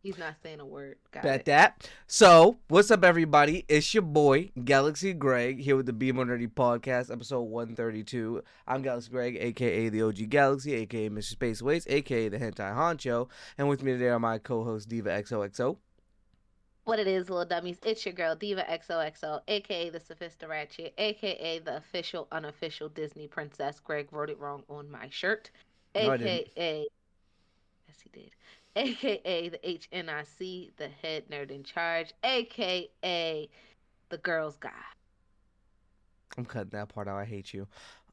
He's not saying a word. Got Bet it. that. So, what's up, everybody? It's your boy, Galaxy Greg, here with the Be More Nerdy Podcast, episode 132. I'm Galaxy Greg, aka the OG Galaxy, aka Mr. Space Waste, aka the Hentai Honcho. And with me today are my co host, Diva XOXO. What it is, little dummies? It's your girl Diva XOXO, aka the Sophista Ratchet, aka the official unofficial Disney princess. Greg wrote it wrong on my shirt, No, I didn't. aka yes he did, aka the HNIC, the head nerd in charge, aka the girls guy. I'm cutting that part out. I hate you.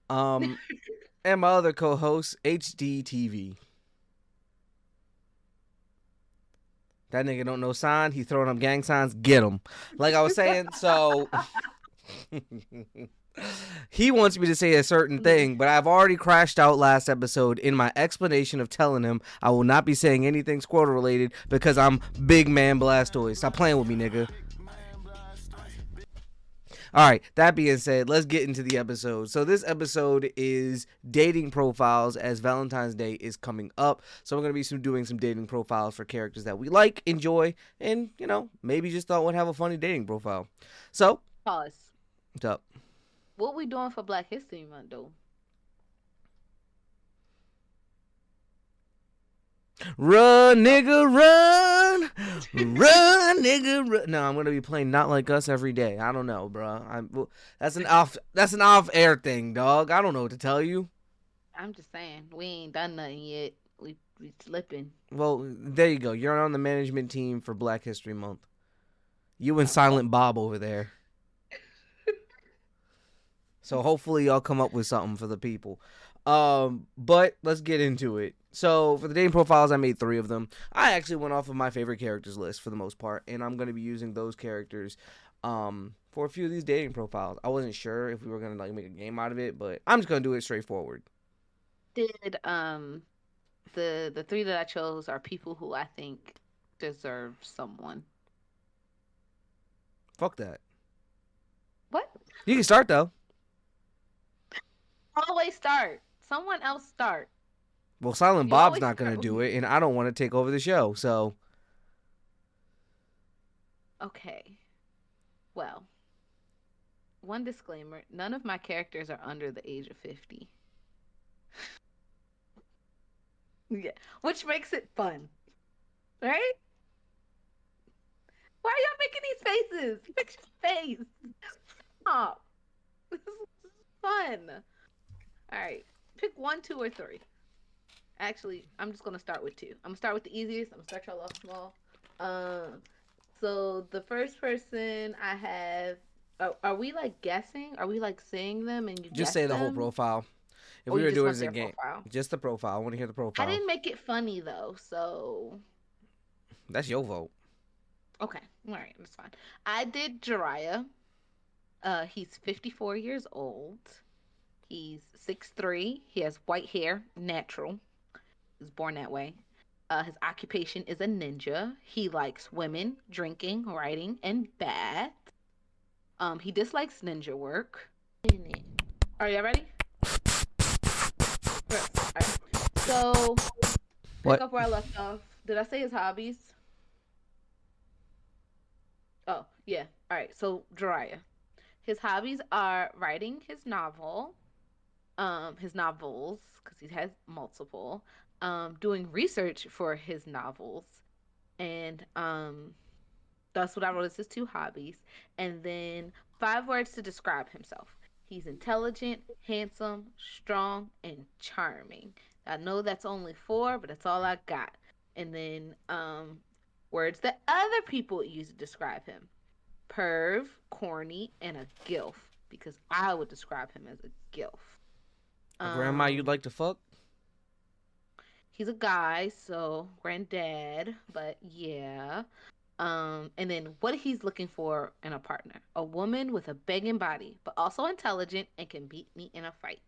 Um, and my other co host, HDTV. That nigga don't know sign. He throwing up gang signs. Get him. Like I was saying, so he wants me to say a certain thing, but I've already crashed out last episode in my explanation of telling him I will not be saying anything Squirtle related because I'm Big Man Blastoise. Stop playing with me, nigga. All right, that being said, let's get into the episode. So this episode is dating profiles as Valentine's Day is coming up. So we're going to be doing some dating profiles for characters that we like, enjoy, and, maybe just thought we'd have a funny dating profile. So, Pause. what's up? What we doing for Black History Month though? Run, nigga, run! Run, nigga, run! No, I'm gonna be playing Not Like Us every day. I don't know, bro. That's an off-air thing, dog. I don't know what to tell you. I'm just saying we ain't done nothing yet. We slipping. Well, there you go. You're on the management team for Black History Month. You and Silent Bob over there. So hopefully y'all come up with something for the people. But let's get into it. So for the dating profiles, I made 3 of them. I actually went off of my favorite characters list for the most part, and I'm going to be using those characters for a few of these dating profiles. I wasn't sure if we were going to make a game out of it, but I'm just going to do it straightforward. Did the 3 that I chose are people who I think deserve someone. Fuck that. What? You can start though. Always start. Someone else start. Well, Silent You Bob's always not going to start do with it, and I don't want to take over the show, so. Okay. Well, one disclaimer, none of my characters are under the age of 50. Yeah, which makes it fun. Right? Why are y'all making these faces? Fix your face. Stop. This is fun. All right. Pick 1, 2, or 3. Actually, I'm just gonna start with 2. I'm gonna start with the easiest. I'm gonna start y'all off small. So the first person I have, are we like guessing? Are we like saying them and you Just guess say the whole them? profile. If Or we you were just doing it want as a their game, profile? just the profile. I want to hear the I profile. didn't make it funny though, so That's your vote. okay, all right, that's fine. I did Jiraiya. He's 54 years old. He's 6'3". He has white hair, natural. He was born that way. His occupation is a ninja. He likes women, drinking, writing, and bath. He dislikes ninja work. Are you ready? All right. So, pick What? up where I left off. Did I say his hobbies? Oh, yeah. All right. So, Jiraiya. His hobbies are writing his novels, because he has multiple, doing research for his novels, and that's what I wrote as his 2 hobbies. And then 5 words to describe himself. He's intelligent, handsome, strong, and charming. I know that's only 4, but that's all I got. And then words that other people use to describe him: perv, corny, and a gilf. Because I would describe him as a gilf. A grandma you'd like to fuck? He's a guy, so granddad, but yeah. And then what he's looking for in a partner: a woman with a begging body, but also intelligent and can beat me in a fight.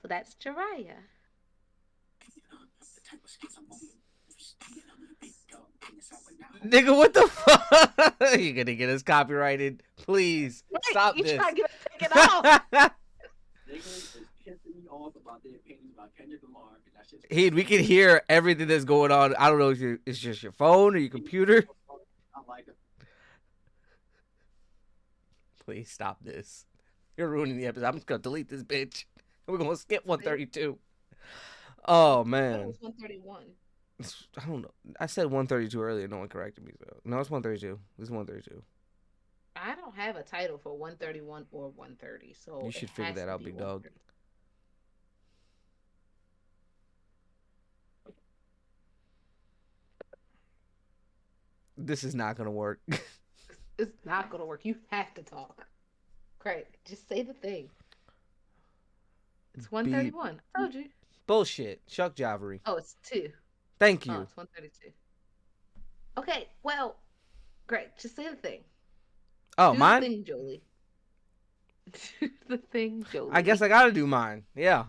So that's Jiraiya. Nigga, what the fuck? You're gonna get us copyrighted. Please, Right, stop you this. trying to get us taken off. We can hear everything that's going on. I don't know if it's just your phone or your computer. Please stop this. You're ruining the episode. I'm just gonna delete this bitch. We're gonna skip See? 132. Oh I thought it man. was 131. I don't know. I said 132 earlier. No one corrected me. So no, it's 132. It's 132. I don't have a title for 131 or 130, You so it should figure has that to out, be big dog. 130. This is not gonna work. It's not gonna work. You have to talk. Great. Just say the thing. It's Be 131. I told you. bullshit. Shuck Javery. Oh, it's two. Thank Oh, you. it's 132. Okay, well, great. Just say the thing. Oh, Do the mine. thing, Jolie. Do the thing, I guess Jolie. I gotta do mine. Yeah.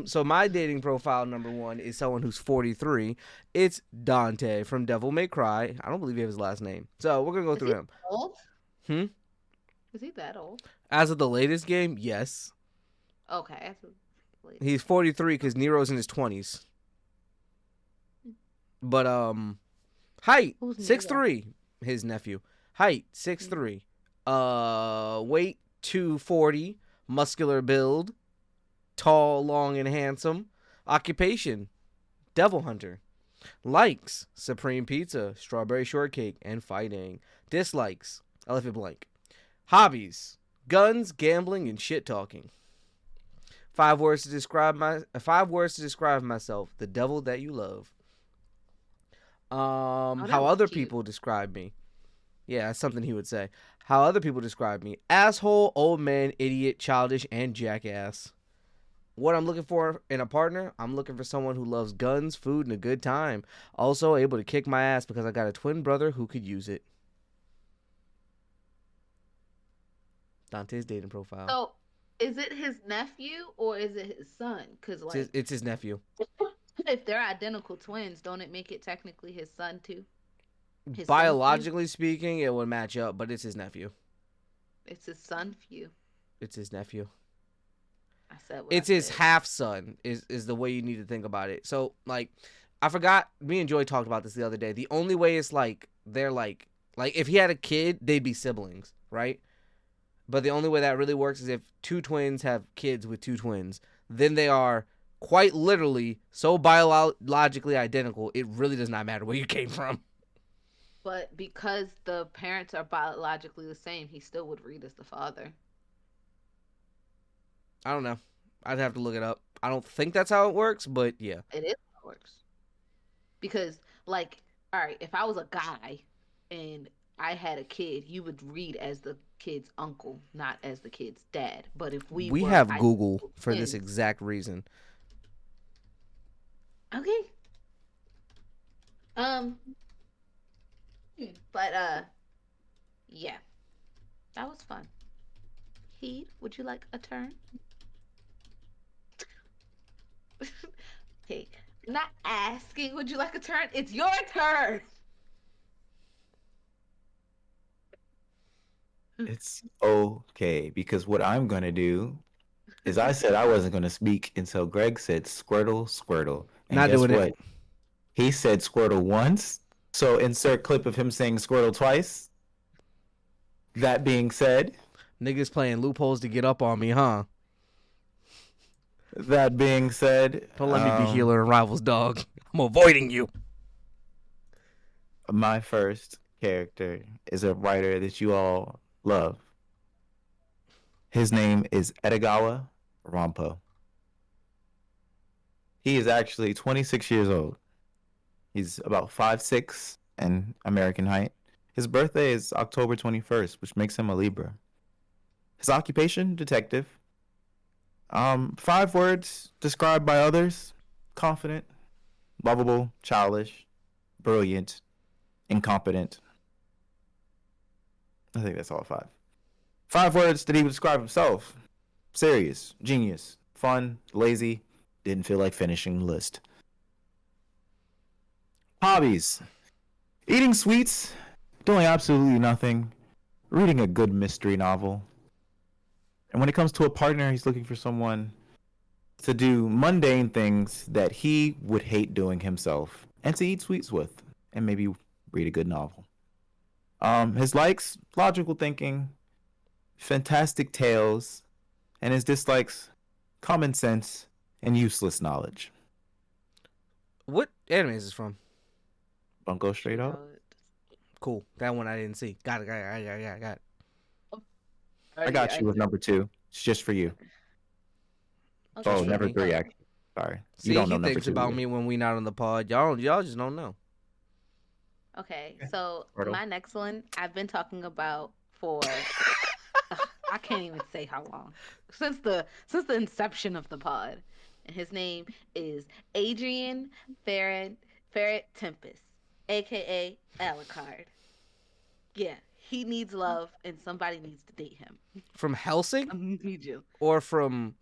So my dating profile number one is someone who's 43. It's Dante from Devil May Cry. I don't believe he has his last name. So we're gonna go Is through he him. old? Hmm. Is he that old? As of the latest game, yes. Okay, that's He's 43 because Nero's in his 20s. But height Who's six Nero? three. His nephew. Height 6'3". Weight 240. Muscular build. Tall, long, and handsome. Occupation: devil hunter. Likes: supreme pizza, strawberry shortcake, and fighting. Dislikes: I left it blank. Hobbies: guns, gambling, and shit talking. 5 words to describe 5 words to describe myself: the devil that you love. Oh, that How was other cute. people describe me. Yeah, that's something he would say. How other people describe me: asshole, old man, idiot, childish, and jackass. What I'm looking for in a partner: I'm looking for someone who loves guns, food, and a good time. Also able to kick my ass because I got a twin brother who could use it. Dante's dating profile. So, is it his nephew or is it his son? Because, like, It's his nephew. if they're identical twins, don't it make it technically his son too? His son few? Biologically speaking, it would match up, but it's his nephew. It's his son few. It's his nephew. I said what I It's his said. half son is the way you need to think about it. So like, I forgot. Me and Joy talked about this the other day. The only way is like they're like if he had a kid, they'd be siblings, right? But the only way that really works is if two twins have kids with two twins. Then they are quite literally so biologically identical. It really does not matter where you came from. But because the parents are biologically the same, he still would read as the father. I don't know. I'd have to look it up. I don't think that's how it works, but yeah. It is how it works. Because, like, all right, if I was a guy and I had a kid, you would read as the kid's uncle, not as the kid's dad. But if we We were have Google identical for this twins, exact reason. okay. Um, but yeah, that was fun. Heed, would you like a turn? Hey, I'm not asking, would you like a turn? It's your turn. It's okay because what I'm gonna do is I said I wasn't gonna speak until Greg said Squirtle, Squirtle. And Not guess doing it. what? He said Squirtle once. So insert clip of him saying Squirtle twice. That being said, Niggas playing loopholes to get up on me, huh? that being said, Don't let me be healer and rivals, dog. I'm avoiding you. my first character is a writer that you all love. His name is Edogawa Rampo. He is actually 26 years old. He's about 5'6" in American height. His birthday is October 21st, which makes him a Libra. His occupation, detective. 5 words described by others: confident, lovable, childish, brilliant, incompetent. I think that's all 5. 5 words that he would describe himself: serious, genius, fun, lazy, didn't feel like finishing the list. Hobbies: eating sweets, doing absolutely nothing, reading a good mystery novel. And when it comes to a partner, he's looking for someone to do mundane things that he would hate doing himself, and to eat sweets with, and maybe read a good novel. His likes: logical thinking, fantastic tales, and his dislikes: common sense and useless knowledge. What anime is this from? Don't go straight up. Cool. That one I didn't see. Got it. Got it. I got you with number 2. It's just for you. Okay. Oh, for number me. 3, actually. Sorry. See, You don't know he number thinks 2. about either. me when we not on the pod. Y'all just don't know. Okay, so Pardon? my next one I've been talking about for I can't even say how long. Since the inception of the pod. And his name is Adrian Ferret Tempest, aka Alucard. Yeah, he needs love and somebody needs to date him. From Helsing I need you. or from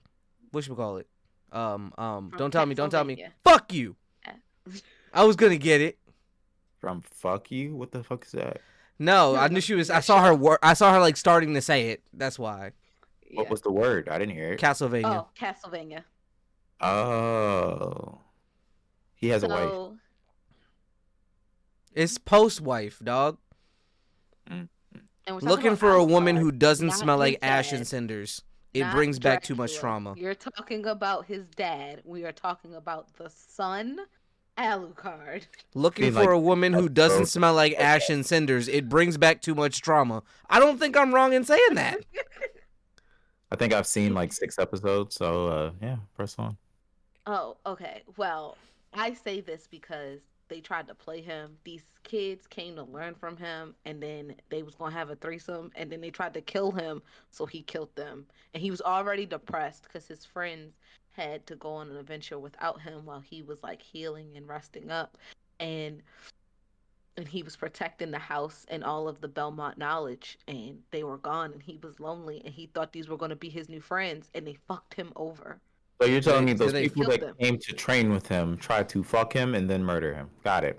whatchamacallit? From Don't tell me. Castlevania. Fuck you. Yeah. I was gonna get it. From fuck you? What the fuck is that? No, I No, knew she was. I that saw her show. work. I saw her like starting to say it. That's why. What Yeah. was the word? I didn't hear it. Castlevania. Oh, Castlevania. Oh. He has a wife. So It's post wife, dog. Mm. and we're talking Looking about for a woman Alucard, who doesn't not smell like his ash and dad. cinders. It Not brings back too much Dracula. trauma. You're talking about his dad. We are talking about the son, Alucard. Looking Mean, for like, a woman who doesn't episode. smell like ash and cinders. It brings back too much trauma. I don't think I'm wrong in saying that. I think I've seen like 6 episodes, so yeah, press on. Oh, okay. Well, I say this because they tried to play him. These kids came to learn from him, and then they was gonna have a threesome, and then they tried to kill him, so he killed them. And he was already depressed because his friends had to go on an adventure without him while he was like healing and resting up, and he was protecting the house and all of the Belmont knowledge, and they were gone, and he was lonely, and he thought these were gonna be his new friends, and they fucked him over. So you're telling me Did those they people killed that them? came to train with him tried to fuck him and then murder him. Got it.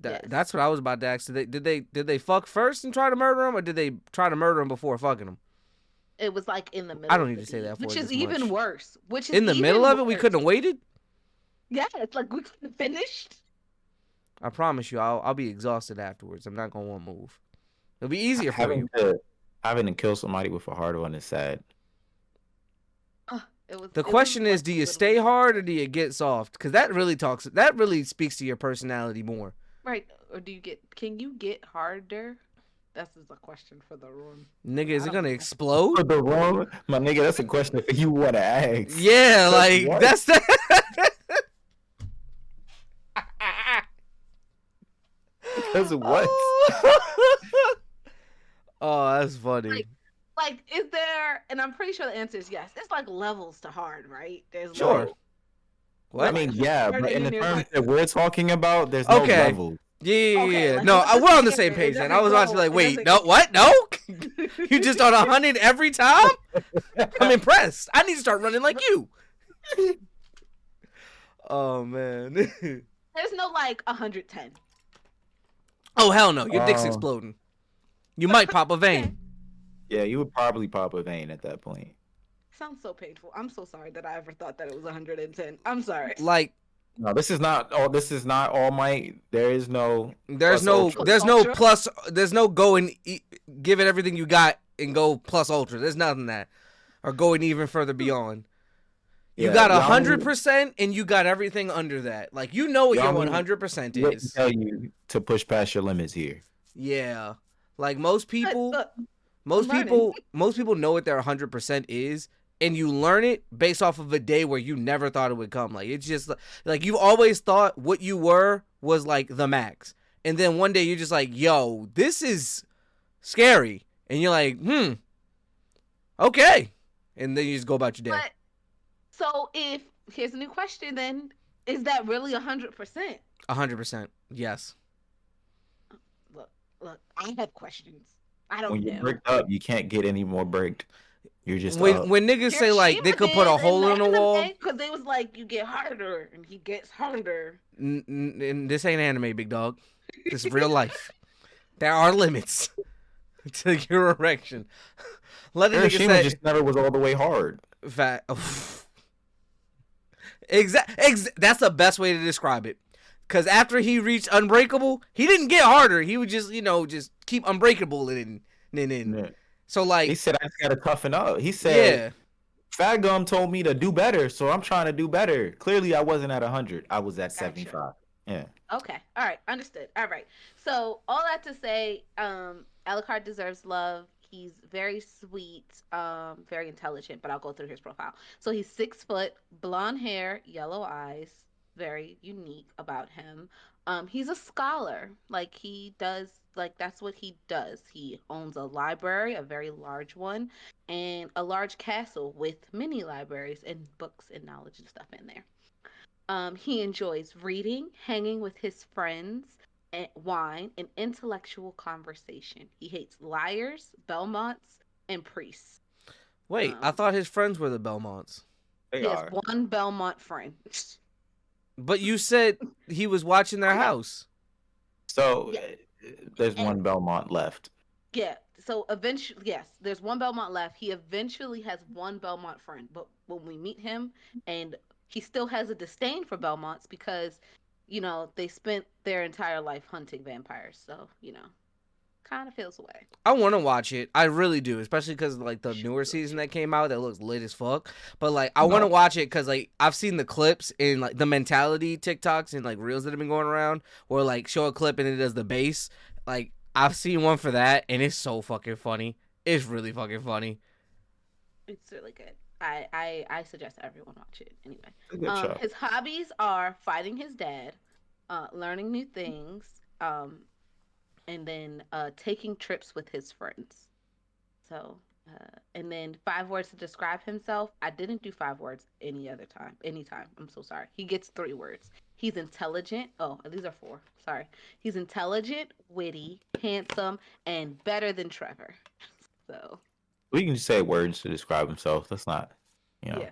Yes. That's what I was about to ask. Did they fuck first and try to murder him, or did they try to murder him before fucking him? It was like in the middle. I don't of need the to say deed, that for which it is this even much. worse. Which is In the even middle of it, we worse. couldn't have waited. Yeah, it's like we couldn't have finished. I promise you, I'll be exhausted afterwards. I'm not gonna want to move. It'll be easier for you. Having to kill somebody with a hard one is sad. The question is, do you stay hard or do you get soft? Because that really speaks to your personality more. right? Or can you get harder? That's just a question for the room. Nigga, is I it don't gonna know. explode? For the wrong, my nigga, that's a question for you want to ask. Yeah, like what? that's the. Because of what? Oh, that's funny. Like, is there? And I'm pretty sure the answer is yes. It's like levels to hard, right? There's Sure. like, What? I mean, yeah, but in the There's terms like- that we're talking about, there's no Okay. level. Yeah. Okay, like, No, what's the we're on the standard? same It page then. doesn't I was about to be go- like, it wait, doesn't- no, what? No? You just on 100 every time? I'm impressed. I need to start running like you. Oh, man. There's no like 110. Oh, hell no. Your dick's Oh. exploding. You might pop a vein. Yeah, you would probably pop a vein at that point. Sounds so painful. I'm so sorry that I ever thought that it was 110. I'm sorry. Like, No, this is not All Might. There is no. there's Plus no ultra. there's no Ultra? plus, there's no go and give it everything you got and go plus ultra. There's nothing that. Or going even further beyond. You Yeah, got Yami- 100% and you got everything under that. Like, you know what your Yami 100% Wait to is. tell you to push past your limits here. Yeah. Like, most people Look, most I'm people know what their 100% is, and you learn it based off of a day where you never thought it would come. Like, it's just like you've always thought what you were was like the max. And then one day you're just like, "Yo, this is scary." And you're like, "Okay." And then you just go about your day. But so if here's a new question, then is that really 100%? 100%. Yes. Look, I have questions. I don't When you're know. bricked up, you can't get any more bricked. You're just When up. niggas say like they could put a hole in a wall, because they was like you get harder and he gets harder. and this ain't anime, big dog. This is real life. There are limits to your erection. Let a nigga Hiroshima say just never was all the way hard. fat. That's the best way to describe it. Because after he reached Unbreakable, he didn't get harder. He would just, just keep Unbreakable in. Yeah. So, He like, said I just gotta toughen up. He said yeah. Fat Gum told me to do better, so I'm trying to do better. Clearly, I wasn't at 100. I was at Gotcha. 75. Yeah. Okay. All right. Understood. All right. So all that to say, Alucard deserves love. He's very sweet, very intelligent, but I'll go through his profile. So he's 6 foot, blonde hair, yellow eyes, very unique about him. He's a scholar. Like he does like that's what he does. He owns a library, a very large one, and a large castle with many libraries and books and knowledge and stuff in there. He enjoys reading, hanging with his friends, and wine, and intellectual conversation. He hates liars, Belmonts, and priests. Wait, I Um, thought his friends were the Belmonts. They he has are. one Belmont friend. But you said he was watching their I know. house. So Yeah. there's And one Belmont left. yeah. So eventually, yes, there's one Belmont left. He eventually has one Belmont friend, but when we meet him, and he still has a disdain for Belmonts because, they spent their entire life hunting vampires. So, kind of feels away. I want to watch it. I really do, especially because like the Should newer watch season it. that came out that looks lit as fuck. But like, I want to No. watch it because like I've seen the clips and like the mentality TikToks and like reels that have been going around, or like show a clip and it does the bass. Like I've seen one for that and it's so fucking funny. It's really fucking funny. It's really good. I suggest everyone watch it anyway. It's a good show. His hobbies are fighting his dad, learning new things, and then taking trips with his friends. So, and then 5 words to describe himself. I didn't do 5 words any other time. Anytime. I'm so sorry. He gets 3 words. He's intelligent. Oh, these are 4. Sorry. He's intelligent, witty, handsome, and better than Trevor. So, We can just say words to describe himself. That's not, you know. yeah.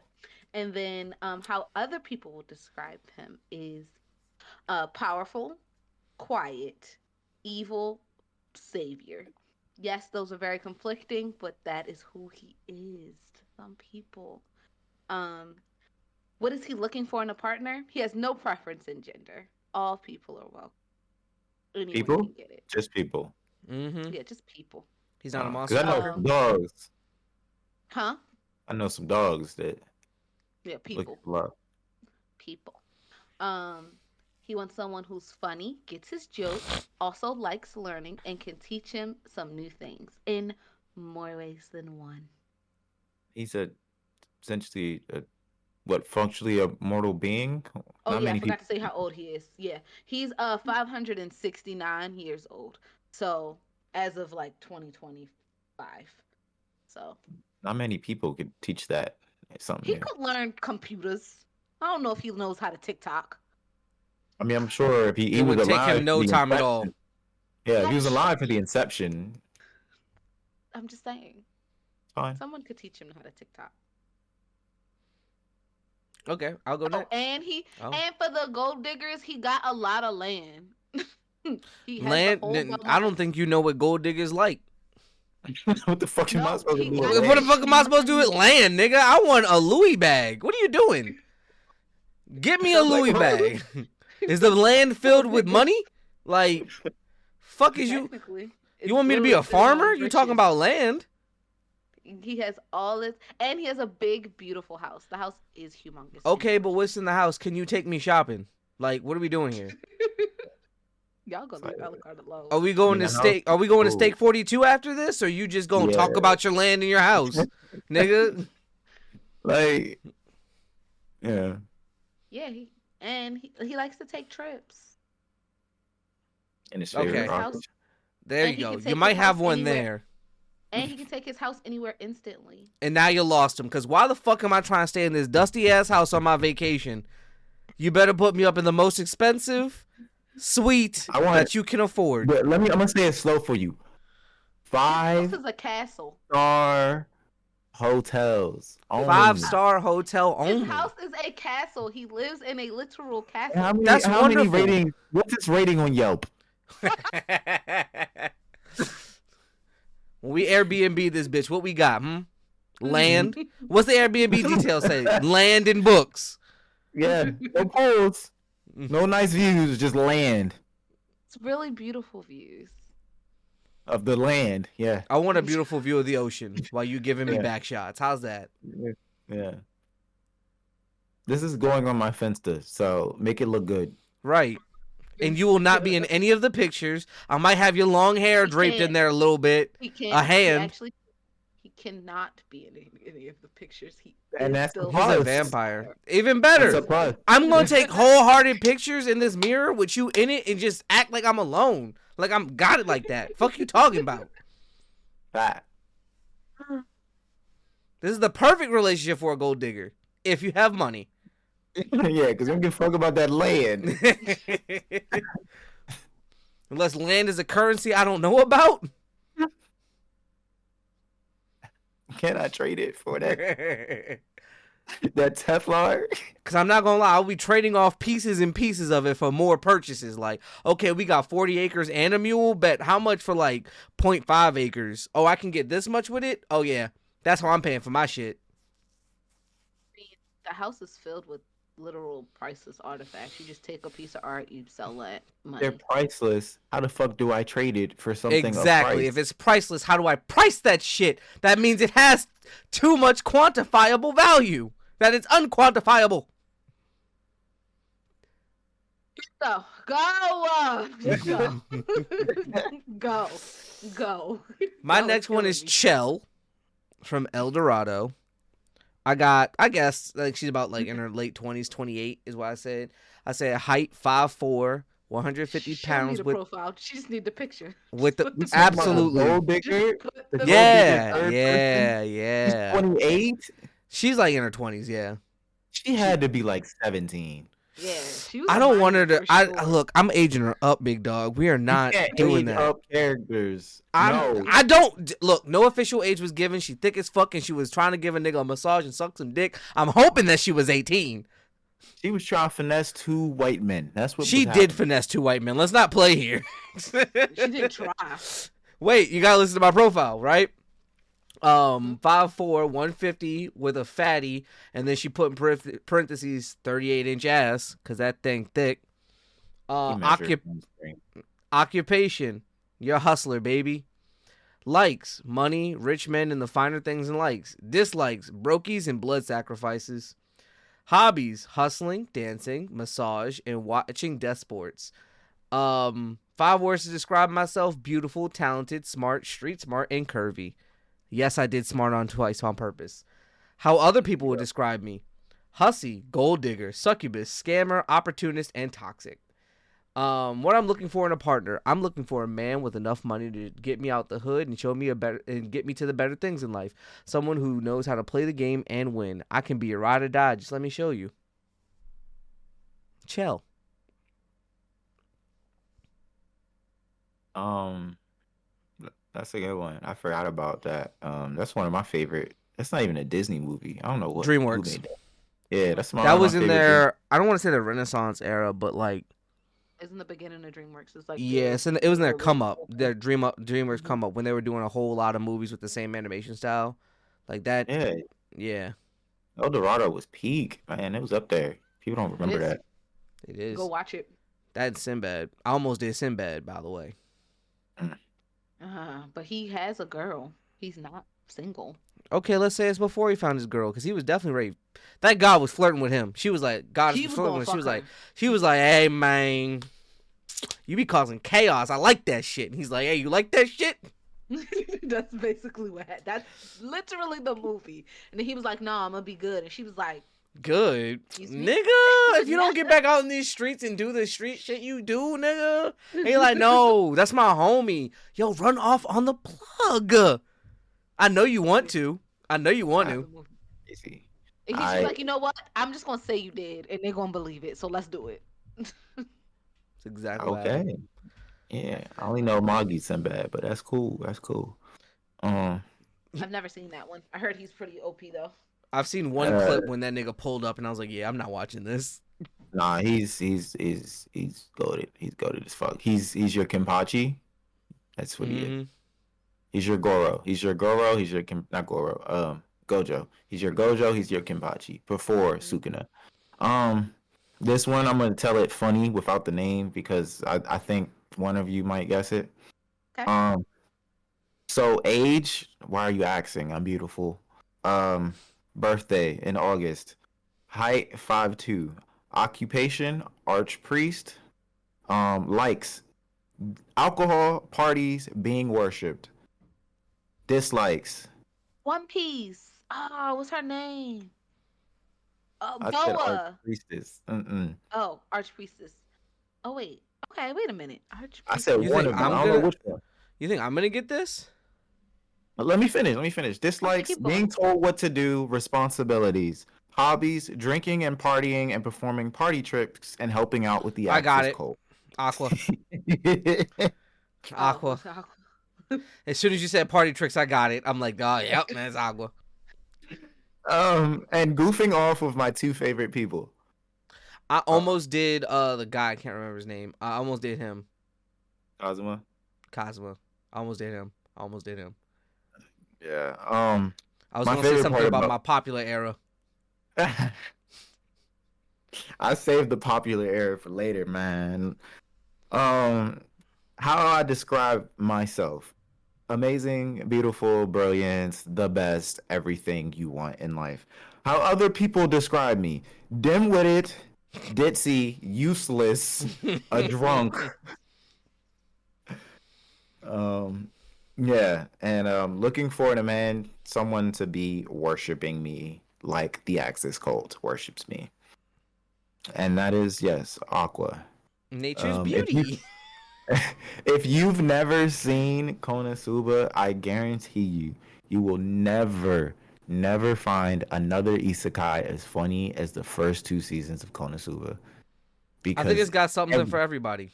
And then how other people will describe him is powerful, quiet, evil, savior. Yes, those are very conflicting, but that is who he is to some people. Um, what is he looking for in a partner? He has no preference in gender. All people are welcome. Anyone People? can get it. Just people. Mm-hmm. Yeah, just people. He's not a Because monster I know fucker. some Um, dogs. huh? I know some dogs that Yeah, look people. for love. People. Um, he wants someone who's funny, gets his jokes, also likes learning, and can teach him some new things in more ways than one. He's essentially what, functionally a mortal being? Oh Not yeah, I many forgot people. to say how old he is. Yeah, he's 569 years old. So as of like 2025. So Not many people could teach that. It's something he new. could learn computers. I don't know if he knows how to TikTok. I mean, I'm sure if he It was would take alive him for no the time at all. inception. Yeah, if he was That's alive for the inception, I'm just saying. it's fine. Someone could teach him how to TikTok. Okay, I'll go Oh, next. Oh. and for the gold diggers, he got a lot of land. He has the Land. whole I don't Belmont. think you know what gold diggers like. What the fuck am I No, supposed to he do got with What the land? fuck am I supposed to do with land, nigga? I want a Louis bag. What are you doing? Get me a So Louis what? bag. Is the land filled with money? Like, fuck is you? technically, You it's want me to be literally a sitting farmer? on You talking riches. about land? He has all this, and he has a big, beautiful house. The house is humongous. and Okay, but gorgeous. what's in the house? Can you take me shopping? Like, what are we doing here? Y'all It's gonna leave like, Alucard alone. Are we I going mean, to the house steak? Are is we going to cool. steak 42 after this? Or you just gonna talk Yeah, about your land in your house, nigga? like, yeah. Yeah, he likes to take trips, And his and favorite Okay, his house, artist. there and you he go. can You take his might have house one anywhere, there. and he can take his house anywhere instantly. And now you lost him. Because why the fuck am I trying to stay in this dusty ass house on my vacation? You better put me up in the most expensive suite I want, that you can afford. but I'm gonna say it slow for you. His house 5 is a castle. star hotels only. 5-star hotel His only. house is a castle. He lives in a literal How castle. many? That's How many wonderful. ratings? What's its rating on Yelp? When we Airbnb this bitch, what we got? Land. What's the Airbnb details say? Land and books. Yeah, no poles, no nice views, just land It's really beautiful views. of the land. Yeah, I want a beautiful view of the ocean while you giving me yeah, back shots. How's that? yeah. This is going on my Finsta, so make it look good. Right. And you will not be in any of the pictures. I might have your long hair He draped in can't. there a little bit, He a can't. He hand. actually he cannot be in any of the pictures. He And is that's a still He's a plus. vampire. vampire. Even That's better. a plus. I'm gonna take wholehearted pictures in this mirror with you in it and just act like I'm alone. Like I'm got it like that. Fuck you talking about. Fat. This is the perfect relationship for a gold digger. If you have money. Yeah, because you don't give a fuck about that land. Unless land is a currency I don't know about. Can I trade it for that Because that Teflon? I'm not going to lie. I'll be trading off pieces and pieces of it for more purchases. Like, okay, we got 40 acres and a mule. Bet how much for like 0.5 acres? Oh, I can get this much with it? Oh, yeah. That's how I'm paying for my shit. The house is filled with literal priceless artifacts. You just take a piece of art, you sell that They're money. priceless. How the fuck do I trade it for something Exactly. of If price? it's priceless, how do I price that shit? That means it has too much quantifiable value. That it's unquantifiable. Go, go, just go, go, go. My Y'all are next one is killing me. Chell from El Dorado. I guess, like she's about like in her late 20s, 28 is what I said. I said height 5'4", 150 She'll need pounds a with profile. She just need the picture. with Just the put the Talking about picture up. the absolutely. gold Just digger, put the the gold digger picture Yeah, up. third person. yeah, She's yeah. 28. She's like in her 20s, yeah. She had to be like 17. Yeah, she was I a don't want her minor to for I sure. look, I'm aging her up, big dog. We are You not can't doing age that. up characters. I'm No. I don't look, no official age was given. She thick as fuck and she was trying to give a nigga a massage and suck some dick. I'm hoping that she was 18. She was trying to finesse two white men. That's what She was did happening. finesse two white men. Let's not play here. She didn't try. Wait, you gotta listen to my profile, right? Mhm. 5'4", 150 with a fatty, and then she put in parentheses 38-inch ass, cause that thing thick. He measured. Occupation, you're a hustler, baby. Likes, money, rich men, and the finer things in likes. Dislikes, brokies and blood sacrifices. Hobbies, hustling, dancing, massage, and watching death sports. 5 words to describe myself: beautiful, talented, smart, street smart, and curvy. Yes, I did smart on twice on purpose. How other people would describe me: hussy, gold digger, succubus, scammer, opportunist, and toxic. What I'm looking for in a partner: I'm looking for a man with enough money to get me out the hood and show me a better and get me to the better things in life. Someone who knows how to play the game and win. I can be a ride or die. Just let me show you. Chill. Um, that's a good one. I forgot about that. That's one of my favorite. That's not even a Disney movie. I don't know who DreamWorks. made that. Yeah, that's one That of my was in favorite. their. I don't want to say the Renaissance era, but like, It's in the beginning of DreamWorks. It's like yeah, it was in their come up, original. their DreamWorks Mhm. come up when they were doing a whole lot of movies with the same animation style, like that. Yeah, Yeah, El Dorado was peak, man. It was up there. People don't It remember is. that. it Go is. watch it. That's Sinbad. I almost did Sinbad, by the way. Mm. But he has a girl. He's not single. Okay, let's say it's before he found his girl, because he was definitely ready. That guy was flirting with him. She was like, God He was was flirting gonna with him. fuck her. She was like, hey man, you be causing chaos. I like that shit. And he's like, hey, you like that shit? That's basically that's literally the movie. And then he was like, "No, I'm gonna be good." And she was like, Good, "Excuse me." nigga. If you don't get back out in these streets and do the street shit you do, nigga, and you're like, no, that's my homie. Yo, run off on the plug. I know you want to. I know you want to. Easy. And he's just like, "You know what? I'm just gonna say you did, and they're gonna believe it. So let's do it." That's exactly what happened. Okay. Yeah, I only know Moggy Sinbad, but that's cool. That's cool. Um, I've never seen that one. I heard he's pretty OP though. I've seen one Uh, clip when that nigga pulled up, and I was like, yeah, I'm not watching this. nah, he's goated. He's goated as fuck. He's your Kimpachi. That's what he is. Mhm. He's your Goro. He's your Goro. He's your not Goro. Gojo. He's your Gojo. He's your Kimpachi before Mhm. Sukuna. Um, this one I'm gonna tell it funny without the name because I think one of you might guess it. Okay. Um, so age, why are you asking? I'm beautiful. Um, birthday in August. Height 5'2". Occupation, archpriest. Likes alcohol, parties, being worshipped. Dislikes. One Piece. Oh, what's her name? I said Boa. archpriestess. Mm-mm. Oh, Archpriestess. Oh wait. Okay, wait a minute. I said You Archpriestess one think of them. I I'm don't know gonna? which one. You think I'm gonna get this? But let me finish. Let me finish. Okay, Dislikes keep going. being told what to do, responsibilities, hobbies, drinking and partying and performing party tricks and helping out with the I got Axis it. cult. Aqua. Oh, Aqua. what's Aqua? As soon as you said party tricks, I got it. I'm like, oh, yep, that's Aqua. And goofing off with my two favorite people. I Uh, almost did the guy, I can't remember his name. I almost did him. Kazuma. Cosmo. I almost did him. I almost did him. Yeah. I was My gonna say favorite something part about about my popular era. I saved the popular era for later, man. Um, how I describe myself: amazing, beautiful, brilliant, the best, everything you want in life. How other people describe me: dim-witted, ditzy, useless, a drunk. Um, yeah, and looking for in a man someone to be worshiping me like the Axis cult worships me, and that is yes, Aqua. Nature's If you beauty. if you've never seen Konosuba, I guarantee you will never find another isekai as funny as the first two seasons of Konosuba I think it's because got something for everybody.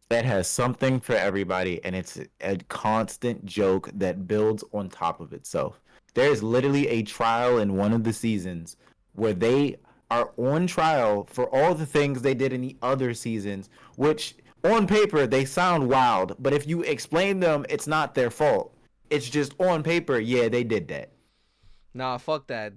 that has something for everybody and it's a constant joke that builds on top of itself. There's literally a trial in one of the seasons where they are on trial for all the things they did in the other seasons, which on paper they sound wild, but if you explain them, it's not their fault. It's just on paper, yeah, they did that. Nah, fuck that.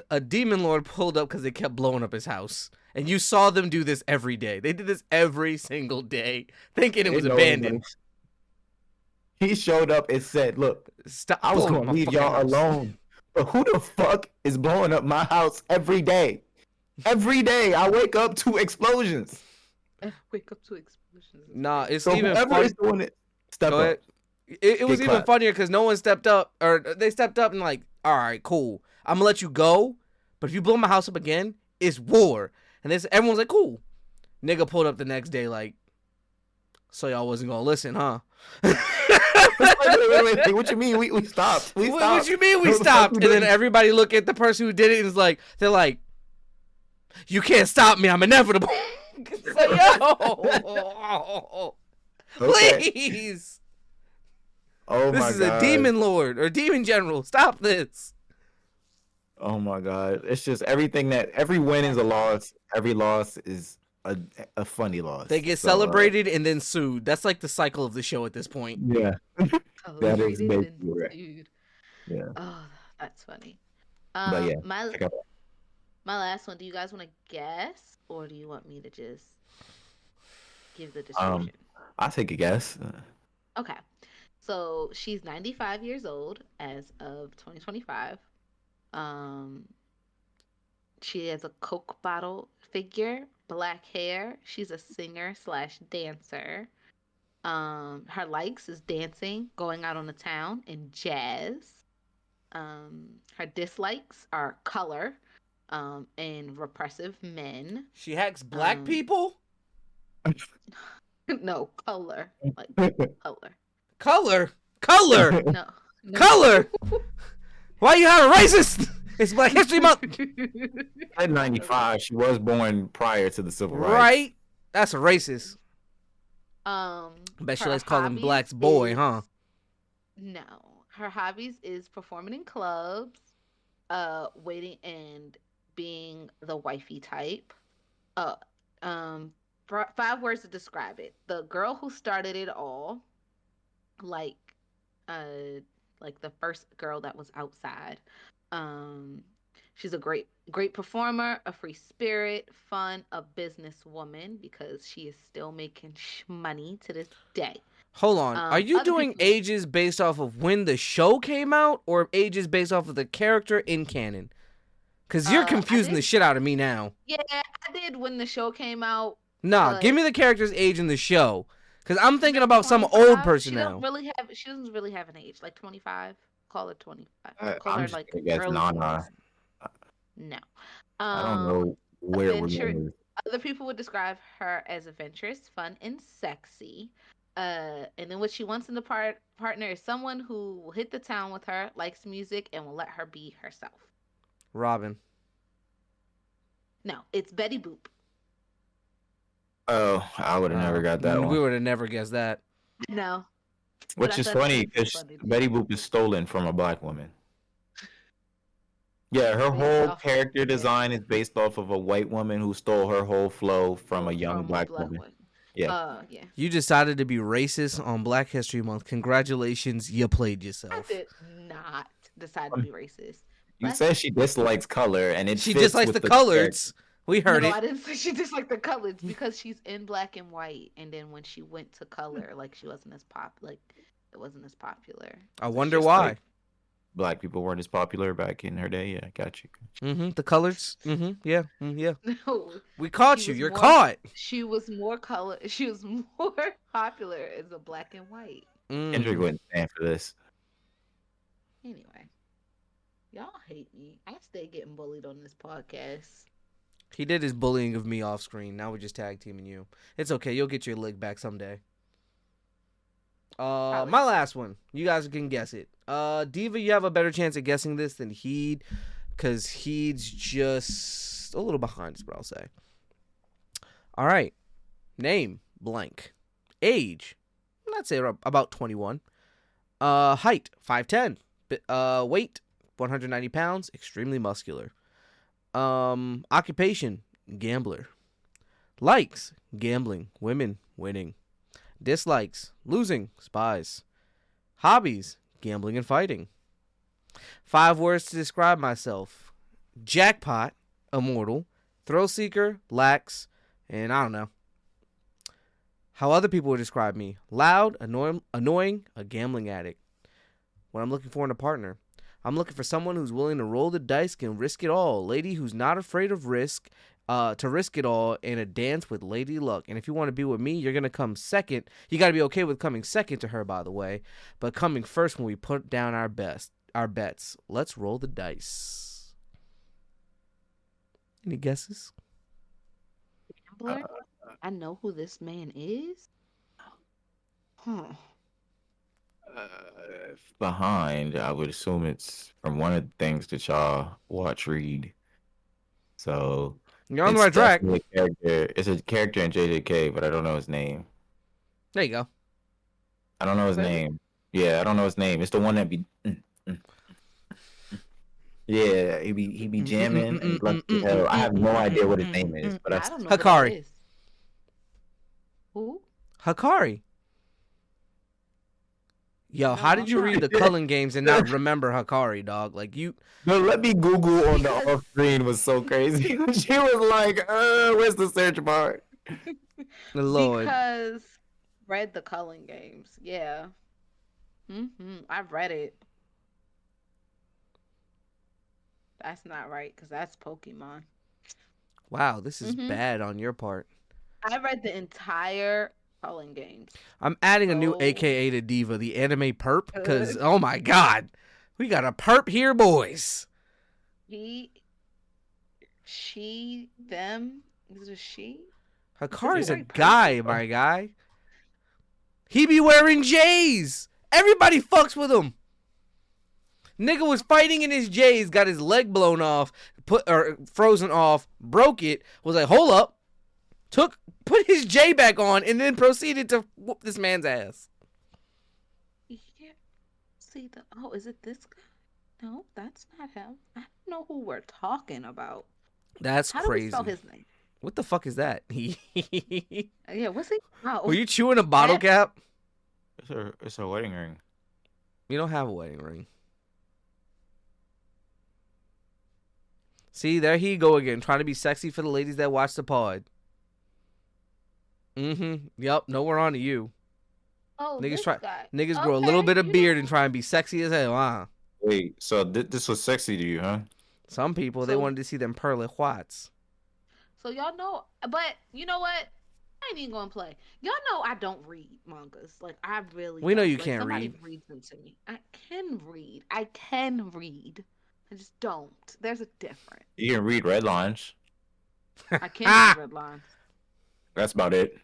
A demon lord pulled up because they kept blowing up his house. And you saw them do this every day. They did this every single day, thinking it They was know anybody. abandoned. He showed up and said, "Look, Stop I was blowing up gonna my leave fucking y'all house. alone, but who the fuck is blowing up my house every day? Every day I wake up to explosions. Wake up to explosions is Nah, crazy. it's So even whoever is fun. doing it, step Go ahead. up, It was get even clapped." funnier because no one stepped up, or they stepped up and like, all right, cool. I'm gonna let you go, but if you blow my house up again, it's war. And this everyone's like, cool. Nigga pulled up the next day like, so y'all wasn't gonna listen, huh? Wait. What you mean? We stopped. We What stopped. you mean we What the fuck stopped? you And then doing? everybody look at the person who did it and is like, they're like, you can't stop me. I'm inevitable. It's like, yo, Okay. please. Oh This my is a god. demon lord or demon general. Stop this. Oh my god. It's just everything that every win is That's a funny. loss. Every loss is a funny They loss. get So celebrated and then sued. That's like the cycle of the show at this point. yeah, that is Celebrated then basically right. sued. Yeah. Oh, that's funny. But yeah, My check out. my last one. Do you guys want to guess, or do you want me to just give the Um, description? I'll take a guess. Okay. So she's 95 years old as of 2025. Um, she has a Coke bottle figure, black hair. She's a singer slash dancer. Her likes is dancing, going out on the town, and jazz. Her dislikes are color, and repressive men. She hacks black Um, people? no, color, like color. Color. Color. No, no. Color. Why you have a racist? It's Black History Month. At Okay. 95, she was born prior to the civil rights. Right? That's a racist. Bet she Her likes calling hobbies blacks boy, is huh? no. Her hobbies is performing in clubs, waiting and being the wifey type. Uh, um, 5 words to describe it: the girl who started it all, like, uh, like the first girl that was outside. Um, She's a great performer, a free spirit, fun, a businesswoman because she is still making money to this day. Hold on. Are you Other doing people, ages based off of when the show came out or ages based off of the character in canon? Because you're I confusing the did, shit out of me now. yeah, I did when the show came out, Nah, give but me the character's age in the show. Because I'm she's thinking like about some old 25. person now. She doesn't really have an age, like 25. Call her 25. Call I'm her just like gonna guess early 20s. Nana. No. I don't Um, know where adventure. Renee is. Other people would describe her as adventurous, fun, and sexy. And then what she wants in the partner is someone who will hit the town with her, likes music, and will let her be herself. Robin. No, it's Betty Boop. Oh, I would have never got that We one. would have never guessed that. No, but I Which is thought it funny was a because funny Betty name. Boop is stolen from a black woman. Yeah, her Based whole off of, character yeah, design is based off of a white woman who stole her whole flow from a young from a black black woman. one. Yeah. Yeah. You decided to be racist on Black History Month. Congratulations, you played I yourself. did not decide to be racist. You Black said she dislikes color and it She fits dislikes with the the character. colors. We heard No, it. I didn't say she disliked the colors because she's in black and white, and then when she went to color, like she wasn't as like it wasn't as popular. I So she wonder Just just why. like black people weren't as popular back in her day. Yeah, I got you. The colors. Yeah. Yeah. no, We she caught you. was You're more caught. she was more color she was more popular as a black and white. Kendrick Mm. wouldn't stand for this. Anyway, y'all hate me. I stay getting bullied on this podcast. He did his bullying of me off screen. Now we're just tag teaming you. It's okay. You'll get your leg back someday. Probably. My last one. You guys can guess it. Diva, you have a better chance at guessing this than Heed, because Heed's just a little behind, is what I'll say. All right. Name, blank. Age, let's say about 21. Height, 5'10". Weight, 190 pounds, extremely muscular. Occupation, gambler. Likes, gambling, women, winning. Dislikes, losing, spies. Hobbies, gambling and fighting. 5 words to describe myself: jackpot, immortal, thrill seeker, lax, and I don't know. How other people would describe me: loud, annoying, a gambling addict. What I'm looking for in a partner: I'm looking for someone who's willing to roll the dice and risk it all. Lady who's not afraid of risk, to risk it all in a dance with Lady Luck. And if you want to be with me, you're gonna come second. You got to be okay with coming second to her, by the way, but coming first when we put down our bets. Let's roll the dice. Any guesses? Gambler? I know who this man is. Huh. Behind, I would assume it's from one of the things that y'all watch, read. So You're on the it's right track. definitely a character. It's a character in JJK, but I don't know his name. There you go. I don't know his Really? name. Yeah, I don't know his name. It's the one that be. Yeah, he be jamming and he loves to hell. I have no idea what his name is, but I don't know who that Hakari. is. Who? Hakari. Yo, No, how did I'm you not. read the Cullen games and not remember Hakari, dog? Like, you... No, let me Google on the Because- off screen was so crazy. She was like, where's the search bar? Lord. Because read the Cullen games. Yeah. I've read it. That's not right because that's Pokemon. Wow, this is Mhm. bad on your part. I read the entire Cullen games. I'm adding a new So- AKA to Diva, the anime perp, because, oh my god, we got a perp here, boys. He, she, them. Is it she? Hakari's a very guy, personal. my guy. He be wearing J's. Everybody fucks with him. Nigga was fighting in his J's, got his leg blown off, frozen off, broke it, was like, hold up, put his J back on, and then proceeded to whoop this man's ass. Yeah. See the. Oh, is it this guy? No, that's not him. I don't know who we're talking about. That's How do we crazy. spell his name? What the fuck is that? Yeah, what's he? Oh, Were you chewing a bottle cap? It's her wedding ring. You don't have a wedding ring. See, there he go again, trying to be sexy for the ladies that watch the pod. Yep, nowhere on to you. Oh, Niggas this try guy. niggas grow a little Okay, bit of you know beard and what? try and be sexy as hell, huh? Wait, so this was sexy to you, huh? Some people they So wanted to see them pearly whites. so y'all know, but you know what? I ain't even gonna play. Y'all know I don't read mangas. Like I really We know don't. you Like can't somebody read. reads them to me. I can read. I can read. I just don't. There's a difference. You can read red lines. I can read red lines. That's about it.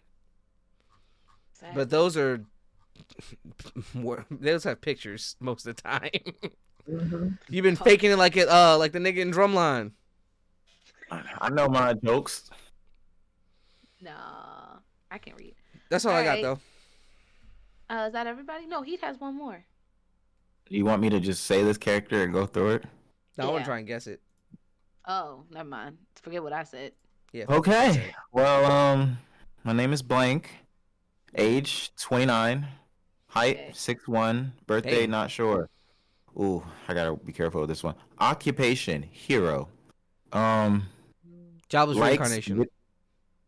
But Sadly. those are those have pictures most of the time. You've been faking it like like the nigga in Drumline. I know my jokes. Nah, I can read. That's all All I got right. though. Is that everybody? No, he has one more. You want me to just say this character and go through it? Now I want to Yeah. try and guess it. Oh, never mind. Forget what I said. Yeah. Fuck what you Okay. said. Well, my name is Blank. Age 29. Height Okay. 6'1". Birthday Damn. not sure. Ooh, I gotta be careful with this one. Occupation hero. Um, Jobless likes reincarnation.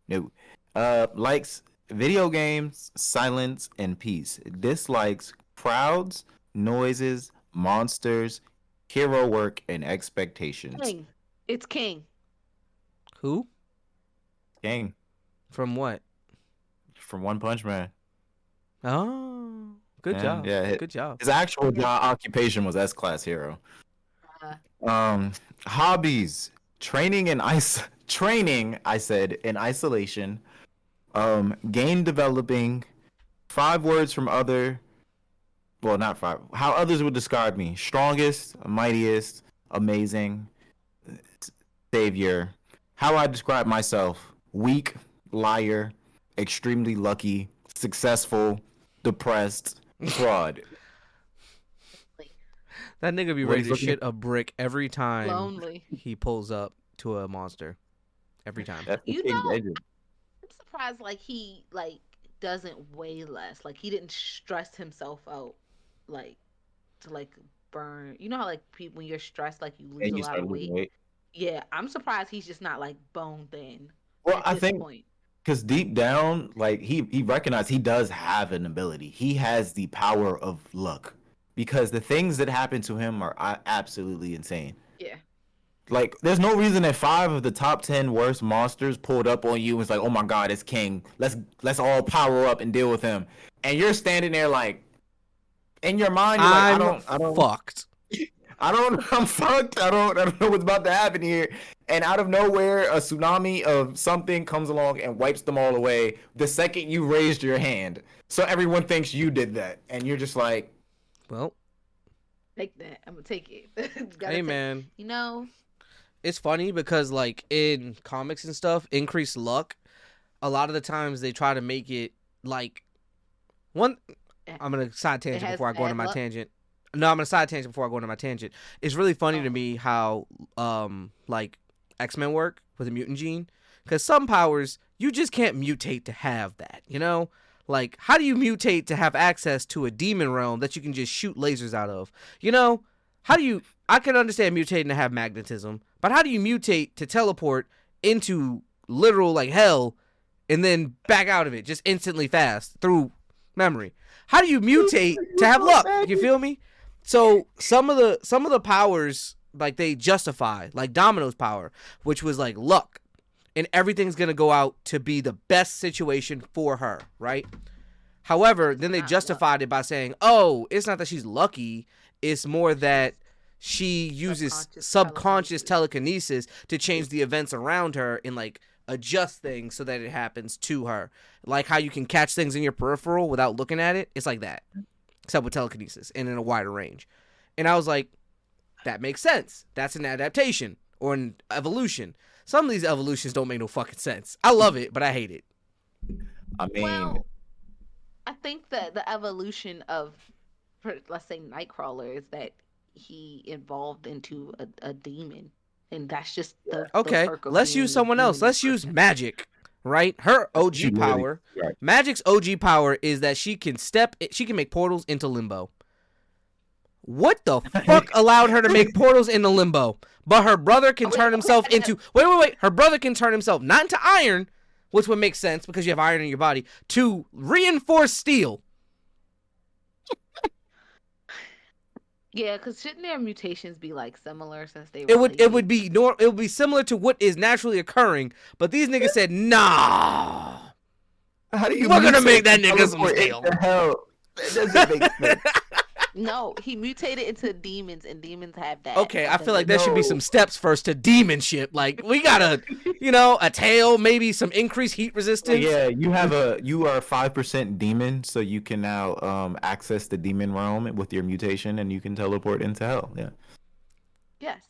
no. Likes video games, silence, and peace. Dislikes crowds, noises, monsters, hero work, and expectations. King. It's King. Who? Gang From what? from One Punch Man. Oh, good Yeah, job. yeah. Good job. His actual job occupation was S-class hero. Uh, Hobbies, training, I said, in isolation. Game developing, 5 words from other, well, not 5, how others would describe me: strongest, mightiest, amazing, savior. How I describe myself: weak, liar, extremely lucky, successful, depressed, fraud. That nigga be What ready he's to looking shit a brick every time lonely. he pulls up to a monster. Every time. That's the You king's know, edges. I'm surprised like he like doesn't weigh less. Like he didn't stress himself out like to like burn. You know how like people when you're stressed like you lose And a you lot start of losing weight? weight. Yeah, I'm surprised he's just not like bone thin Well, at I this think point. because deep down, like he recognized he does have an ability. He has the power of luck because the things that happen to him are absolutely insane. Yeah. Like, there's no reason that 5 of the top 10 worst monsters pulled up on you and was like, "Oh my God, it's King. Let's all power up and deal with him." And you're standing there like, in your mind, you're like, I'm fucked. I'm fucked. I don't know what's about to happen here." And out of nowhere, a tsunami of something comes along and wipes them all away the second you raised your hand. So everyone thinks you did that, and you're just like, Well, Take that. I'm gonna take it. Gotta hey take. man, You know. it's funny because like in comics and stuff, increased luck, a lot of the times they try to make it like one. eh, I'm gonna side It tangent has before I go into bad my luck. tangent. No, I'm gonna side tangent before I go into my tangent. It's really funny to Oh. me how like X-Men work with the mutant gene, because some powers you just can't mutate to have that. You know, like how do you mutate to have access to a demon realm that you can just shoot lasers out of? You know, how do you? I can understand mutating to have magnetism, but how do you mutate to teleport into literal like hell and then back out of it just instantly fast through memory? How do you mutate to have luck? You feel me? So some of the powers like they justify, like Domino's power, which was like luck, and everything's gonna go out to be the best situation for her, right? However, then they Not luck. justified it by saying, "Oh, it's not that she's lucky; it's more that she uses subconscious telekinesis to change the events around her and like adjust things so that it happens to her. Like how you can catch things in your peripheral without looking at it. It's like that, except with telekinesis and in a wider range." And I was like, that makes sense. That's an adaptation or an evolution. Some of these evolutions don't make no fucking sense. I love it, but I hate it. I mean, Well, I think that the evolution of, let's say, Nightcrawler is that he evolved into a demon, and that's just the Okay, perk of let's being use a someone else. demon Let's use person. Magic, right? Her OG She literally- power. right. Magic's OG power is that she can make portals into limbo. What the fuck allowed her to make portals into limbo? But her brother can Okay, turn okay, himself into wait. Her brother can turn himself not into iron, which would make sense because you have iron in your body, to reinforced steel. yeah, because shouldn't their mutations be like similar since they It would related? be it would be similar to what is naturally occurring, but these niggas said, nah. How do you We're gonna make mutate that and nigga some teleport steel. into hell? That doesn't make sense. No, he mutated into demons, and demons have that. Okay, That I feel like doesn't there should be mean. some No. steps first to demonship. Like we gotta, a tail, maybe some increased heat Like, resistance. yeah, you are 5% demon, so you can now access the demon realm with your mutation, and you can teleport into hell. Yeah, Yes.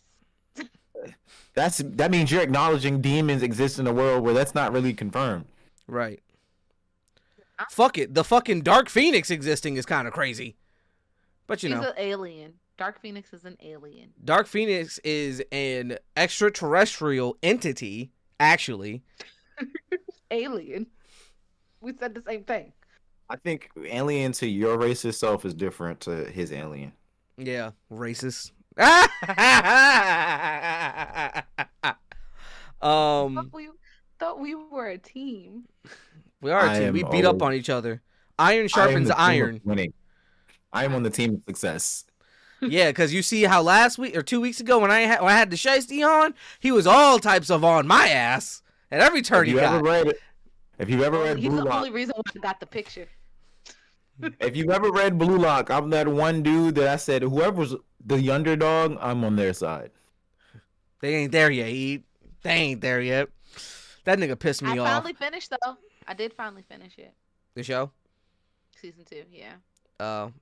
that means you're acknowledging demons exist in a world where that's not really confirmed. Right. Fuck it. The fucking Dark Phoenix existing is kind of crazy. But She's an alien. Dark Phoenix is an alien. Dark Phoenix is an extraterrestrial entity, actually. Alien. We said the same thing. I think alien to your racist self is different to his alien. Yeah, racist. Thought um, we thought we were a team. we are a I team. We am beat up always on each other. Iron I am sharpens the team of iron. winning. I am on the team of success. Yeah, because you see how last week or 2 weeks ago when I had the Shiesty on, he was all types of on my ass at every If turn he you ever got. read if you ever Well, read he's Blue the Lock, only reason why I got the picture. if you've ever read Blue Lock, I'm that one dude that I said whoever's the underdog, I'm on their side. They ain't there yet. They ain't there yet. That nigga pissed I me finally off. finished though. I did finally finish it. The show. Season 2, yeah.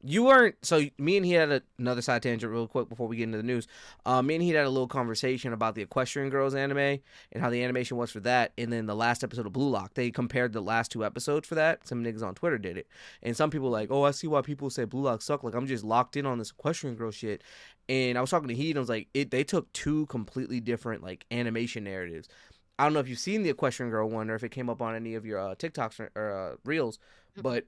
You weren't. So me and he had another side tangent real quick before we get into the news. Me and he had a little conversation about the Equestrian Girls anime and how the animation was for that. And then the last episode of Blue Lock, they compared the last two episodes for that. Some niggas on Twitter did it, and some people like, oh, I see why people say Blue Lock suck. Like I'm just locked in on this Equestrian Girl shit. And I was talking to he, and I was like, they took two completely different like animation narratives. I don't know if you've seen the Equestrian Girl one or if it came up on any of your TikToks or reels, but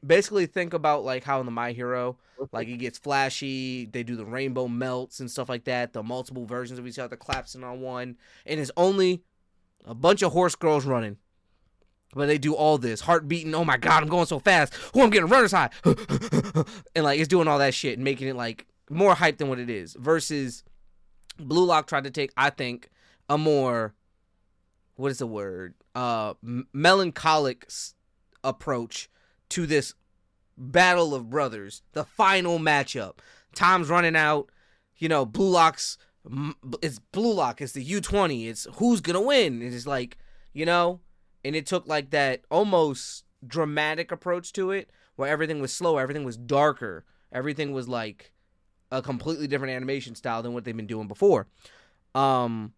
basically think about like how in the My Hero, like it gets flashy, they do the rainbow melts and stuff like that, the multiple versions of each other collapsing on one, and it's only a bunch of horse girls running. But they do all this, heart beating, oh my god, I'm going so fast, I'm getting runner's high. And like it's doing all that shit and making it like more hype than what it is. Versus Blue Lock tried to take, I think, a more, what is the word? Melancholic approach to this battle of brothers, the final matchup. Time's running out. Blue Lock's. It's Blue Lock. It's the U20. It's who's gonna win. It's like, and it took like that almost dramatic approach to it, where everything was slower, everything was darker, everything was like a completely different animation style than what they've been doing before. And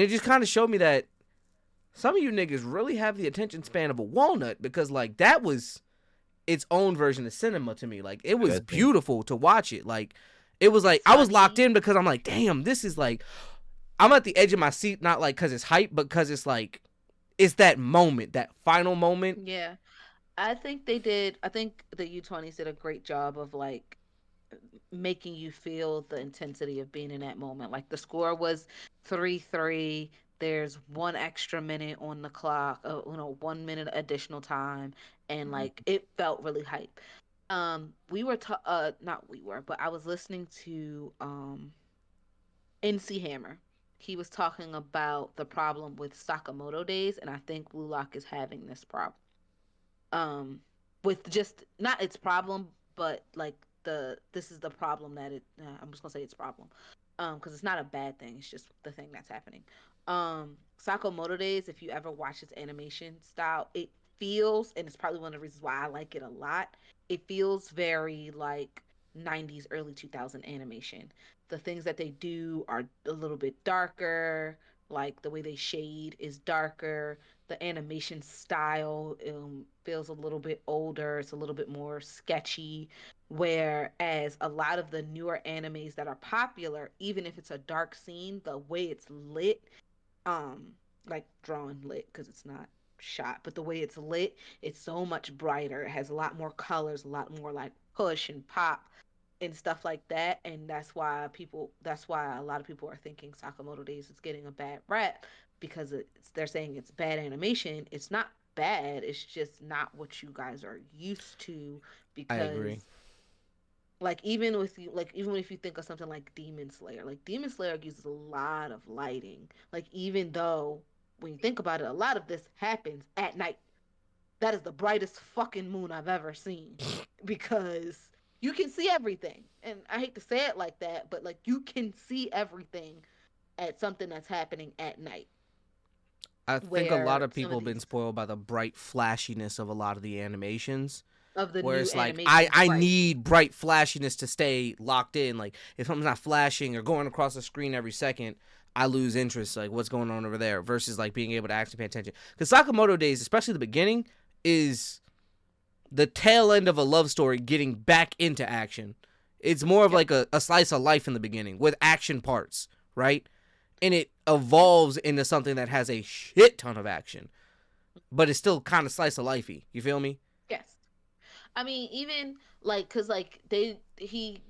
it just kind of showed me that some of you niggas really have the attention span of a walnut, because like that was its own version of cinema to me. Like it was beautiful to watch it. Like it was like I was locked in because I'm like, damn, this is like, I'm at the edge of my seat, not like because it's hype, but because it's like, it's that moment, that final moment. Yeah. I think the U20s did a great job of like making you feel the intensity of being in that moment. Like the score was 3-3. There's one extra minute on the clock, 1 minute additional time, and like it felt really hype. We were not we were, but I was listening to NC Hammer. He was talking about the problem with Sakamoto days, and I think Blue Lock is having this problem. Um, with just not its problem, but like this is the problem that I'm just gonna say it's a problem, because it's not a bad thing. It's just the thing that's happening. Sakamoto days. If you ever watch his animation style, it feels, and it's probably one of the reasons why I like it a lot. It feels very like 90s, early 2000 animation. The things that they do are a little bit darker. Like the way they shade is darker. The animation style feels a little bit older. It's a little bit more sketchy. Whereas a lot of the newer animes that are popular, even if it's a dark scene, the way it's lit, um, like drawn lit because it's not shot, but the way it's lit, it's so much brighter. It has a lot more colors, a lot more like push and pop. and stuff like that. And that's why a lot of people are thinking Sakamoto Days is getting a bad rap because they're saying it's bad animation. It's not bad, it's just not what you guys are used to. I agree. Because like even if you think of something like Demon Slayer, like Demon Slayer uses a lot of lighting. Like even though when you think about it, a lot of this happens at night. That is the brightest fucking moon I've ever seen because you can see everything. And I hate to say it like that, but like you can see everything at something that's happening at night. I think a lot Where of some people of have been these spoiled by the bright flashiness of a lot of the animations. of the Where new it's like I animations, I right? need bright flashiness to stay locked in. Like if something's not flashing or going across the screen every second, I lose interest. Like what's going on over there versus like being able to actually pay attention. Because Sakamoto Days, especially the beginning, is the tail end of a love story getting back into action. It's more of Yep. like a slice of life in the beginning with action parts, right? And it Yep. evolves into something that has a shit ton of action, but it's still kind of slice of lifey. You feel me? Yes. I mean, even like, cause like he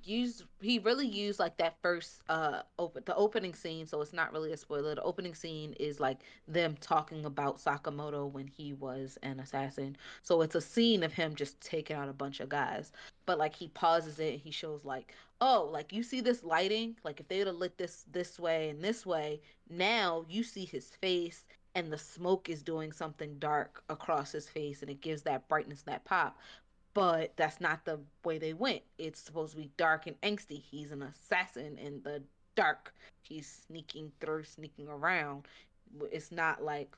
really used like that first the opening scene, so it's not really a spoiler. The opening scene is like them talking about Sakamoto when he was an assassin. So it's a scene of him just taking out a bunch of guys. But like he pauses it and he shows like, oh, like you see this lighting? Like if they'd have lit this way and this way, now you see his face and the smoke is doing something dark across his face and it gives that brightness, that pop, but that's not the way they went. It's supposed to be dark and angsty. He's an assassin in the dark. He's sneaking through, sneaking around. It's not like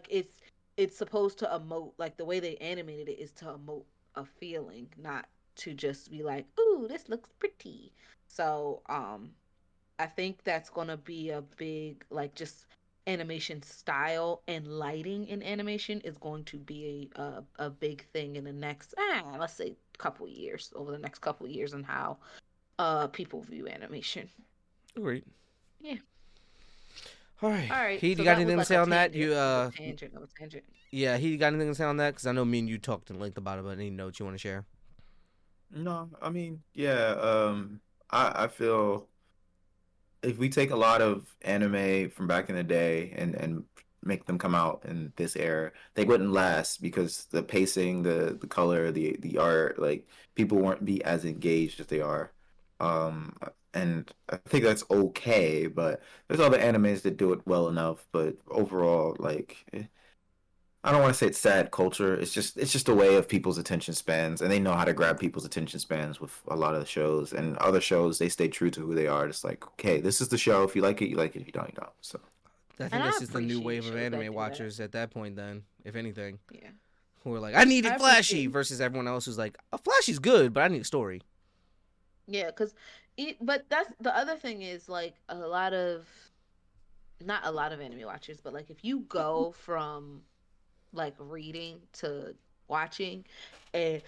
it's supposed to emote, like the way they animated it is to emote a feeling, not to just be like, "Ooh, this looks pretty." So, I think that's gonna be a big like just animation style and lighting in animation is going to be a big thing in the next let's say couple years, over the next couple years, and how people view animation. Great. Yeah. All right. All right. Heath, you So got that was anything to like say a on that? tangent You of a tangent of a tangent. yeah. He got anything to say on that? Because I know me and you talked in length about it, but any notes you want to share? No, I mean, yeah, I feel if we take a lot of anime from back in the day and make them come out in this era, they wouldn't last because the pacing, the color, the art, like people weren't be as engaged as they are. Um, and I think that's okay, but there's other animes that do it well enough. But overall, like I don't want to say it's sad culture. It's just a way of people's attention spans, and they know how to grab people's attention spans with a lot of the shows. And other shows, they stay true to who they are. Just like, okay, this is the show. If you like it, you like it. If you don't, you don't. So I And think I that's just the new appreciate wave of shows that anime do that. watchers at that point. Then, if anything, Yeah. who are like, I need I it flashy, appreciate. versus everyone else who's like, a flashy's good, but I need a story. Yeah, because but that's the other thing is like a lot of, not a lot of anime watchers, but like if you go from like reading to watching, and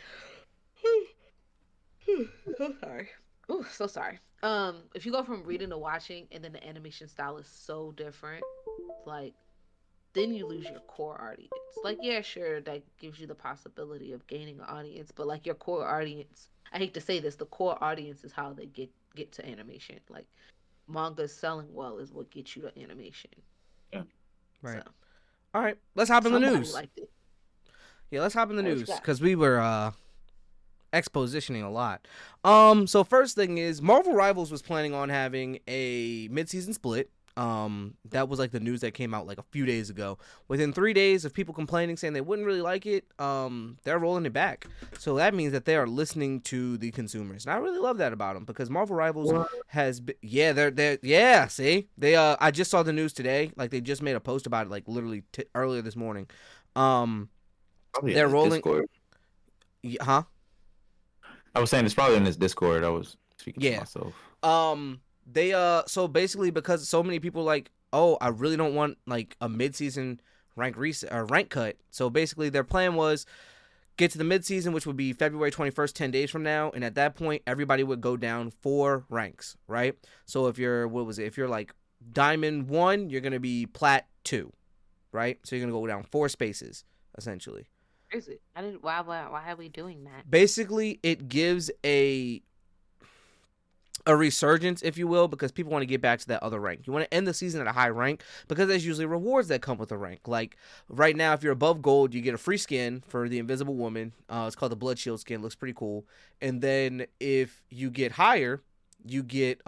so sorry. Oh, so sorry. If you go from reading to watching and then the animation style is so different, like then you lose your core audience. Like, yeah, sure, that gives you the possibility of gaining an audience, but like your core audience, I hate to say this, the core audience is how they get to animation. Like manga selling well is what gets you to animation. yeah. So Right. All right. Let's hop in the somebody news. liked it. Yeah, let's hop in the All right, what you news got? because we were expositioning a lot. So first thing is Marvel Rivals was planning on having a mid-season split. That was like the news that came out like a few days ago. Within 3 days of people complaining saying they wouldn't really like it, they're rolling it back. So that means that they are listening to the consumers, and I really love that about them because Marvel Rivals What? has been, yeah, they're yeah. See, they I just saw the news today. Like they just made a post about it like literally earlier this morning. Um, Probably in they're this rolling, Discord. huh? I was saying it's probably in this Discord. I was speaking to Yeah. myself. They so basically because so many people like, oh, I really don't want like a mid-season rank reset or rank cut. So basically their plan was get to the mid-season, which would be February 21st, 10 days from now, and at that point everybody would go down 4 ranks, right? So if you're what was it? If you're like Diamond 1, you're going to be Plat 2, right? So you're going to go down 4 spaces essentially. Is it? I didn't. Why are we doing that? Basically, it gives a a resurgence, if you will, because people want to get back to that other rank. You want to end the season at a high rank because there's usually rewards that come with a rank. Like right now, if you're above gold, you get a free skin for the Invisible Woman. It's called the Blood Shield skin. Looks pretty cool. And then if you get higher, you get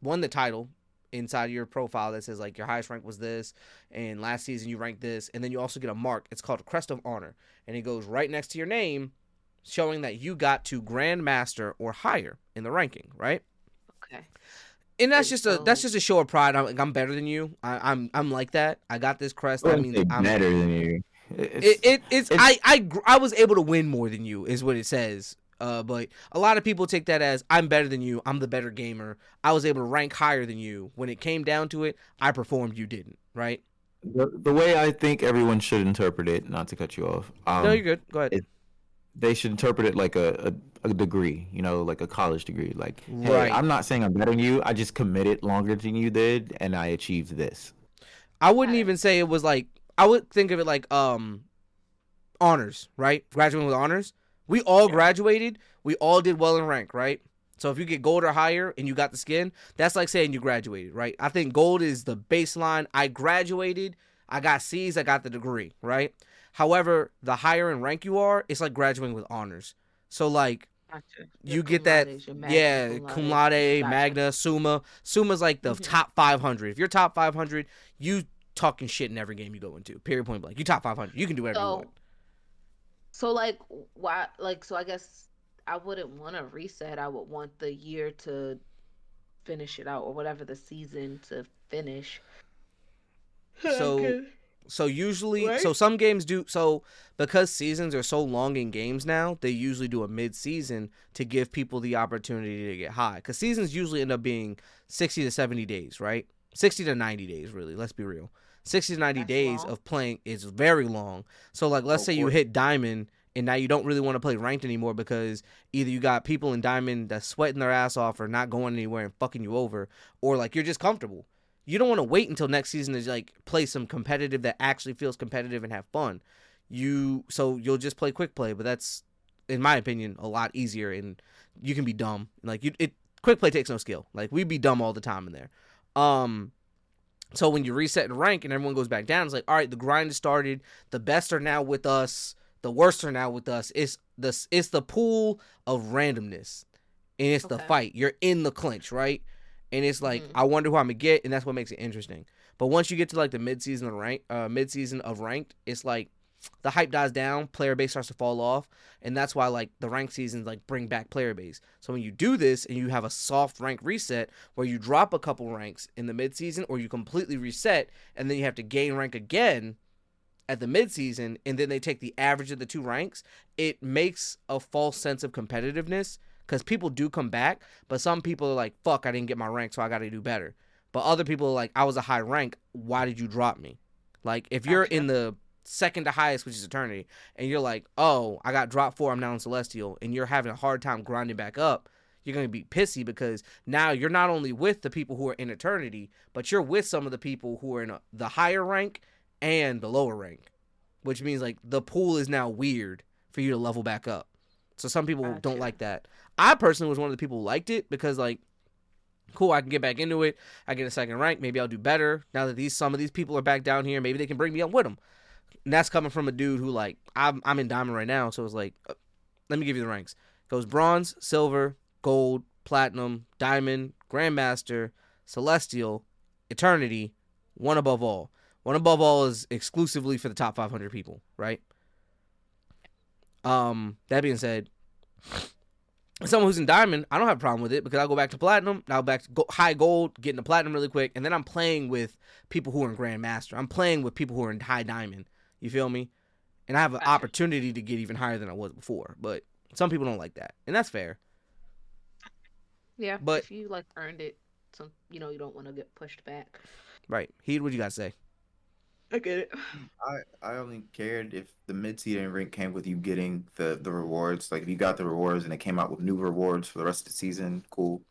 won the title inside of your profile that says like your highest rank was this, and last season you ranked this, and then you also get a mark. It's called a Crest of Honor, and it goes right next to your name, showing that you got to Grandmaster or higher in the ranking, right? Okay. And that's And just a so, show of pride. I'm better than you. I'm like that. I got this crest. I That wouldn't means say I'm better than you. It's it's it's I was able to win more than you is what it says. But a lot of people take that as I'm better than you. I'm the better gamer. I was able to rank higher than you. When it came down to it, I performed. You didn't, right? the way I think everyone should interpret it. Not to cut you off. No, you're good. Go ahead. It, they should interpret it like a degree, like a college degree. Like, hey, Right. I'm not saying I'm better than you. I just committed longer than you did, and I achieved this. I wouldn't got it. even say it was like I would think of it like honors, right? Graduating with honors. We all Yeah. graduated. We all did well in rank, right? So if you get gold or higher and you got the skin, that's like saying you graduated, right? I think gold is the baseline. I graduated. I got C's. I got the degree, right? However, the higher in rank you are, it's like graduating with honors. So like Gotcha. Your you get cum that, laudes, your magna yeah, cum cum laude. laude, Gotcha. magna, summa. Summa's like the Hmm. top 500. If you're top 500, you talking shit in every game you go into. Period. Point blank. You top 500. You can do whatever you want. So, so like, why? Like, so I guess I wouldn't want to reset. I would want the year to finish it out, or whatever the season to finish. So Okay. usually Right? some games do so because seasons are so long in games now, they usually do a mid-season to give people the opportunity to get high, because seasons usually end up being 60 to 70 days, right? 60 to 90 days, really, let's be real. 60 to 90 That's days long. of playing is very long. So like let's Go say you for it. hit diamond and now you don't really want to play ranked anymore because either you got people in diamond that's sweating their ass off or not going anywhere and fucking you over, or like you're just comfortable. You don't want to wait until next season to like play some competitive that actually feels competitive and have fun. You'll just play quick play, but that's in my opinion a lot easier, and you can be dumb. Like quick play takes no skill. Like we'd be dumb all the time in there. Um so when you reset in rank and everyone goes back down, it's like, all right, the grind has started. The best are now with us. The worst are now with us. It's the pool of randomness, and it's the Okay. fight. You're in the clinch, right? And it's like Hmm. I wonder who I'm gonna get, and that's what makes it interesting. But once you get to like the mid season of ranked, it's like the hype dies down, player base starts to fall off, and that's why like the ranked seasons like bring back player base. So when you do this and you have a soft rank reset where you drop a couple ranks in the mid season, or you completely reset and then you have to gain rank again at the midseason, and then they take the average of the two ranks, it makes a false sense of competitiveness because people do come back, but some people are like, fuck, I didn't get my rank, so I got to do better. But other people are like, I was a high rank, why did you drop me? Like, if you're in Gotcha. the second to highest, which is Eternity, and you're like, oh, I got dropped 4, I'm now in Celestial, and you're having a hard time grinding back up, you're going to be pissy because now you're not only with the people who are in Eternity, but you're with some of the people who are in the higher rank and the lower rank, which means like the pool is now weird for you to level back up. So some people don't Gotcha. like that. I personally was one of the people who liked it because like, cool, I can get back into it. I get a second rank. Maybe I'll do better now that some of these people are back down here. Maybe they can bring me up with them. And that's coming from a dude who like I'm in diamond right now, so it's like, let me give you the ranks. It goes bronze, silver, gold, platinum, diamond, grandmaster, celestial, eternity, one above all. One above all is exclusively for the top 500 people, right? That being said, someone who's in diamond, I don't have a problem with it because I'll go back to platinum, now back to high gold, get into platinum really quick, and then I'm playing with people who are in grandmaster. I'm playing with people who are in high diamond. You feel me? And I have an Gotcha. opportunity to get even higher than I was before, but some people don't like that, and that's fair. Yeah. But If you like earned it, some you don't want to get pushed back. right, Heed, what you got to say? I get it. I only cared if the mid-season rank came with you getting the rewards. Like if you got the rewards and it came out with new rewards for the rest of the season, cool.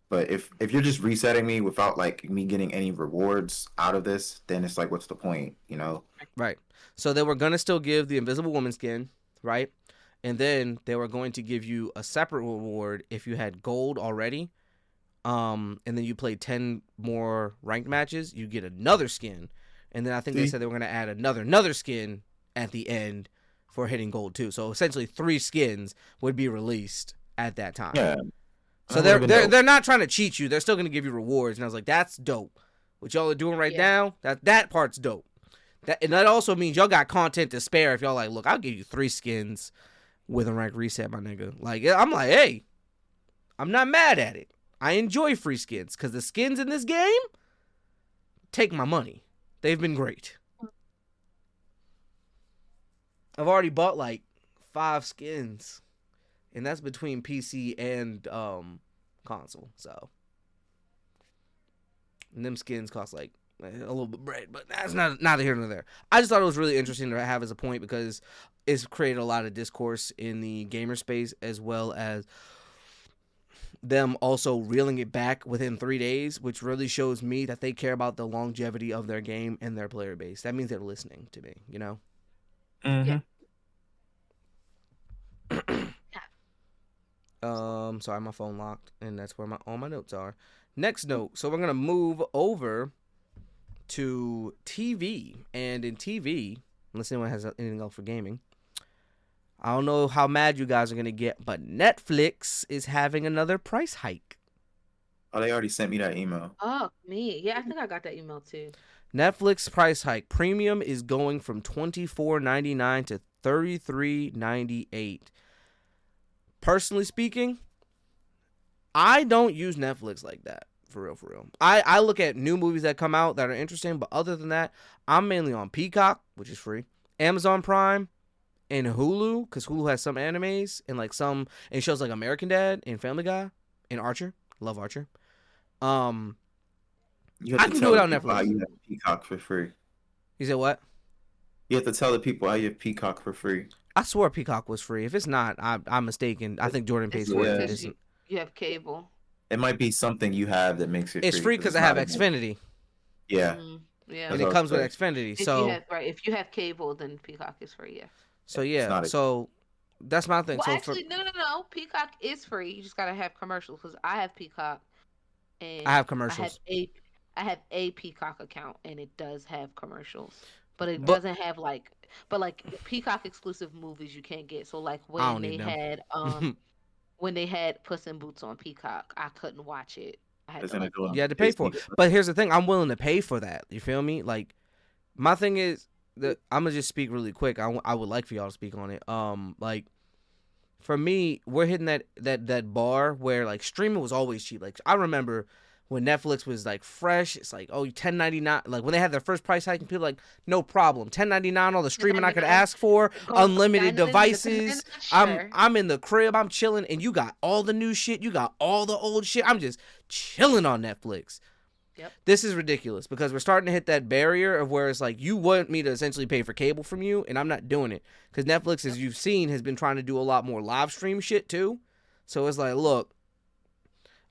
But if you're just resetting me without like me getting any rewards out of this, then it's like, what's the point? Right. So they were gonna still give the Invisible Woman skin, right? and then they were going to give you a separate reward if you had gold already. And then you play 10 more ranked matches, you get another skin, and then I think they See? said they were going to add another skin at the end for hitting gold too. So essentially, 3 skins would be released at that time. Yeah, So that would have been dope. they're not trying to cheat you. They're still going to give you rewards. And I was like, that's dope. What y'all are doing right Yeah. now, that part's dope. And that also means y'all got content to spare. If y'all like, look, I'll give you 3 skins with a rank reset, my nigga. Like, I'm like, hey, I'm not mad at it. I enjoy free skins because the skins in this game take my money. They've been great. I've already bought like 5 skins, and that's between PC and console. So, and them skins cost like a little bit of bread, but that's neither here nor there. I just thought it was really interesting to have as a point because it's created a lot of discourse in the gamer space, as well as them also reeling it back within 3 days, which really shows me that they care about the longevity of their game and their player base. That means they're listening to me, you know? Mm-hmm. Sorry, my phone locked, and that's where all my notes are. Next note. So we're gonna move over to TV, and in TV, unless anyone has anything else for gaming, I don't know how mad you guys are gonna get, but Netflix is having another price hike. Oh, they already sent me that email. Oh, me. Yeah, I think I got that email too. Netflix price hike. Premium is going from $24.99 to $33.98. Personally speaking, I don't use Netflix like that. For real. I look at new movies that come out that are interesting, but other than that, I'm mainly on Peacock, which is free, Amazon Prime, and Hulu, because Hulu has some animes and like some and shows like American Dad and Family Guy and Archer. Love Archer. You have I to can tell do it the on people how Netflix. you have Peacock for free. You said what? You have to tell the people how you have Peacock for free. I swore Peacock was free. If it's not, I'm mistaken. I think Jordan pays It's for free it if it Yeah. because isn't. you have cable. It might be something you have that makes it It's free free because because it's I have not in it. Xfinity, Yeah, Yeah. and that's it what I comes was with saying. Xfinity. If you have if you have cable, then Peacock is free. Yeah. So It's yeah. not. So that's my thing. Well, So for actually, no. Peacock is free. You just gotta have commercials because I have Peacock I and have commercials, I have a Peacock account and it does have commercials, but it but doesn't have like Peacock exclusive movies you can't get. So like I don't need them. when they had Puss in Boots on Peacock, I couldn't watch it. I had It's to gonna like go You on had to pay for Disney. it. But here's the thing: I'm willing to pay for that. You feel me? Like my thing is that I'm gonna just speak really quick. I would like for y'all to speak on it. Like for me, we're hitting that bar where like streaming was always cheap. Like I remember when Netflix was like fresh, it's like, oh, 10.99. Like when they had their first price hike, and people were like, no problem, 10.99, all the streaming I could 99 ask for, go unlimited 99, devices. sure. I'm in the crib, I'm chilling, and you got all the new shit, you got all the old shit. I'm just chilling on Netflix. Yep. This is ridiculous because we're starting to hit that barrier of where it's like you want me to essentially pay for cable from you, and I'm not doing it because Netflix, as you've seen, has been trying to do a lot more live stream shit too. So it's like, look,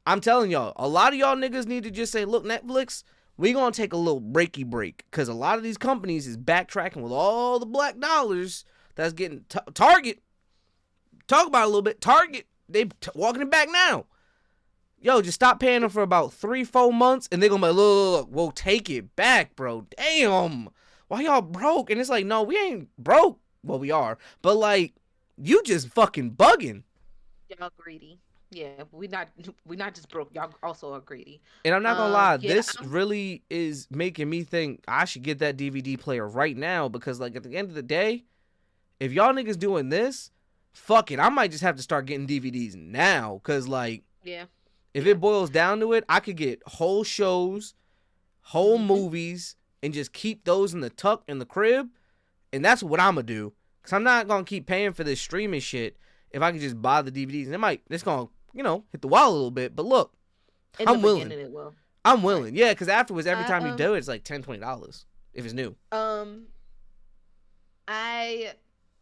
I'm telling y'all, a lot of y'all niggas need to just say, look, Netflix, we gonna take a little breaky break because a lot of these companies is backtracking with all the black dollars that's getting Target. Talk about it a little bit. Target, they walking it back now. Yo, just stop paying them for about 3-4 months, and they're gonna be like, look, we'll take it back, bro. Damn, why y'all broke? And it's like, no, we ain't broke. Well, we are, but like, you just fucking bugging. Y'all greedy. Yeah, we not just broke. Y'all also are greedy. And I'm not gonna lie, Yeah, this really is making me think I should get that DVD player right now because, like, at the end of the day, if y'all niggas doing this, fuck it, I might just have to start getting DVDs now. Cause like, yeah. if it boils down to it, I could get whole shows, whole Mhm. movies, and just keep those in the tuck in the crib, and that's what I'm gonna do. Cause I'm not gonna keep paying for this streaming shit if I can just buy the DVDs. And it's gonna, hit the wall a little bit. But look, In I'm the willing. beginning, it will. I'm willing. Yeah, because afterwards, every I time you do it, it's like $10, $20 if it's new. I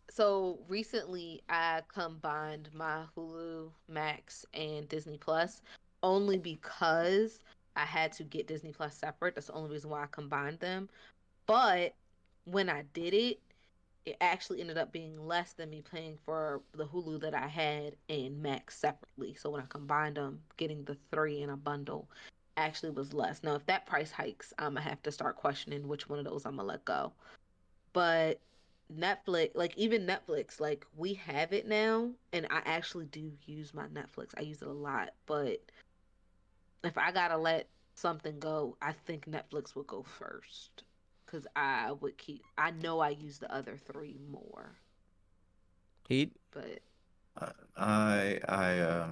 so recently I combined my Hulu Max and Disney Plus only because I had to get Disney Plus separate. That's the only reason why I combined them. But when I did it, it actually ended up being less than me paying for the Hulu that I had and Max separately. So when I combined them, getting the three in a bundle actually was less. Now, if that price hikes, I'm gonna have to start questioning which one of those I'm gonna let go. But Netflix, like even Netflix, like we have it now, and I actually do use my Netflix. I use it a lot, but if I gotta let something go, I think Netflix would go first because I would keep. I know I use the other three more, Heat. but I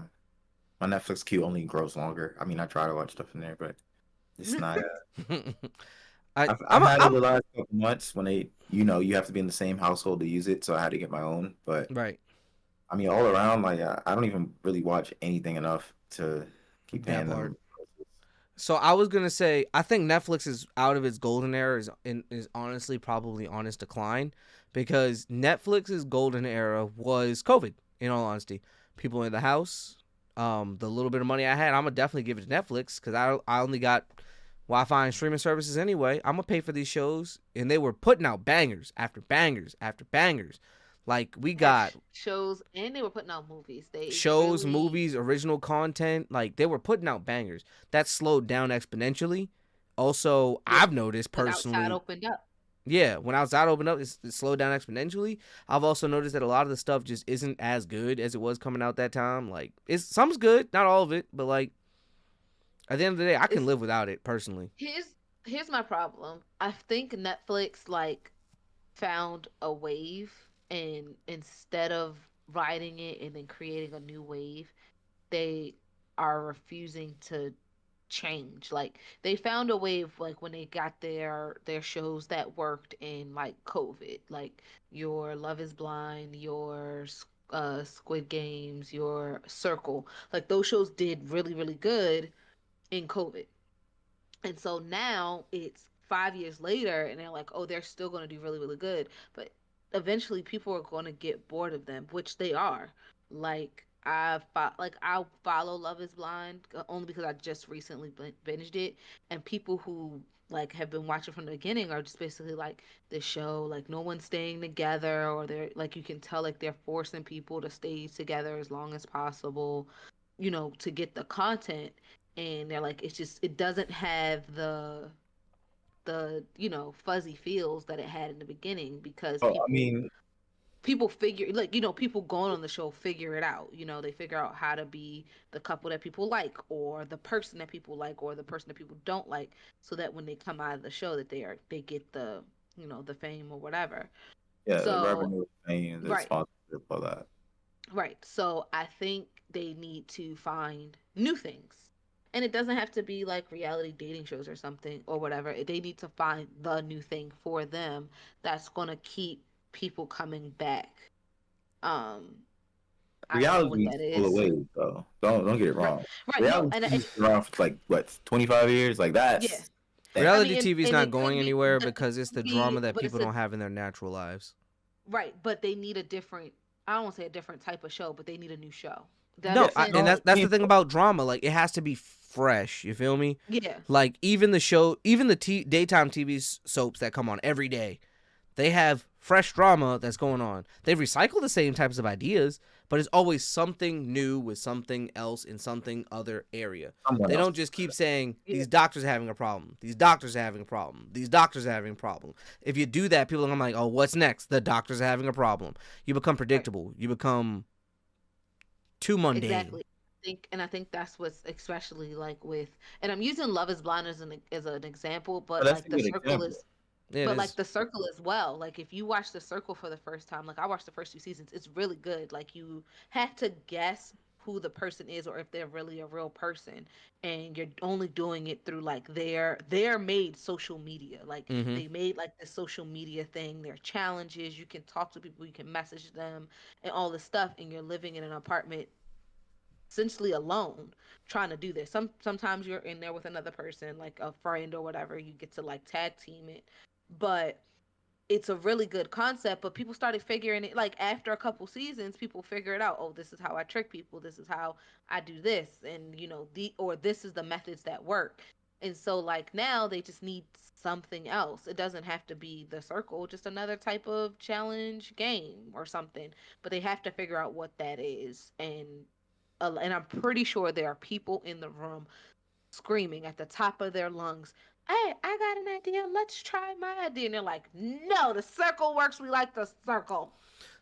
my Netflix queue only grows longer. I mean, I try to watch stuff in there, but it's not. I've I'm a, had it I'm the last couple months when you have to be in the same household to use it, so I had to get my own. But right. I mean, all around, like I don't even really watch anything enough to keep That paying part. them. So I was gonna say I think Netflix is out of its golden era is honestly probably on its decline because Netflix's golden era was COVID. In all honesty, people in the house, the little bit of money I had, I'm gonna definitely give it to Netflix because I only got Wi-Fi and streaming services anyway. I'm gonna pay for these shows, and they were putting out bangers after bangers after bangers. Like we had got shows and they were putting out movies. They shows, really movies, original content. Like they were putting out bangers. That slowed down exponentially. Also, yeah, I've noticed when outside personally, opened up. yeah, when outside opened up, it slowed down exponentially. I've also noticed that a lot of the stuff just isn't as good as it was coming out that time. Like it's some's good, not all of it, but like at the end of the day, I can It's live without it personally. here's here's my problem. I think Netflix like found a wave, and instead of riding it and then creating a new wave, they are refusing to change. Like they found a wave like when they got their shows that worked in like COVID, like your Love is Blind, your Squid Games, your Circle. Like those shows did really really good in COVID. And so now it's 5 years later, and they're like, oh, they're still going to do really, really good. But eventually, people are going to get bored of them, which they are. I follow Love Is Blind only because I just recently binged it, and people who like have been watching from the beginning are just basically like this show, like no one's staying together, or they're like you can tell like they're forcing people to stay together as long as possible, to get the content, and they're like it's just it doesn't have the fuzzy feels that it had in the beginning because Oh, I people mean, people figure like people going on the show figure it out. They figure out how to be the couple that people like, or the person that people like, or the person that people don't like, so that when they come out of the show that they get the fame or whatever. yeah, the So revenue paying the right. sponsorship for that. Right. So I think they need to find new things. And it doesn't have to be like reality dating shows or something or whatever. They need to find the new thing for them that's going to keep people coming back. Um I don't know what Reality is that full of is. ways, though. Don't get it Right. wrong. Right. No, Reality and TV's been around for like what 25 years. Like yeah. that's damn. I Reality mean TV is and not it could going be anywhere but it because it's the could drama be that but it's people a don't have in their natural lives. right, but they need a different I don't want to say a different type of show, but they need a new show. That Yeah, No, makes and sense? no, that's I the mean, thing about drama. Like it has to be fresh. You feel me? Yeah. Like even the show, even the daytime TV soaps that come on every day, they have fresh drama that's going on. They recycle the same types of ideas, but it's always something new with something else in something other area. someone They else. don't just keep saying Yeah. these doctors are having a problem. These doctors are having a problem. These doctors are having a problem. If you do that, people are like, "Oh, what's next? The doctors are having a problem." You become Right. predictable. You become too mundane. Exactly. I think that's what's especially like with, and I'm using Love Is Blind as an example, But but that's like a the good circle example. is, It but like is. the circle as well. Like if you watch the circle for the first time, like I watched the first two seasons, it's really good. Like you have to guess who the person is or if they're really a real person, and you're only doing it through like their made social media. Like Mm-hmm. they made like the social media thing, their challenges. You can talk to people, you can message them, and all this stuff, and you're living in an apartment essentially alone trying to do this. Sometimes you're in there with another person, like a friend or whatever. You get to like tag team it, but it's a really good concept. But people started figuring it like after a couple seasons. People figure it out. Oh, this is how I trick people. This is how I do this, and the or this is the methods that work. And so like now they just need something else. It doesn't have to be the circle, just another type of challenge game or something. But they have to figure out what that is. And I'm pretty sure there are people in the room screaming at the top of their lungs, "Hey, I got an idea. Let's try my idea." And they're like, "No, the circle works. We like the circle."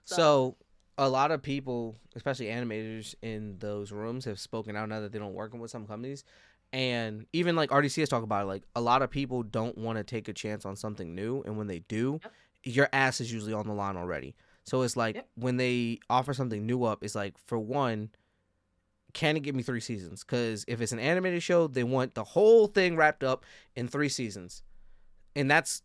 So, So a lot of people, especially animators in those rooms, have spoken out now that they don't working with some companies, and even like RDC has talked about it, like a lot of people don't want to take a chance on something new, and when they do, yep, your ass is usually on the line already. So it's like yep. when they offer something new up, it's like, for one, can it give me 3 seasons? Because if it's an animated show, they want the whole thing wrapped up in 3 seasons, and that's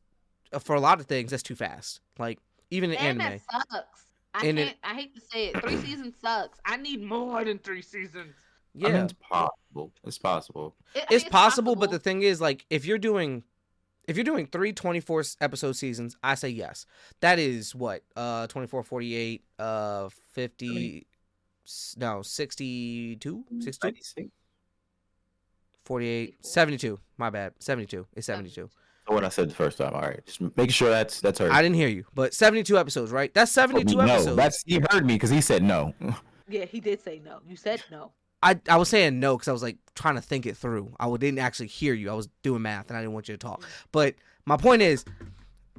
for a lot of things that's too fast. Like even in And that anime, sucks. I and it, can't, I hate to say it. 3 seasons sucks. I need more than 3 seasons. I mean, yeah, it's possible. It's possible. I it's mean, it's possible, but the possible. thing is, like, if you're doing three 24 episode seasons, I say yes. That is what 24, 48, 70, 50, no, 62, 62, 96. 48, 54, 72. My bad, 72. It's 72. 72. So what I said the first time. All right, just making sure that's I heard. didn't hear you, but 72 episodes, right? That's For me, 72 no, episodes. that's he heard me because he said no. Yeah, he did say no. You said no. I was saying no because I was like trying to think it through. Didn't actually hear you. I was doing math and I didn't want you to talk. But my point is,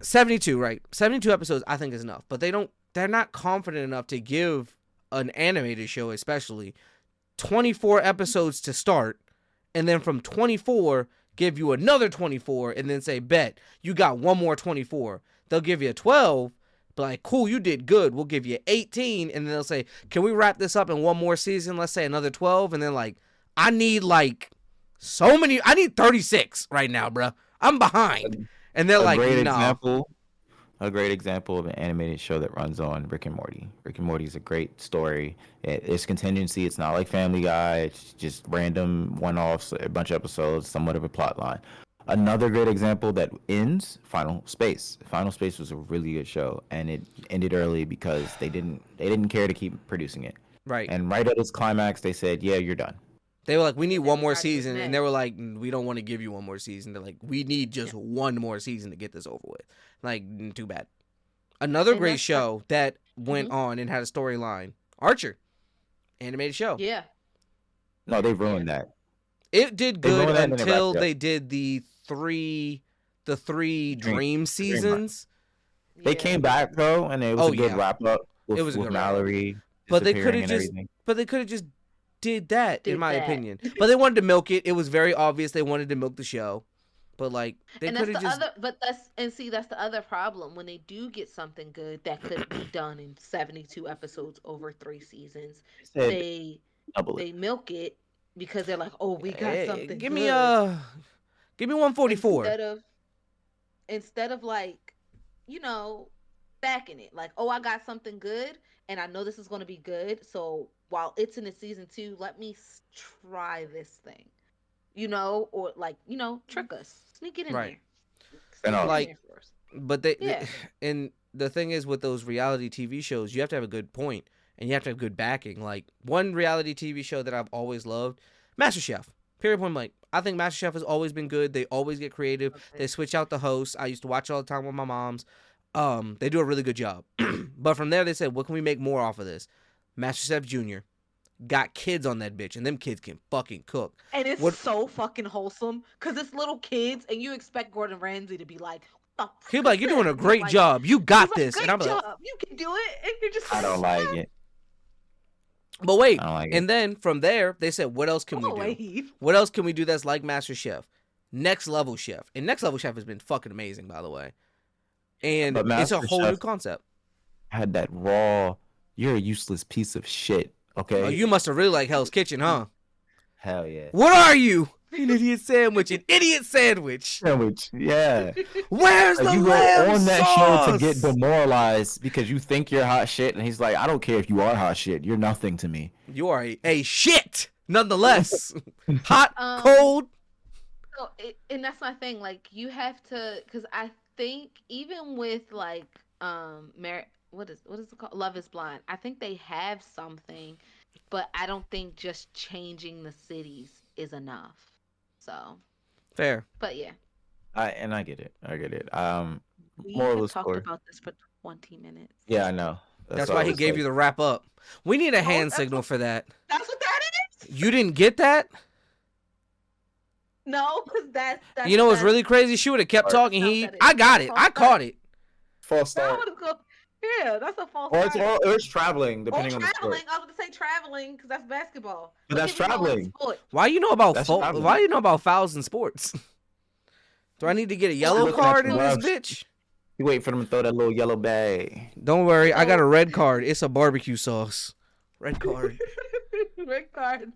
72, right? 72 episodes I think is enough. But they're not confident enough to give an animated show, especially, 24 episodes to start, and then from 24 give you another 24, and then say, bet you got one more 24. They'll give you a 12, but like, cool, you did good, we'll give you 18, and then they'll say, can we wrap this up in one more season, let's say another 12, and then like, I need like I need 36 right now, bro, I'm behind. And they're A like, great nah. example. A great example of an animated show that runs on Rick and Morty. Rick and Morty is a great story. It's contingency. It's not like Family Guy. It's just random one-offs, a bunch of episodes, somewhat of a plot line. Another great example that ends, Final Space. Final Space was a really good show, and it ended early because they didn't care to keep producing it. Right. And right at its climax, they said, "Yeah, you're done." They were like, we need And one more everybody was season. And they mad. were like, we don't want to give you one more season. They're like, we need Yeah. just one more season to get this over with. Like, too bad. Another And great that's like, show that hmm went on and had a storyline, Archer, animated show. yeah, No, they yeah, ruined that. It did They good ruined that, and then they wrapped until it up. they did the three Dream, dream Dream Run. seasons. They yeah. came back though, and it was Oh a good yeah, wrap up it with was a with good wrap up. Mallory But they could disappearing have and just, everything. did that, in Did my that. opinion. But they wanted to milk it. It was very obvious they wanted to milk the show. But like, they And could that's have the just, other, but that's, and see, that's the other problem. When they do get something good that could be done in 72 episodes over 3 seasons, They said they double it. they milk it because they're like, "Oh, we got hey, something give me good." give me 144. Instead of like, you know, backing it. Like, "Oh, I got something good and I know this is going to be good. So, while it's in the season 2, let me try this thing." Or like, trick us. Sneak it in Right. there. And Sneak it in off. Like, there for us. but Yeah. and the thing is with those reality TV shows, you have to have a good point and you have to have good backing. Like, one reality TV show that I've always loved, MasterChef. Period, point blank. I think MasterChef has always been good. They always get creative. They Okay. switch out the hosts. I used to watch it all the time with my mom's. They do a really good job. But from there, they said, what can we make more off of this? MasterChef Junior got kids on that bitch, and them kids can fucking cook. And it's What so fucking wholesome because it's little kids, and you expect Gordon Ramsay to be like, "What the he'll be fuck like, is you're doing this?" a And he's great like, job. You he's got like, this. And I'm "Great like, job, you can do it," and you're just I like, don't like it. but wait. I don't like it. And then from there, they said, what else can we "Oh, do? wait." What else can we do that's like Master Chef? Next Level Chef. And Next Level Chef has been fucking amazing, by the way. And But it's a Master whole new Chef concept. had that raw. You're a useless piece of shit. Oh, Okay. you must have really liked Hell's Kitchen, huh? Hell yeah. What are you? An idiot sandwich. An idiot sandwich. Sandwich. Yeah. Where's Like the you go lamb on that show to get sauce? demoralized because you think you're hot shit, and he's like, I don't care if you are hot shit. You're nothing to me. You are a shit, nonetheless. Hot, Um, cold. and that's my thing. Like, you have to, because I think even with like, what is it called? Love is Blind. I think they have something, but I don't think just changing the cities is enough. So Fair. But yeah, I get it. I get it. we Moral have of the talked story. about this for 20 minutes. Yeah, I know. That's That's why I why he was gave like, you the wrap up. We need a Oh, hand signal for that. that's what that is. You didn't get that? No, because You know what's really crazy? She would have kept or talking. not what that is. I got That's a it. false I start. caught it. false That start. would go. Yeah, that's a false Or start. it's traveling, Or depending on the sport. traveling. I was gonna say traveling because that's basketball. But But that's give me my one traveling. sport. Why you know about That's why traveling. you know about fouls in sports? Do I need to get a You yellow looking at card your in this gloves. bitch? You wait for them to throw that little yellow bag. Don't worry, I got So- a red card. It's a barbecue sauce. Red card. Red card.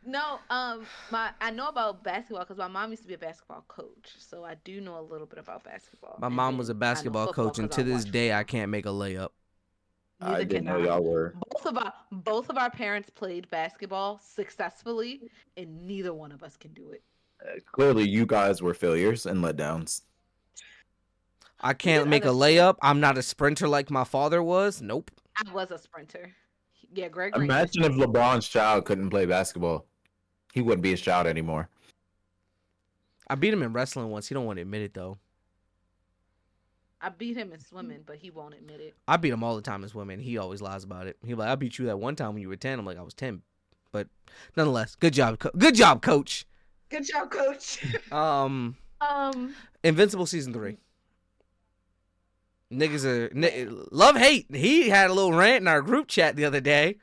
No, I know about basketball because my mom used to be a basketball coach, so I do know a little bit about basketball. My And mom was a then I know basketball football coach, and 'cause to I this watch day, I football. can't make a layup. I Neither didn't can know I. y'all were. Both of our parents played basketball successfully, and neither one of us can do it. Clearly, you guys were failures and letdowns. I can't did make a other layup. I'm not a sprinter like my father was. Nope. I was a sprinter. Yeah, Greg Green. Imagine if LeBron's child couldn't play basketball. He wouldn't be his child anymore. I beat him in wrestling once. He don't want to admit it though. I beat him in swimming, but he won't admit it. I beat him all the time as women. He always lies about it. He like, I beat you that one time when you were 10. I'm like, I was 10, but nonetheless, good job, good job, coach. Good job, coach. Um, Invincible season 3. Niggas are love hate. He had a little rant in our group chat the other day.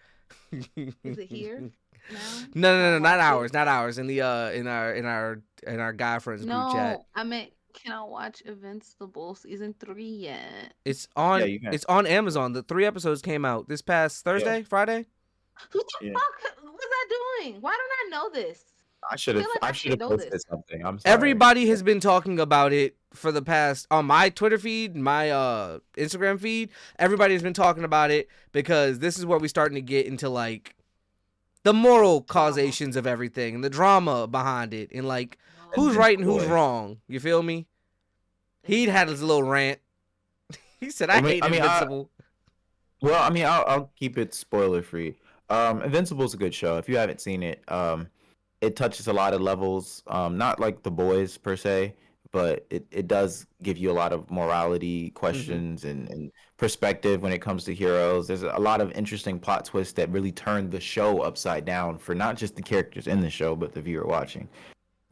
Is it here now? No, not ours, not ours. In the in our guy friends group chat. No, I meant, can I watch Invincible season 3 yet? It's on. Yeah, you can. It's on Amazon. The 3 episodes came out this past Thursday, Friday. Who the Yeah. fuck was I doing? Why don't I know this? I should have. feel like I I should have should know posted this. something. I'm sorry. Everybody has been talking about it for the past on my Twitter feed, my Instagram feed. Everybody's been talking about it because this is where we're starting to get into like the moral causations of everything and the drama behind it and like who's right and who's Boy. wrong. You feel me? He'd had his little rant. He said, "I hate Invincible." Well, I mean, I'll keep it spoiler free. Invincible's a good show. If you haven't seen it, it touches a lot of levels. Not like The Boys per se, but it does give you a lot of morality questions and perspective when it comes to heroes. There's a lot of interesting plot twists that really turn the show upside down for not just the characters in the show, but the viewer watching.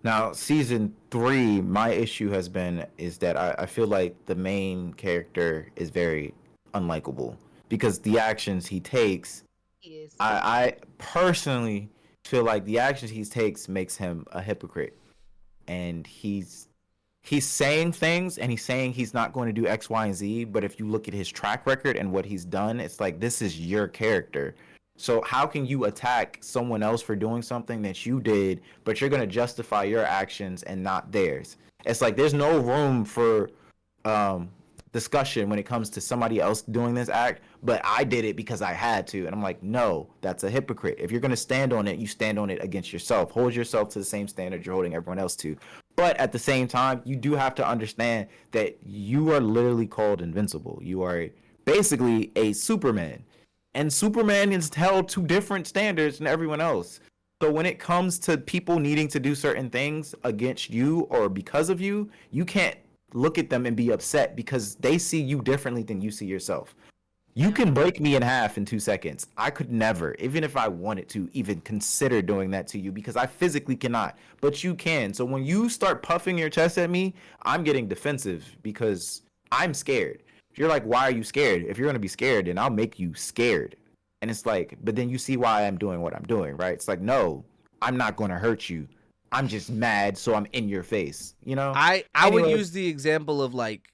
Now, season 3, my issue is that I feel like the main character is very unlikable because the actions he takes, He is. I personally feel like the actions he takes makes him a hypocrite, and he's saying things and he's saying he's not going to do X, Y, and Z. But if you look at his track record and what he's done, it's like this is your character. So how can you attack someone else for doing something that you did, but you're gonna justify your actions and not theirs? It's like there's no room for discussion when it comes to somebody else doing this act, but I did it because I had to. And I'm like, no, that's a hypocrite. If you're gonna stand on it, you stand on it against yourself. Hold yourself to the same standard you're holding everyone else to. But at the same time, you do have to understand that you are literally called invincible. You are basically a Superman. And Superman is held to different standards than everyone else. So when it comes to people needing to do certain things against you or because of you, you can't look at them and be upset because they see you differently than you see yourself. You can break me in half in 2 seconds. I could never, even if I wanted to, even consider doing that to you because I physically cannot. But you can. So when you start puffing your chest at me, I'm getting defensive because I'm scared. You're like, why are you scared? If you're going to be scared, then I'll make you scared. And it's like, but then you see why I'm doing what I'm doing, right? It's like, no, I'm not going to hurt you. I'm just mad, so I'm in your face, you know? I would Anyway. use the example of like,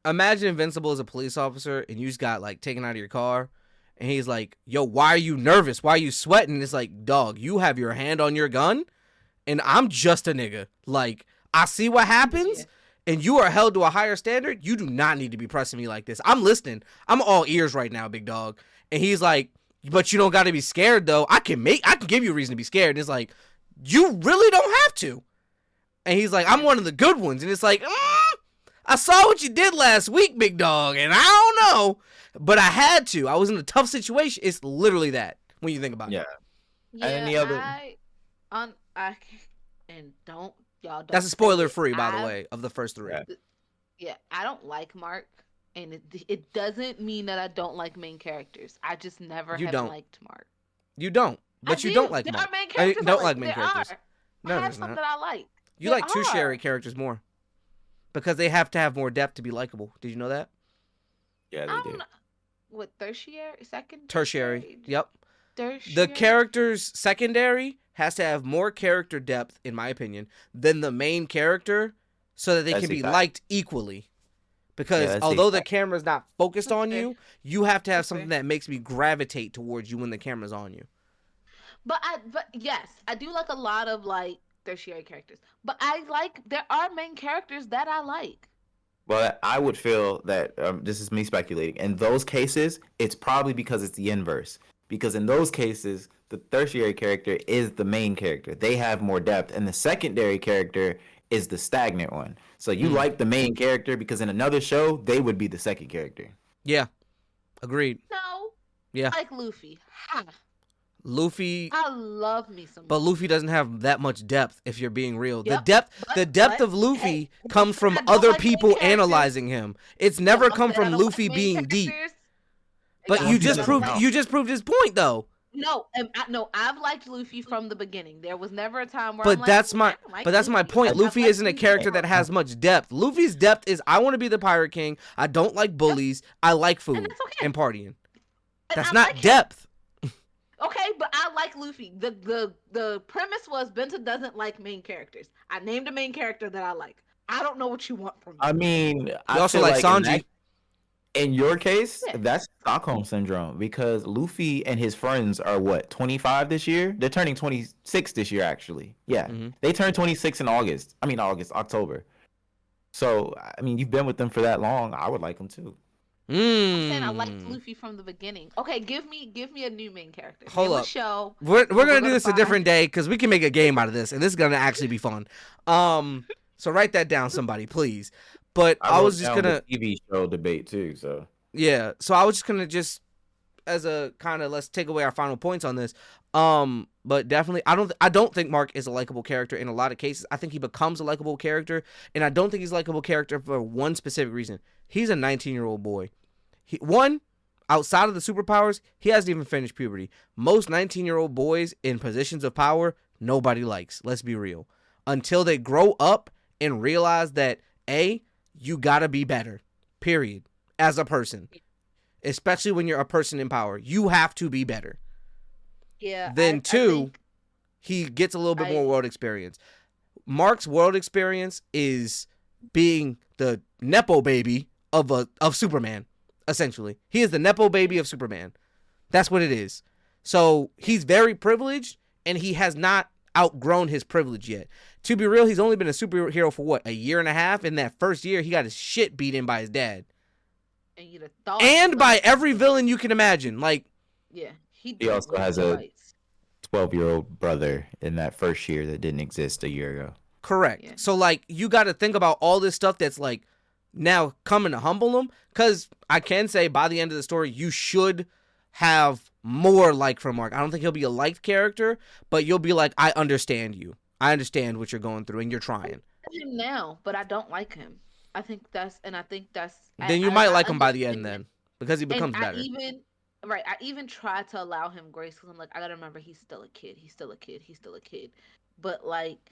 imagine Invincible as a police officer and you just got like taken out of your car and he's like, yo, why are you nervous? Why are you sweating? It's like, dog, you have your hand on your gun and I'm just a nigga. Like, I see what happens and you are held to a higher standard. You do not need to be pressing me like this. I'm listening. I'm all ears right now, big dog. And he's like, but you don't got to be scared though. I can give you a reason to be scared. And it's like, you really don't have to. And he's like, I'm one of the good ones. And it's like, I saw what you did last week, big dog, and I don't know, but I had to. I was in a tough situation. It's literally that when you think about it. Yeah. And then the other- I and don't y'all That's a don't say spoiler it. free, by the way, of the first Yeah. three. Yeah, I don't like Mark, and it doesn't mean that I don't like main characters. I just never You have don't. liked Mark. You don't. I But you don't do. like There Mark. are main I characters I don't like. like main There characters. are. I No, have there's some not. that I like. You There like tertiary are. characters more because they have to have more depth to be likable. Did you know that? Yeah, they I do. don't know. What tertiary, second Tertiary. tertiary, Yep. The tertiary? character's secondary has to have more character depth, in my opinion, than the main character so that they That's can a be fact. liked equally. Yeah, Because that's a although the fact. camera's not focused That's on fair. you have to have That's something fair. that makes me gravitate towards you when the camera's on you. But yes, I do like a lot of like tertiary characters. But I like there are main characters that I like. Well, I would feel that this is me speculating. In those cases, it's probably because it's the inverse. Because in those cases, the tertiary character is the main character. They have more depth, and the secondary character is the stagnant one. So you Mm. like the main character because in another show, they would be the second character. Yeah, agreed. No, Yeah, I like Luffy. Ha! Luffy, I love me some but Luffy. Luffy doesn't have that much depth. If you're being real, the Yep. depth, But the depth of hey, Luffy it comes doesn't mean from I don't other like main people characters. analyzing him. It's If never I come said I from don't like Luffy main being deep. characters, But y'all Luffy you just don't doesn't proved like. count. you just proved his point though. No, no, I've liked Luffy from the beginning. There was never a time where I'm But like, that's I my don't like but that's my Luffy. point. I've Luffy liked isn't a Luffy character from, that has much depth. Luffy's depth is I want to be the pirate king. I don't like yep, bullies. I like and food that's okay. and partying. And That's I not like him. depth. Okay, but I like Luffy. The premise was Benta doesn't like main characters. I named a main character that I like. I don't know what you want from I me. mean, He I also feel likes like Sanji. in your case, Yeah. that's Stockholm syndrome because Luffy and his friends are what, 25 this year? They're turning 26 this year, actually. Yeah. Hmm. They turned 26 in August. I mean, October. So, I mean, you've been with them for that long. I would like them too. I'm saying I liked Mm. Luffy from the beginning. Okay, give me a new main character. Hold Name a up. show We're where we're gonna do gonna this a find. different day because we can make a game out of this, and this is gonna actually be fun. So write that down, somebody, please. But I I wrote was just down the gonna, TV show debate too. So, yeah. So I was just gonna just as a kind of let's take away our final points on this. But definitely, I don't think Mark is a likable character in a lot of cases. I think he becomes a likable character, and I don't think he's a likable character for one specific reason. He's a 19-year-old boy. One, outside of the superpowers, he hasn't even finished puberty. Most 19-year-old boys in positions of power, nobody likes. Let's be real. Until they grow up and realize that A, you gotta be better. Period. As a person, especially when you're a person in power, you have to be better. Yeah, Then I two, think he gets a little bit more I world experience. Mark's world experience is being the nepo baby of Superman. Essentially, he is the nepo baby of Superman. That's what it is. So he's very privileged, and he has not outgrown his privilege yet. To be real, he's only been a superhero for what, a year and a half. In that first year, he got his shit beat in by his dad, and you'd have thought he and by learned every something. villain you can imagine. Like, Yeah, he he didn't also win has any a fights. 12-year-old brother in that first year that didn't exist a year ago. correct. Yeah. So like, you got to think about all this stuff that's like now coming to humble him. Because I can say by the end of the story, you should have more like from Mark. I don't think he'll be a liked character, but you'll be like, I understand you. I understand what you're going through, and you're trying. Him now, but I don't like him. I think that's Then you might I like him by the end, understand, then, because he and becomes better. I even try to allow him grace because I'm like, I gotta remember he's still a kid. He's still a kid. He's still a kid. But like,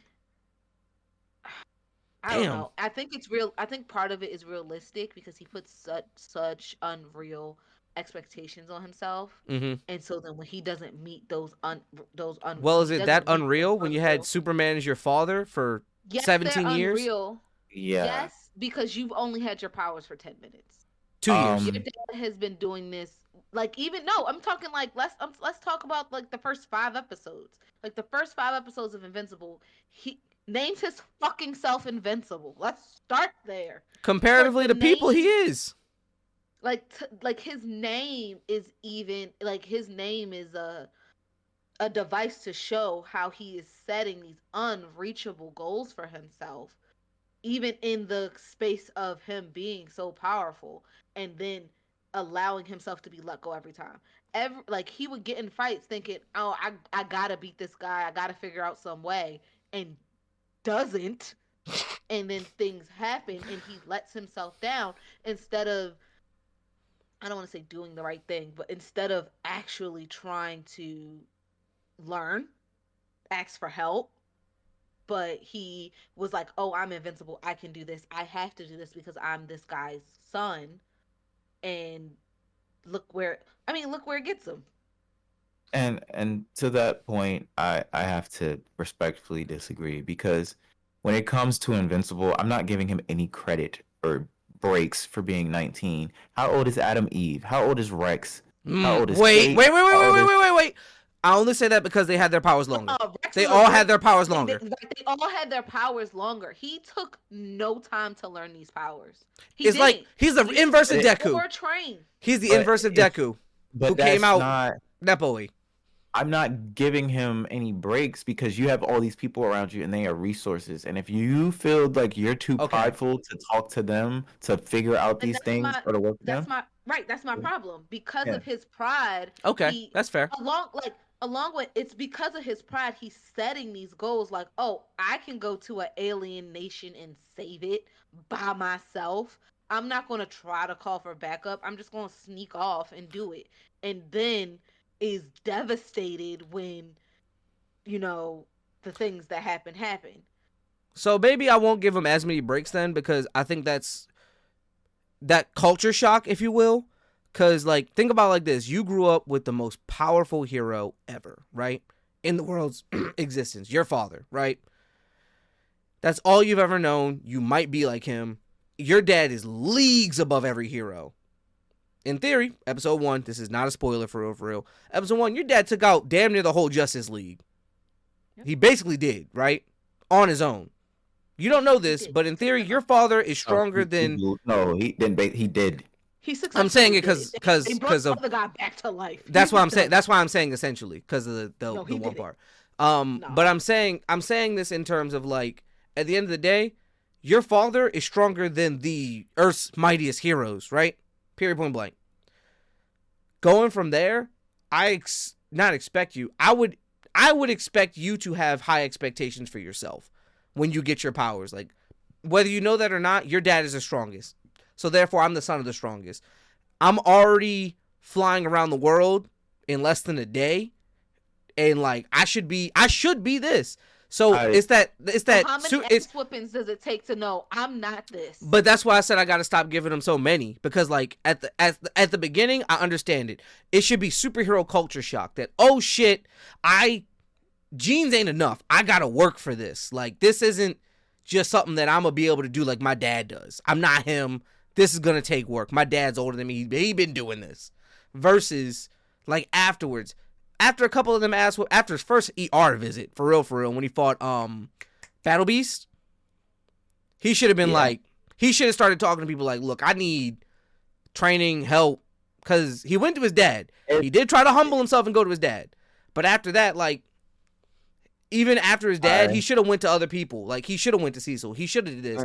I don't Damn. know. I think it's real. I think part of it is realistic because he puts such unreal expectations on himself, Hmm. and so then when he doesn't meet Well, when is he it that doesn't meet those unreal when you had unreal. Superman as your father for Yes, they're 17 years? unreal. Yeah. Yes, because you've only had your powers for 10 minutes. 2 years. Your Um, dad has been doing this like even no, I'm talking like let's talk about like the first 5 episodes. Like the first 5 episodes of Invincible, he names his fucking self Invincible. Let's start there. So Comparatively the to people, he name is. like his name is even like his name is a device to show how he is setting these unreachable goals for himself even in the space of him being so powerful and then allowing himself to be let go every time. Like he would get in fights thinking, "Oh, I gotta beat this guy. I gotta figure out some way," and doesn't, and then things happen and he lets himself down instead of, I don't want to say doing the right thing, but instead of actually trying to learn, ask for help, but he was like, "Oh, I'm invincible. I can do this. I have to do this because I'm this guy's son." And look where it gets him. And to that point, I have to respectfully disagree because when it comes to Invincible, I'm not giving him any credit or breaks for being 19. How old is Adam Eve? How old is Rex? How old is Wait, Kate? wait, wait, wait, How wait, old wait, is wait, wait, wait. I only say that because they had their powers longer. Rex They was all a had their powers they, longer. they all had their powers longer. He took no time to learn these powers. He It's like didn't. he's the He inverse of was Deku. more trained. He's the but inverse of if Deku, who but came that's out not Nepo-y. I'm not giving him any breaks because you have all these people around you and they are resources. And if you feel like you're too Okay. prideful to talk to them to figure out And these things or to work with them, that's my problem. Because yeah. of his pride, Okay, he that's fair. along with, it's because of his pride he's setting these goals like, "Oh, I can go to an alien nation and save it by myself. I'm not going to try to call for backup. I'm just going to sneak off and do it." And then is devastated when, you know, the things that happen. So maybe I won't give him as many breaks then, because I think that's that culture shock, if you will. Because, like, think about it like this. You grew up with the most powerful hero ever, right? In the world's existence. Your father, right? That's all you've ever known. You might be like him. Your dad is leagues above every hero. In theory, episode 1, this is not a spoiler for real, for real. Episode 1, your dad took out damn near the whole Justice League. Yep. He basically did, right? On his own. You don't know this, but in theory, your father is stronger than... No, he didn't. He did. He successfully I'm saying it they brought because the of... other guy back to life. That's why I'm saying. That's why I'm saying essentially because of the No, he one did part. No. But I'm saying this in terms of, like, at the end of the day, your father is stronger than the Earth's mightiest heroes, right? Period, point blank. Going from there, not expect you. I would expect you to have high expectations for yourself when you get your powers. Like, whether you know that or not, your dad is the strongest. So therefore, I'm the son of the strongest. I'm already flying around the world in less than a day, and, like, I should be this. So it's that how many X-Whippings does it take to know I'm not this? But that's why I said I got to stop giving him so many, because, like, at the beginning, I understand it. It should be superhero culture shock that, oh shit, genes ain't enough. I gotta work for this. Like, this isn't just something that I'm gonna be able to do like my dad does. I'm not him. This is gonna take work. My dad's older than me. He been doing this. Versus, like, afterwards, after a couple of them after his first ER visit, for real, when he fought Battle Beast, he should have been like, he should have started talking to people like, look, I need training, help, because he went to his dad. He did try to humble himself and go to his dad, but after that, like, even after his dad, he should have went to other people. Like, he should have went to Cecil. He should have did this.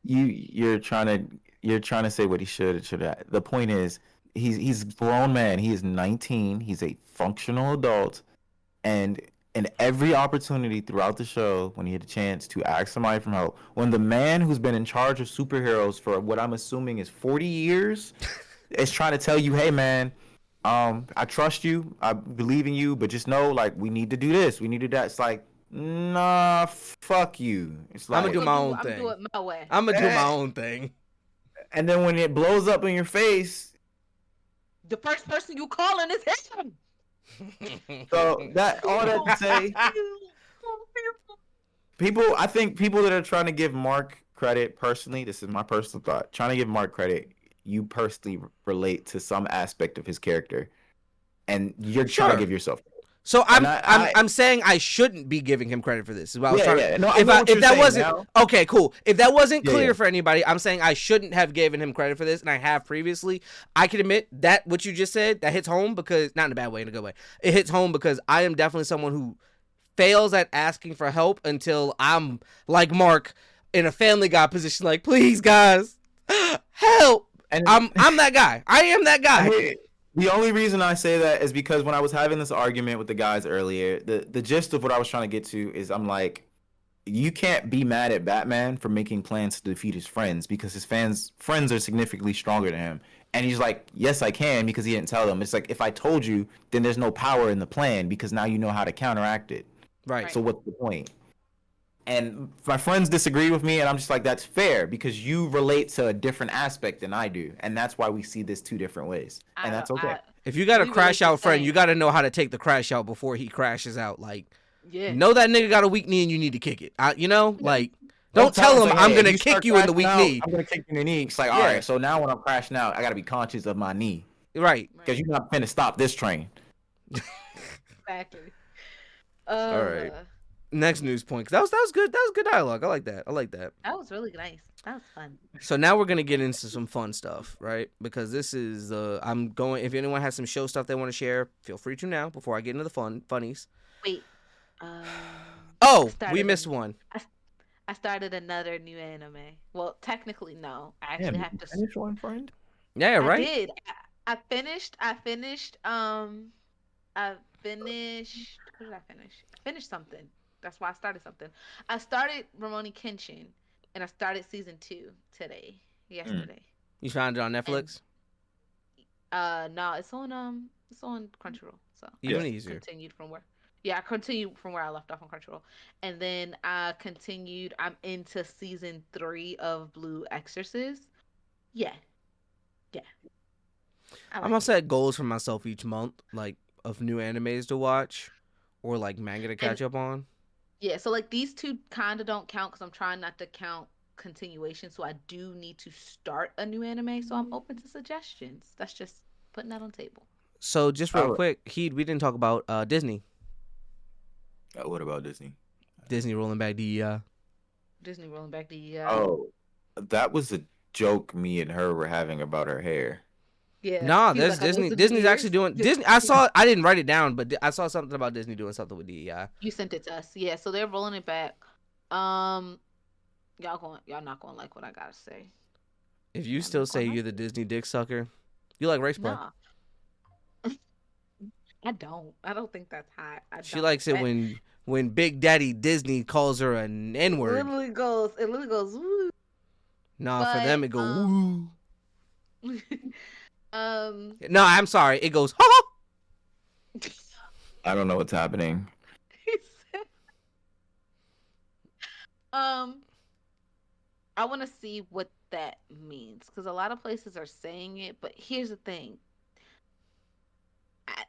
You're trying to say what he should have. The point is, he's a grown man. He is 19. He's a functional adult, and in every opportunity throughout the show, when he had a chance to ask somebody for help, when the man who's been in charge of superheroes for what I'm assuming is 40 years is trying to tell you, hey man, I trust you, I believe in you, but just know, like, we need to do this, we need to do that. It's like, nah, fuck you. It's like, I'm gonna do my own thing. I'm gonna do it my way. I'm gonna do my own thing. And then when it blows up in your face, the first person you calling is him. So that all that to say, I think people that are trying to give Mark credit, personally, this is my personal thought, trying to give Mark credit, you personally relate to some aspect of his character, and you're trying to give yourself credit. So I'm saying I shouldn't be giving him credit for this. Is what I was trying to. No, if that wasn't now. Okay, cool. If that wasn't clear for anybody, I'm saying I shouldn't have given him credit for this, and I have previously. I can admit that what you just said, that hits home, because not in a bad way, in a good way. It hits home because I am definitely someone who fails at asking for help until I'm like Mark in a Family Guy position, like, please guys, help. And I'm that guy. I am that guy. The only reason I say that is because when I was having this argument with the guys earlier, the gist of what I was trying to get to is, I'm like, you can't be mad at Batman for making plans to defeat his friends because his friends are significantly stronger than him. And he's like, yes, I can because he didn't tell them. It's like if I told you, then there's no power in the plan because now you know how to counteract it. Right. So Right. what's the point? And my friends disagree with me, and I'm just like, that's fair because you relate to a different aspect than I do, and that's why we see this two different ways, and I don't. that's okay. If you got a We crash relate the out friend, you same. got to know how to take the crash out before he crashes out. Like, Yeah. know that nigga got a weak knee and you need to kick it. Yeah. Like, Don't don't tell him, tell it's him like, I'm hey, if gonna you kick start you in the crashing weak out, knee. I'm gonna kick you in the knee. It's like, all Yeah, right, so now when I'm crashing out, I gotta be conscious of my knee right. because Right. you're not finna stop this train. Exactly. All right. Uh, Next news point. 'Cause that was good. That was good dialogue. I like that. I like that. that was really nice. That was fun. So now we're gonna get into some fun stuff, right? Because this is I'm going. If anyone has some show stuff they want to share, feel free to now before I get into the funnies. Wait. I Oh, we started missed an one. I, I started another new anime. Well, technically no. I actually Damn, did have you to. finish one, friend? Yeah, I right. did. I finished. I finished. I finished. What did I finish? I finished something. That's why I started something. I started Ramoni Kenshin, and I started season 2 today, Mm. yesterday. You found it on And Netflix. no, it's on Crunchyroll. So I Yeah. Even just easier. continued from where. Yeah, I continued from where I left off on Crunchyroll, and then I continued. I'm into season 3 of Blue Exorcist. Yeah, yeah, I I'm gonna like it. set goals for myself each month, like of new animes to watch or like manga to And catch up on. yeah, so like these two kind of don't count because I'm trying not to count continuation. So I do need to start a new anime. So I'm open to suggestions. That's just putting that on the table. So just real All right. quick, we didn't talk about Disney. What about Disney? Disney rolling back the Disney rolling back the Oh, that was a joke me and her were having about her hair. yeah. Nah, He was there's like, I Disney. listened to Disney's actually yours. doing Disney. I didn't write it down, but I saw something about Disney doing something with DEI. You sent it to us. Yeah, so they're rolling it back. Um, y'all not gonna like what I gotta say. If you Y'all still not say gonna like you're the it. Disney dick sucker, you like race play. Nah, I don't. I don't think that's hot. I She don't. likes it That when Big Daddy Disney calls her an N word. it literally goes, woo. Nah, for But them it go woo. um, No, I'm sorry, it goes ha ha. I don't know what's happening. he said, um, I want to see what that means because a lot of places are saying it. But here's the thing. I,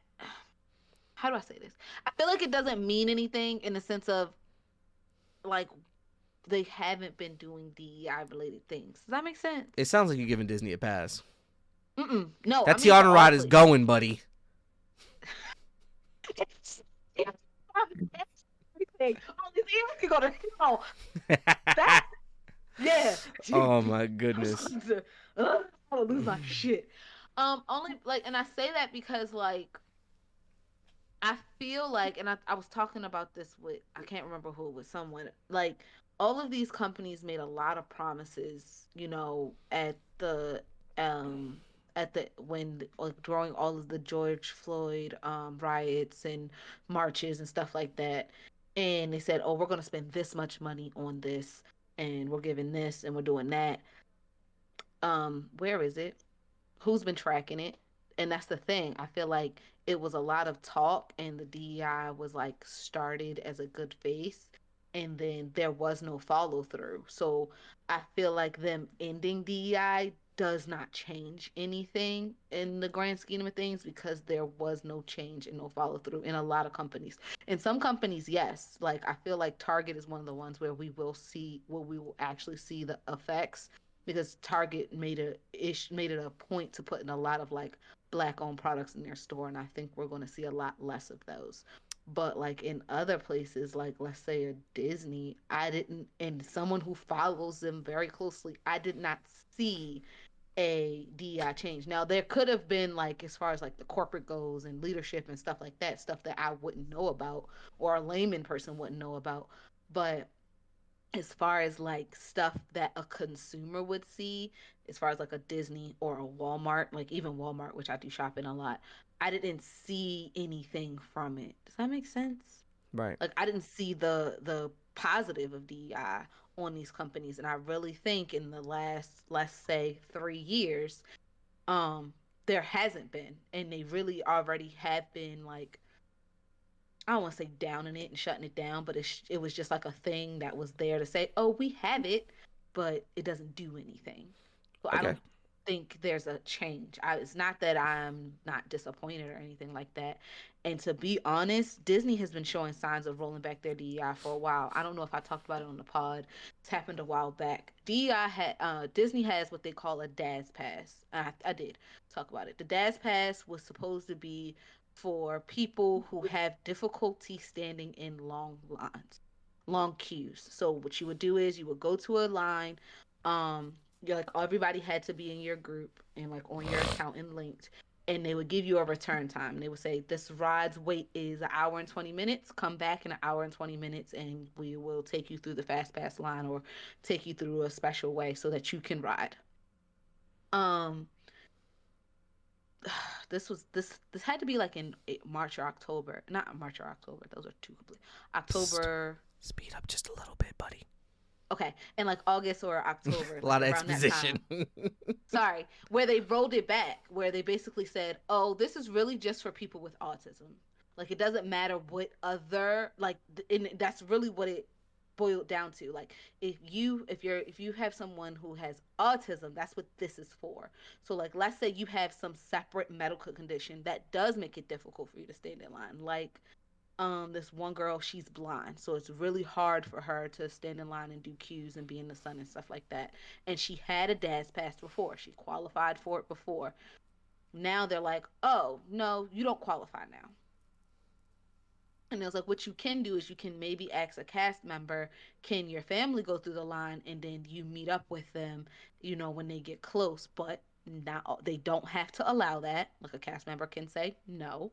how do I say this? I feel like it doesn't mean anything in the sense of like they haven't been doing DEI related things. Does that make sense? It sounds like you're giving Disney a pass. No, I That mean for Tiana all ride is places. going, buddy. Everything. All these ears can go to hell. That yeah. Oh my I'm goodness. starting to I'm gonna lose my shit. Only like, and I say that because like I feel like, and I was talking about this with, I can't remember who, with someone. Like, all of these companies made a lot of promises, um, when, like, during all of the George Floyd riots and marches and stuff like that. And they said, oh, we're going to spend this much money on this, and we're giving this, and we're doing that. Where is it? Who's been tracking it? And that's the thing. I feel like it was a lot of talk, and the DEI was like started as a good face, and then there was no follow through. So I feel like them ending DEI does not change anything in the grand scheme of things because there was no change and no follow through in a lot of companies. In some companies, yes. Like I feel like Target is one of the ones where we will actually see the effects because Target made it a point to put in a lot of like black owned products in their store, and I think we're going to see a lot less of those. But like in other places, like let's say a Disney, I didn't, and someone who follows them very closely, I did not see a DEI change. Now there could have been like as far as like the corporate goals and leadership and stuff like that, stuff that I wouldn't know about or a layman person wouldn't know about. But as far as like stuff that a consumer would see, as far as like a Disney or a Walmart, like even Walmart, which I do shop in a lot, I didn't see anything from it. Does that make sense? Right. Like I didn't see the positive of DEI on these companies. And I really think in the last, let's say, 3 years, um, there hasn't been. And they really already have been like, I don't want to say downing it and shutting it down, but it was just like a thing that was there to say, oh, we have it, but it doesn't do anything. So I Okay. don't think there's a change. It's not that I'm not disappointed or anything like that. And to be honest, Disney has been showing signs of rolling back their DEI for a while. I don't know if I talked about it on the pod. It's happened a while back. DEI had Disney has what they call a DAS pass. I did talk about it. The DAS pass was supposed to be for people who have difficulty standing in long lines, long queues. So what you would do is you would go to a line. You're like everybody had to be in your group and like on your account and linked. And they would give you a return time. They would say this ride's wait is an hour and 20 minutes. Come back in an hour and 20 minutes, and we will take you through the fast pass line or take you through a special way so that you can ride. Um, this had to be like in March or October. Not March or October. Those are two complete. Psst. October. Speed up just a little bit, buddy. Okay, and like August or October, A like lot of around that exposition. time. Sorry, where they rolled it back, where they basically said, "Oh, this is really just for people with autism. Like it doesn't matter what other like, and that's really what it boiled down to. Like if you have someone who has autism, that's what this is for. So like let's say you have some separate medical condition that does make it difficult for you to stand in line. Like this one girl, she's blind, so it's really hard for her to stand in line and do queues and be in the sun and stuff like that. And she had a DAS pass before. She qualified for it before. Now they're like, "Oh, no, you don't qualify now." And it was like, what you can do is you can maybe ask a cast member, can your family go through the line, and then you meet up with them, when they get close. But now they don't have to allow that. Like a cast member can say no.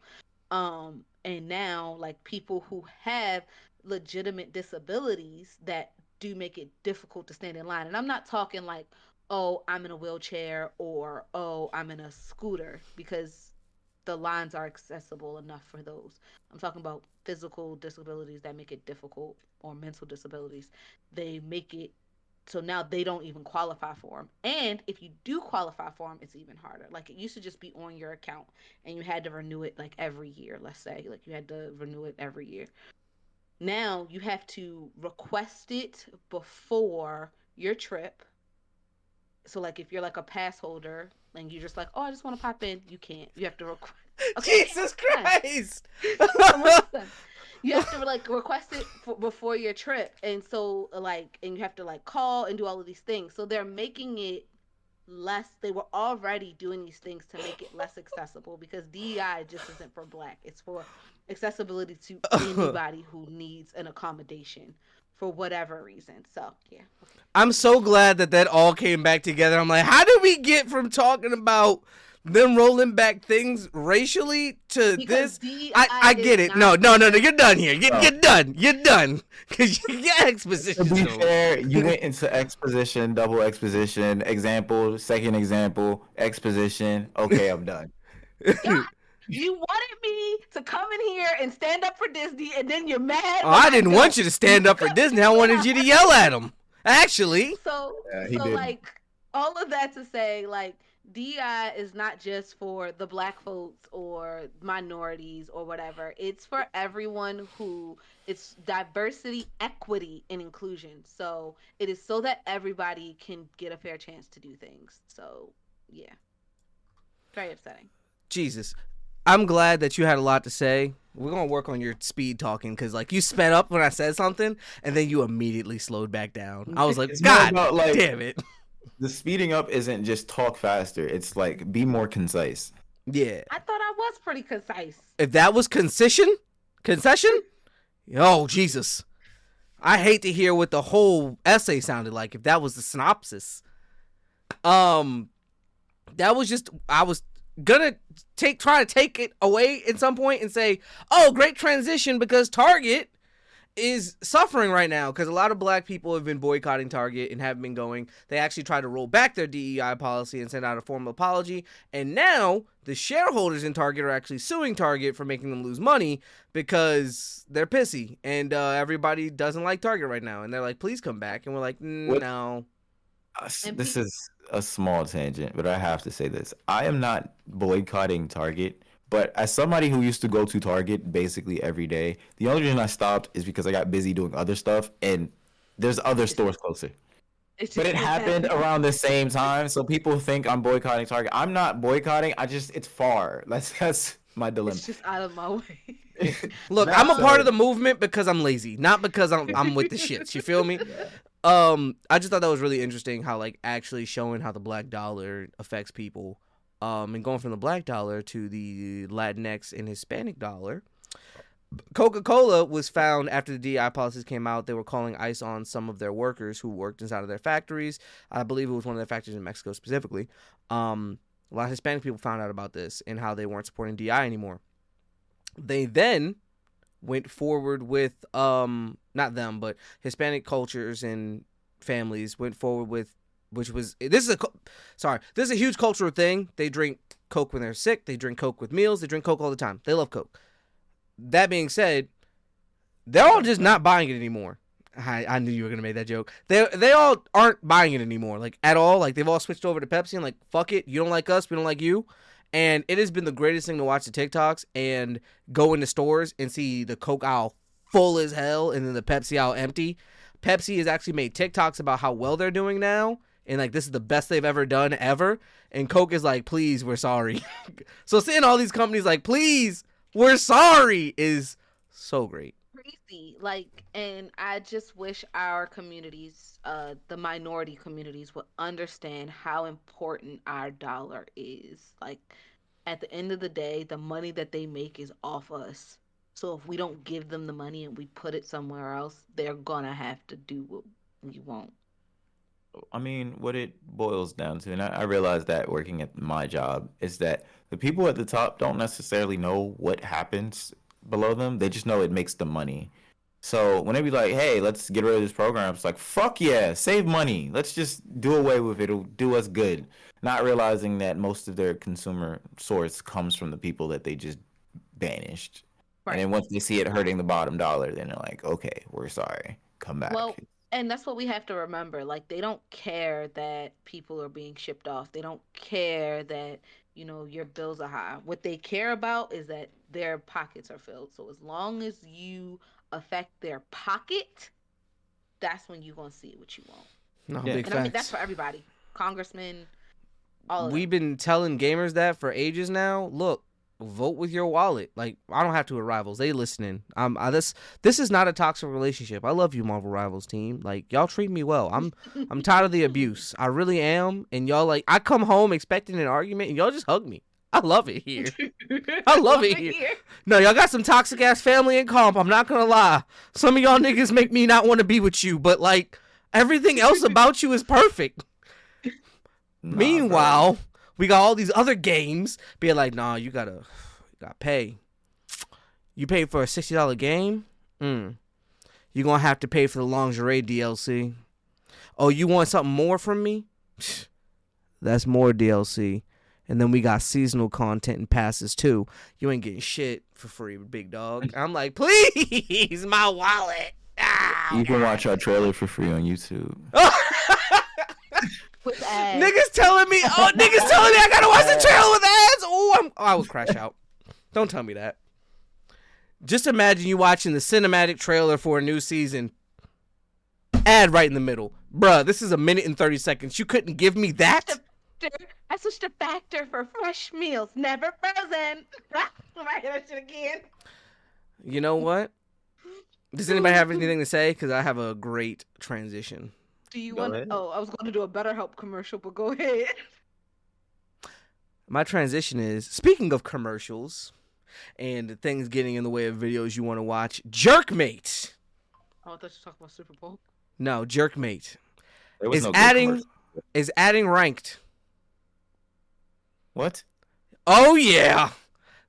And now like people who have legitimate disabilities that do make it difficult to stand in line. And I'm not talking like, oh, I'm in a wheelchair or oh, I'm in a scooter, because the lines are accessible enough for those. I'm talking about physical disabilities that make it difficult, or mental disabilities. They make it so now they don't even qualify for them. And if you do qualify for them, it's even harder. Like it used to just be on your account and you had to renew it like every year, let's say. Like you had to renew it every year. Now you have to request it before your trip. So like if you're like a pass holder and you're just like, oh, I just want to pop in, you can't. You have to request. Okay, Jesus done. Christ! I'm almost done. You have to like request it before your trip, and so like, and you have to like call and do all of these things. So they're making it less. They were already doing these things to make it less accessible, because DEI just isn't for black. It's for accessibility to anybody who needs an accommodation for whatever reason. So yeah. Okay. I'm so glad that all came back together. I'm like, how did we get from talking about them rolling back things racially to Because this? DEI I is get it. No, not no, no, no. just You're done here. Oh. You're done. You're done. Because you get To exposition. be So. fair, you went into exposition, double exposition, example, second example, exposition. Okay, I'm done. God, you wanted me to come in here and stand up for Disney, and then you're mad Oh, when I I didn't want don't. you to stand up for Disney. I wanted you to yell at them. Actually. So, Yeah, he so didn't. like all of that to say, like DI is not just for the black folks or minorities or whatever. It's for everyone who it's diversity, equity, and inclusion. So it is so that everybody can get a fair chance to do things. So yeah, very upsetting. Jesus. I'm glad that you had a lot to say. We're going to work on your speed talking because, like, you sped up when I said something and then you immediately slowed back down. I was like, It's more God about like damn it. the speeding up isn't just talk faster. It's like be more concise. Yeah. I thought I was pretty concise. If that was concession, oh, Jesus. I hate to hear what the whole essay sounded like if that was the synopsis. That was just, I was gonna try to take it away at some point and say, oh, great transition because Target is suffering right now because a lot of black people have been boycotting Target and have been going. They actually tried to roll back their DEI policy and send out a formal apology. And now the shareholders in Target are actually suing Target for making them lose money because they're pissy. And everybody doesn't like Target right now. And they're like, please come back. And we're like, What no. And this is a small tangent, but I have to say this. I am not boycotting Target, but as somebody who used to go to Target basically every day, the only reason I stopped is because I got busy doing other stuff and there's other stores closer. it's But just it happened around the same time, so people think I'm boycotting Target. I'm not boycotting. It's far. That's my dilemma. it's just out of my way. Look, That I'm a part said, of the movement because I'm lazy, not because I'm with the shits. You feel me? I just thought that was really interesting how like actually showing how the black dollar affects people. And going from the black dollar to the Latinx and Hispanic dollar. Coca-Cola was found after the DEI policies came out. They were calling ICE on some of their workers who worked inside of their factories. I believe it was one of their factories in Mexico specifically. A lot of Hispanic people found out about this and how they weren't supporting DEI anymore. They then went forward with not them, but Hispanic cultures and families went forward with, which was this is a huge cultural thing. They drink Coke when they're sick. They drink Coke with meals. They drink Coke all the time. They love Coke. That being said, they're all just not buying it anymore. I knew you were gonna make that joke. They all aren't buying it anymore, like at all. Like they've all switched over to Pepsi and like fuck it, you don't like us, we don't like you. And it has been the greatest thing to watch the TikToks and go into stores and see the Coke aisle full as hell and then the Pepsi aisle empty. Pepsi has actually made TikToks about how well they're doing now and like this is the best they've ever done ever. And Coke is like, please, we're sorry. So seeing all these companies like, please, we're sorry is so great. Crazy. Like, and I just wish our communities, the minority communities, would understand how important our dollar is. Like, at the end of the day, the money that they make is off us. So if we don't give them the money and we put it somewhere else, they're gonna have to do what we want. I mean, what it boils down to, and I realize that working at my job, is that the people at the top don't necessarily know what happens below them. They just know it makes them money. So when they be like, hey, let's get rid of this program, it's like, fuck yeah, save money. Let's just do away with it. It'll do us good. Not realizing that most of their consumer source comes from the people that they just banished. And Right. then once they see it hurting the bottom dollar, then they're like, okay, we're sorry. Come Well, back. and that's what we have to remember. Like, they don't care that people are being shipped off. They don't care that, your bills are high. What they care about is that their pockets are filled. So as long as you affect their pocket, that's when you're going to see what you want. No, Yeah. big And I mean, that's facts. for everybody. Congressmen, all of We've them. been telling gamers that for ages now. Look, vote with your wallet. Like I don't have to with Rivals. They listening. This is not a toxic relationship. I love you, Marvel Rivals team. Like y'all treat me well. I'm tired of the abuse. I really am. And y'all like I come home expecting an argument and y'all just hug me. I love it here. I love it here. No, y'all got some toxic ass family in comp. I'm not gonna lie. Some of y'all niggas make me not want to be with you, but like everything else about you is perfect. Nah, Meanwhile, we got all these other games being like, nah, you gotta pay. You pay for a $60 game? You're gonna have to pay for the lingerie DLC. Oh, you want something more from me? That's more DLC. And then we got seasonal content and passes too. You ain't getting shit for free, big dog. I'm like, please, my wallet. you can watch our trailer for free on YouTube. With ads. Niggas telling me I gotta watch the trailer with ads. Oh, I would crash out. Don't tell me that. Just imagine you watching the cinematic trailer for a new season. Ad right in the middle. Bruh, this is a minute and 30 seconds. You couldn't give me that? I switched to Factor for fresh meals, never frozen. I hear that shit again. You know what? Does anybody have anything to say? Because I have a great transition. Do you Go want? ahead. Oh, I was going to do a BetterHelp commercial, but go ahead. My transition is, speaking of commercials and things getting in the way of videos you want to watch, Jerkmate. Oh, I thought you were talking about Super Bowl. No, Jerkmate There was is no good adding commercial. ranked. What? Oh yeah,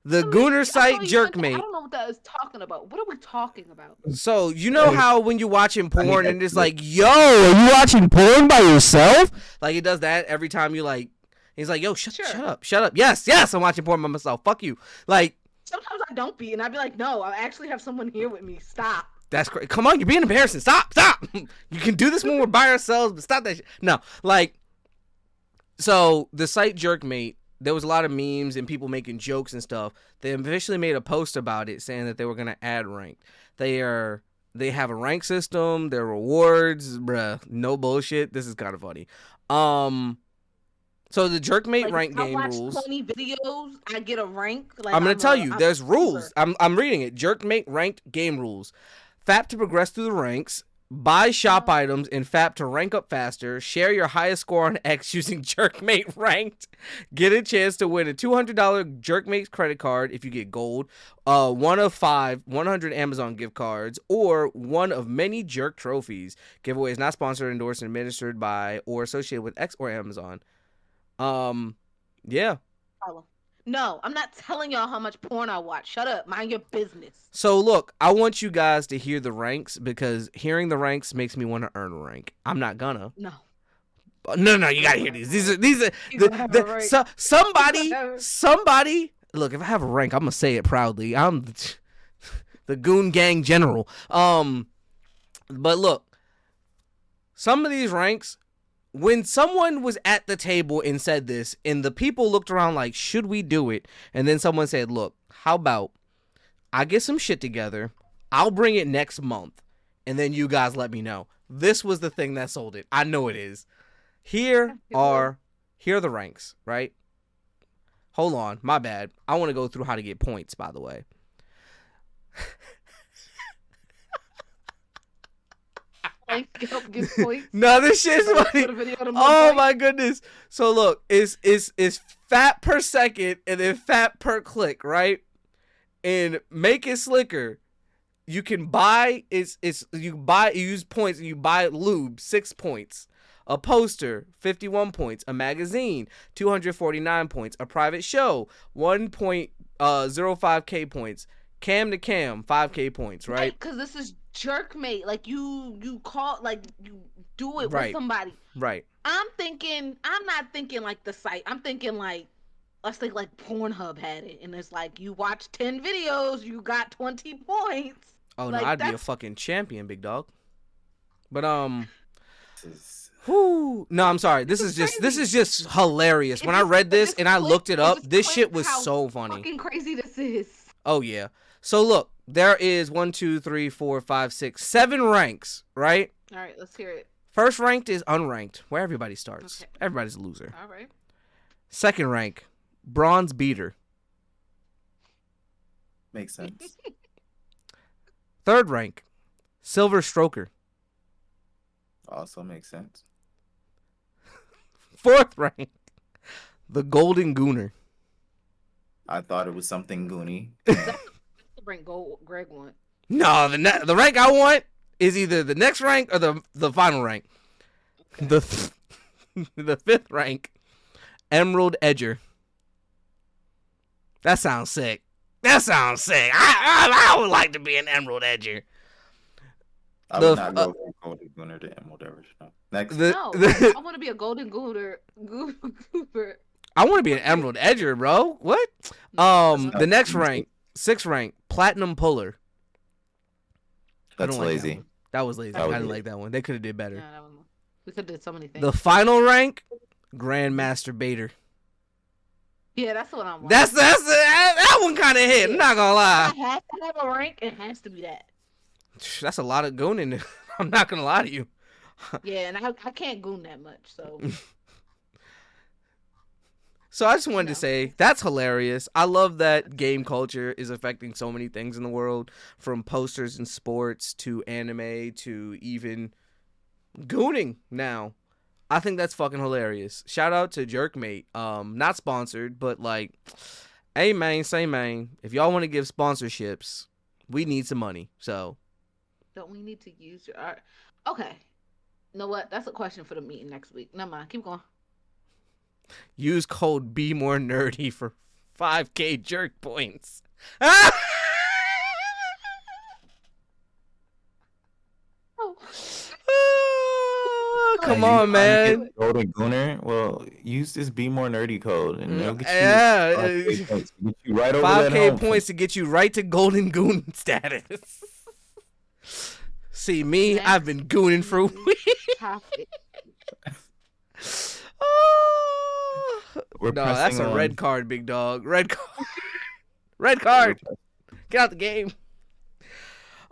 the I mean, Gooner I site saw you sent that- I Jerkmate. don't know what that is talking about? What are we talking about? So you know how when you're watching porn and it's that's like, yo, are you watching porn by yourself? Like it does that every time you like. He's like, yo, shut Sure. up, shut up. Yes, I'm watching porn by myself. Fuck you. Like Sometimes I don't be, and I'd be like, no, I actually have someone here with me. Stop. that's crazy. Come on, you're being embarrassing. Stop. You can do this when we're by ourselves, but stop that shit. No, like. So the site Jerkmate, there was a lot of memes and people making jokes and stuff. They officially made a post about it saying that they were gonna add ranked. They have a rank system, their rewards, bruh. No bullshit. This is kind of funny. So the Jerkmate Like, rank if I game watch rules. 20 videos, I get a rank. Like, I'm gonna tell you, I'm there's a rules. keeper. I'm reading it. Jerkmate ranked game rules. FAP to progress through the ranks. Buy shop items in FAP to rank up faster. Share your highest score on X using Jerkmate ranked. Get a chance to win a $200 Jerkmate credit card if you get gold. One of 100 Amazon gift cards, or one of many Jerk trophies. Giveaway is not sponsored, endorsed, and administered by or associated with X or Amazon. Yeah. No, I'm not telling y'all how much porn I watch. Shut up. Mind your business. So look, I want you guys to hear the ranks because hearing the ranks makes me want to earn a rank. I'm not gonna. No. No, you gotta hear these. These are You gonna have a rank. somebody. Look, if I have a rank, I'm gonna say it proudly. I'm the Goon Gang General. But look, some of these ranks. When someone was at the table and said this, and the people looked around like, should we do it? And then someone said, look, how about I get some shit together, I'll bring it next month, and then you guys let me know. This was the thing that sold it. I know it is. Here are the ranks, right? Hold on, my bad. I want to go through how to get points, by the way. No, this shit's funny. Oh my goodness. So look, it's fat per second and then fat per click, right? And make it slicker. You can buy you use points and you buy lube, 6 points. A poster, 51 points. A magazine, 249 points. A private show, 1.05k points. Cam to cam, 5k points, right? Because this is Jerkmate. Like, you call, like, you do it Right. with somebody. Right. I'm not thinking like the site. I'm thinking like, let's think like Pornhub had it. And it's like, you watch 10 videos, you got 20 points. Oh, like, no, I'd be a fucking champion, big dog. But, This is- whew, no, I'm sorry. This is just hilarious. When I read this and I looked it up, this shit was so funny. Fucking crazy this is. Oh yeah. So look, there is 1, 2, 3, 4, 5, 6, 7 ranks, right? All right, let's hear it. First ranked is unranked, where everybody starts. Okay. Everybody's a loser. All right. Second rank, bronze beater. Makes sense. Third rank, silver stroker. Also makes sense. Fourth rank, the golden gooner. I thought it was something goony. Bring Greg one. No, the rank I want is either the next rank or the final rank. Okay. The fifth rank, emerald edger. That sounds sick. I would like to be an emerald edger. I would not go from golden gooner to emerald average. No. Next. I want to be a golden goober. I want to be an emerald edger, bro. What? The next rank, sixth rank, platinum puller. That's like lazy. That was lazy. I didn't like that one. They could have did better. Yeah, we could have did so many things. The final rank, grandmaster baiter. Yeah, that's what I'm. That one kind of hit. I'm not gonna lie. I have to have a rank. It has to be that. That's a lot of gooning. I'm not gonna lie to you. Yeah, and I can't goon that much, so. So I just wanted to say that's hilarious. I love that game culture is affecting so many things in the world, from posters and sports to anime to even gooning now. I think that's fucking hilarious. Shout out to Jerkmate. Not sponsored, but like, hey man, say man, if y'all want to give sponsorships, we need some money. So don't we need to use your art? Okay. You know what? That's a question for the meeting next week. Never mind. Keep going. Use code BeMoreNerdy for 5k jerk points. like, Come And you on, trying to get man. the Golden Gooner? Well, use this Be More Nerdy code, and it'll get you Yeah. 5K points. Get you right over that 5K home. points to get you right to Golden Goon status. See me, I've next been gooning for weeks. topic. Oh. We're No, that's pressing a on. red card, big dog. Red card. Red We're card. Get out the game.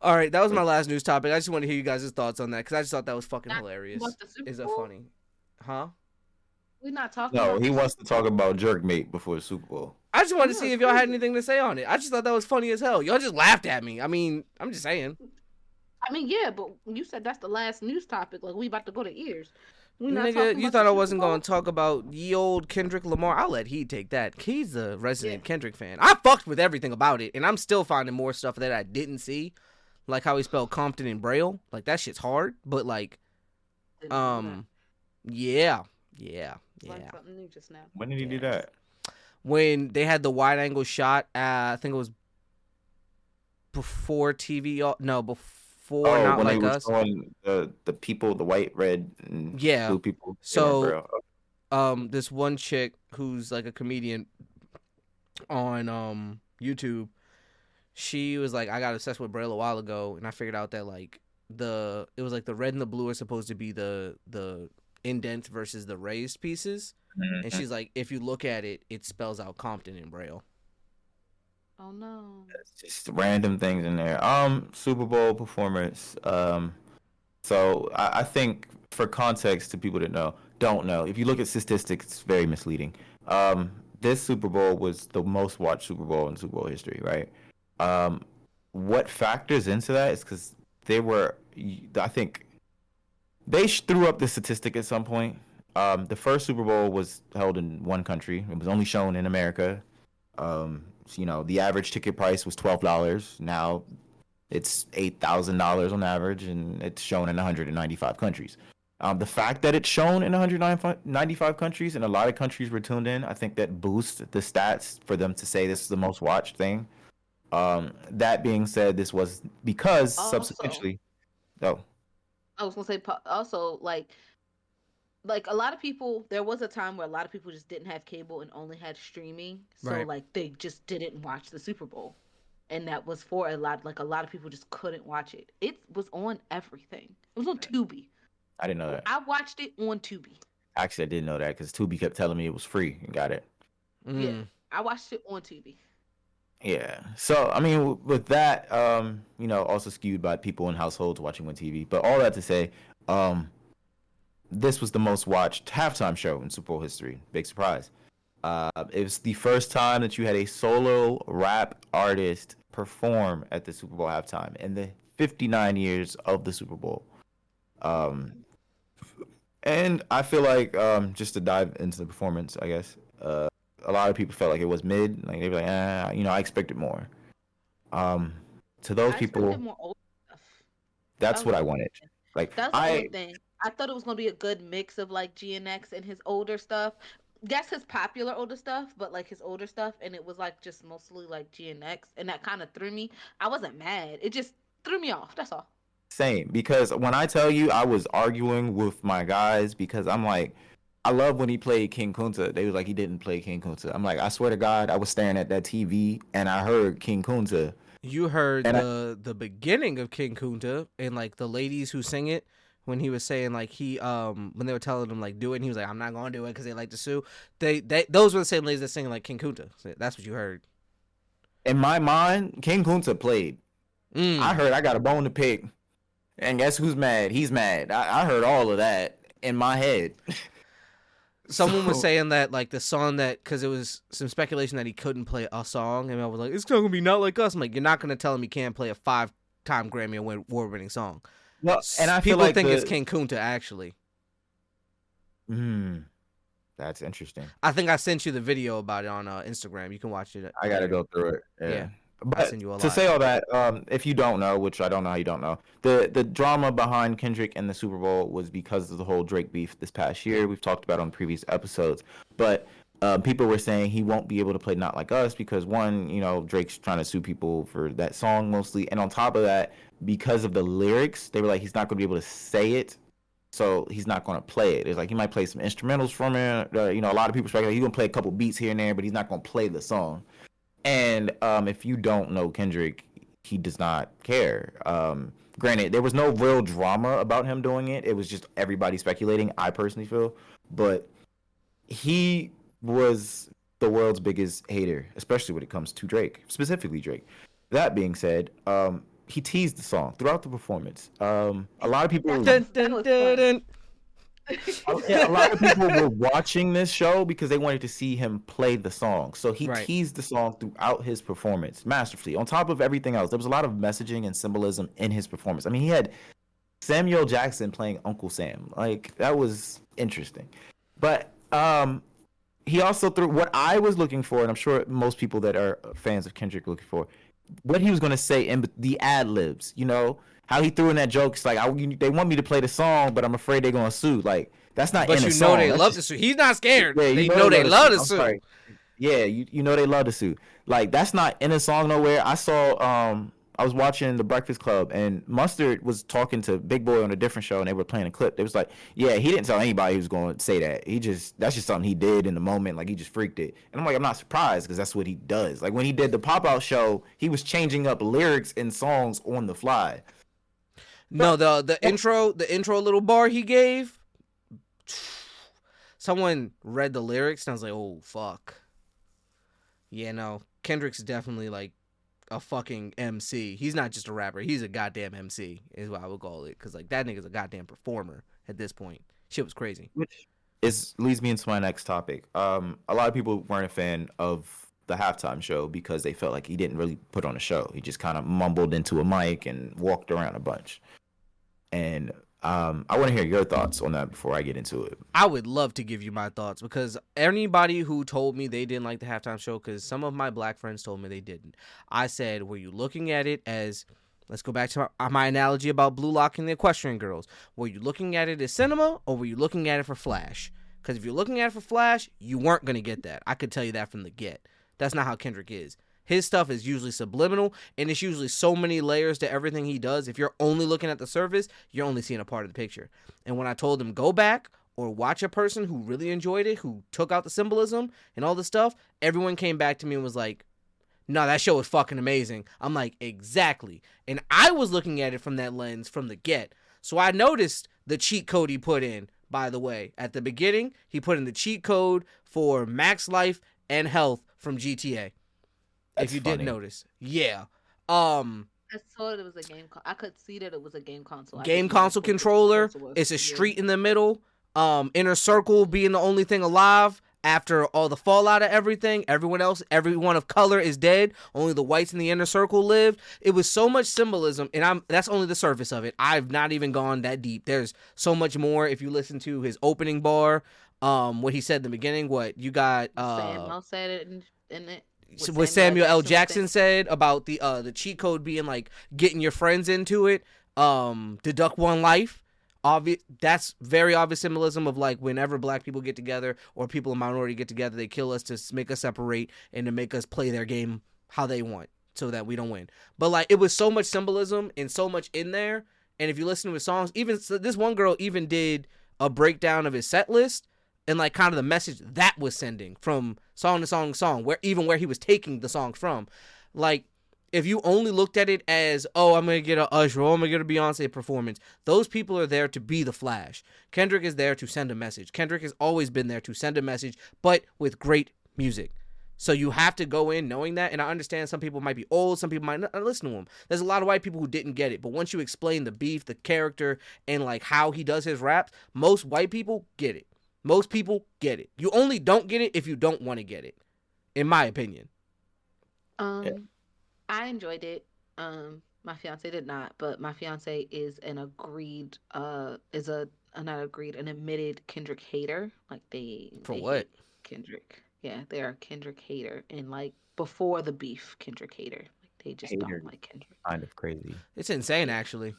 All right, that was my pressing. last news topic. I just want to hear you guys' thoughts on that because I just thought that was fucking Not hilarious. about the Super Is it Bowl? funny? Huh? We're not talking No, about he the wants Super to talk Bowl. about Jerkmate before the Super Bowl. I just wanted to Yeah, see it's if y'all had crazy. anything to say on it. I just thought that was funny as hell. Y'all just laughed at me. I mean, I'm just saying. I mean, yeah, but you said that's the last news topic. Like, we about to go to ears. We not Nigga, talking you about thought the I Super wasn't Bowl? going to talk about ye old Kendrick Lamar. I'll let he take that. He's the Yeah. resident Kendrick fan. I fucked with everything about it, and I'm still finding more stuff that I didn't see. Like how he spelled Compton in Braille. Like, that shit's hard. But, like, Didn't know that. yeah. Learned something new just now. When did he do Yes. that? When they had the wide angle shot, I think it was before TV. No, before Oh, Not when they Like were Us. showing the people, the white, red, and Yeah. blue people. So, this one chick who's like a comedian on YouTube, she was like, I got obsessed with Braille a while ago, and I figured out that like it was like the red and the blue are supposed to be the indent versus the raised pieces, and she's like, if you look at it, it spells out Compton in Braille. Oh no. just random things in there. Super Bowl performance. So I think for context to people that don't know, if you look at statistics, it's very misleading. This Super Bowl was the most watched Super Bowl in Super Bowl history, right? What factors into that is because I think they threw up this statistic at some point. The first Super Bowl was held in one country. It was only shown in America. The average ticket price was $12. Now it's $8,000 on average, and it's shown in 195 countries. The fact that it's shown in 195 countries and a lot of countries were tuned in, I think that boosts the stats for them to say this is the most watched thing. That being said, this was because Also, subsequently, oh, I was gonna say also like a lot of people. There was a time where a lot of people just didn't have cable and only had streaming, so Right. like they just didn't watch the Super Bowl, and that was for a lot. Like a lot of people just couldn't watch it. It was on everything. It was on Tubi. I didn't know that. I watched it on Tubi. Actually, I didn't know that because Tubi kept telling me it was free and got it. Yeah, I watched it on Tubi. Yeah. So, I mean, with that, also skewed by people in households watching on TV. But all that to say, this was the most watched halftime show in Super Bowl history. Big surprise. It was the first time that you had a solo rap artist perform at the Super Bowl halftime in the 59 years of the Super Bowl. And I feel like, just to dive into the performance, I guess, a lot of people felt like it was mid. Like they were like, I expected more. To those I people, expected more old stuff. that's That what was I the only wanted. thing. Like That's the only thing. I thought it was gonna be a good mix of like GNX and his older stuff. That's his popular older stuff, but like his older stuff, and it was like just mostly like GNX, and that kind of threw me. I wasn't mad. It just threw me off. That's all. Same, because when I tell you I was arguing with my guys because I'm like, I love when he played King Kunta. They was like he didn't play King Kunta. I'm like, I swear to God, I was staring at that TV and I heard King Kunta. You heard And the beginning of King Kunta and like the ladies who sing it when he was saying like when they were telling him like do it and he was like I'm not gonna do it because they like to sue. They those were the same ladies that singing like King Kunta. So that's what you heard. In my mind, King Kunta played. Mm. I heard I got a bone to pick. And guess who's mad? He's mad. I heard all of that in my head. Someone was So- saying that like the song that because it was some speculation that he couldn't play a song and I was like it's not gonna be Not Like Us. I'm like you're not gonna tell him he can't play a 5-time Grammy award-winning song. Well, and I feel People like think it's King Kunta actually. That's interesting. I think I sent you the video about it on Instagram. You can watch it. I gotta later. go through it. Yeah. But send you a to lot. say all that, if you don't know, which I don't know how you don't know, the drama behind Kendrick and the Super Bowl was because of the whole Drake beef this past year. We've talked about it on previous episodes. But people were saying he won't be able to play Not Like Us because one, Drake's trying to sue people for that song mostly, and on top of that, because of the lyrics, they were like he's not going to be able to say it so he's not going to play it. It's like he might play some instrumentals from it. A lot of people speculate he's going to play a couple beats here and there, but he's not going to play the song. And if you don't know Kendrick, he does not care. Granted, there was no real drama about him doing it. It was just everybody speculating. I personally feel, but he was the world's biggest hater, especially when it comes to Drake, specifically Drake. That being said, he teased the song throughout the performance. A lot of That people was Dun, that dun, was dun, fun. dun. yeah, a lot of people were watching this show because they wanted to see him play the song. So he Right. teased the song throughout his performance masterfully. On top of everything else, there was a lot of messaging and symbolism in his performance. I mean, he had Samuel Jackson playing Uncle Sam. Like that was interesting. But he also threw what I was looking for, and I'm sure most people that are fans of Kendrick looking for, what he was going to say in the ad libs. How he threw in that joke. It's like they want me to play the song, but I'm afraid they're going to sue. Like that's not But in a you know song. they That's love to just sue. He's not scared. yeah. You They know know they they love to love sue. to I'm sue. sorry. Yeah, you know they love to sue. Like that's not in a song nowhere. I was watching The Breakfast Club and Mustard was talking to Big Boy on a different show and they were playing a clip. They was like, yeah, he didn't tell anybody he was going to say that. That's just something he did in the moment. Like he just freaked it. And I'm like, I'm not surprised because that's what he does. Like when he did the Pop Out show, he was changing up lyrics in songs on the fly. No, But the intro little bar he gave. Someone read the lyrics and I was like, oh fuck. Yeah, no. Kendrick's definitely like a fucking MC. He's not just a rapper. He's a goddamn MC, is what I would call it. Because like that nigga's a goddamn performer at this point. Shit was crazy. which is leads me into my next topic. A lot of people weren't a fan of the halftime show because they felt like he didn't really put on a show. He just kind of mumbled into a mic and walked around a bunch. And I want to hear your thoughts on that before I get into it. I would love to give you my thoughts because anybody who told me they didn't like the halftime show, because some of my black friends told me they didn't. I said, were you looking at it as, let's go back to my analogy about Blue Lock and the Equestrian Girls. Were you looking at it as cinema or were you looking at it for Flash? Because if you're looking at it for Flash, you weren't going to get that. I could tell you that from the get. That's not how Kendrick is. His stuff is usually subliminal, and it's usually so many layers to everything he does. If you're only looking at the surface, you're only seeing a part of the picture. And when I told him go back or watch a person who really enjoyed it, who took out the symbolism and all the stuff, everyone came back to me and was like, no, that show was fucking amazing. I'm like, exactly. And I was looking at it from that lens from the get. So I noticed the cheat code he put in, by the way. At the beginning, he put in the cheat code for max life and health from GTA. If That's you did funny. notice. Yeah. Um I saw it was a game. I could see that it was a game console. I game didn't know console what the controller. console was. It's a Yeah. street in the middle. Inner circle being the only thing alive after all the fallout of everything. Everyone else, everyone of color is dead. Only the whites in the inner circle lived. It was so much symbolism, and that's only the surface of it. I've not even gone that deep. There's so much more. If you listen to his opening bar, what he said in the beginning, what you got, Samuel said it in it. what Samuel L. Jackson said about the cheat code being like getting your friends into it, deduct one life. Obvious, that's very obvious symbolism of like whenever black people get together or people in minority get together, they kill us to make us separate and to make us play their game how they want so that we don't win. But like it was so much symbolism and so much in there. And if you listen to his songs, even so this one girl even did a breakdown of his set list and like kind of the message that was sending from song to song to song, where he was taking the songs from. Like if you only looked at it as, oh, I'm gonna get a Usher, oh, I'm gonna get a Beyonce performance, those people are there to be the Flash. Kendrick is there to send a message. Kendrick has always been there to send a message, but with great music. So you have to go in knowing that, and I understand some people might be old, some people might not listen to him. There's a lot of white people who didn't get it, but once you explain the beef, the character, and like how he does his raps, most white people get it. Most people get it. You only don't get it if you don't want to get it, in my opinion. Yeah. Um, I enjoyed it. My fiance did not, but my fiance is an agreed, is a not agreed, an admitted Kendrick hater. Like For they what? hate Kendrick. Yeah, they are a Kendrick hater, and like before the beef, Kendrick hater. Like they just Hater don't like Kendrick. kind of crazy. It's insane, Yeah. actually.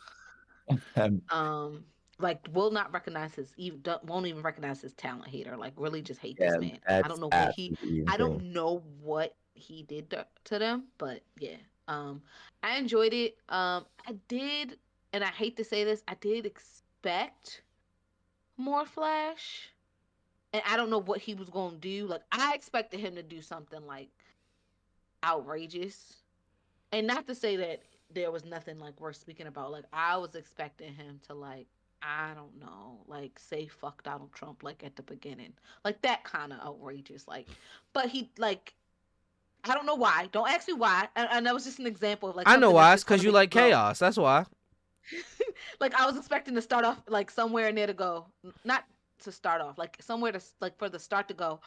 Um, Like will not recognize his even won't even recognize his talent hater. Like really just hate yeah, this man. I don't that's know what he absolutely I insane. don't know what he did to them, but yeah. I enjoyed it. I did, and I hate to say this, I did expect more flash, and I don't know what he was gonna do. Like I expected him to do something like outrageous, and not to say that there was nothing like worth speaking about. Like I was expecting him to like I don't know, like say fuck Donald Trump like at the beginning, like that kind of outrageous. Like, but he like I don't know why. Don't ask me why. And that was just an example of like I know something that's why. It's just because coming you in like flow. chaos. That's why. Like I was expecting to start off like somewhere in there to go, not to start off, like somewhere to like for the start to go,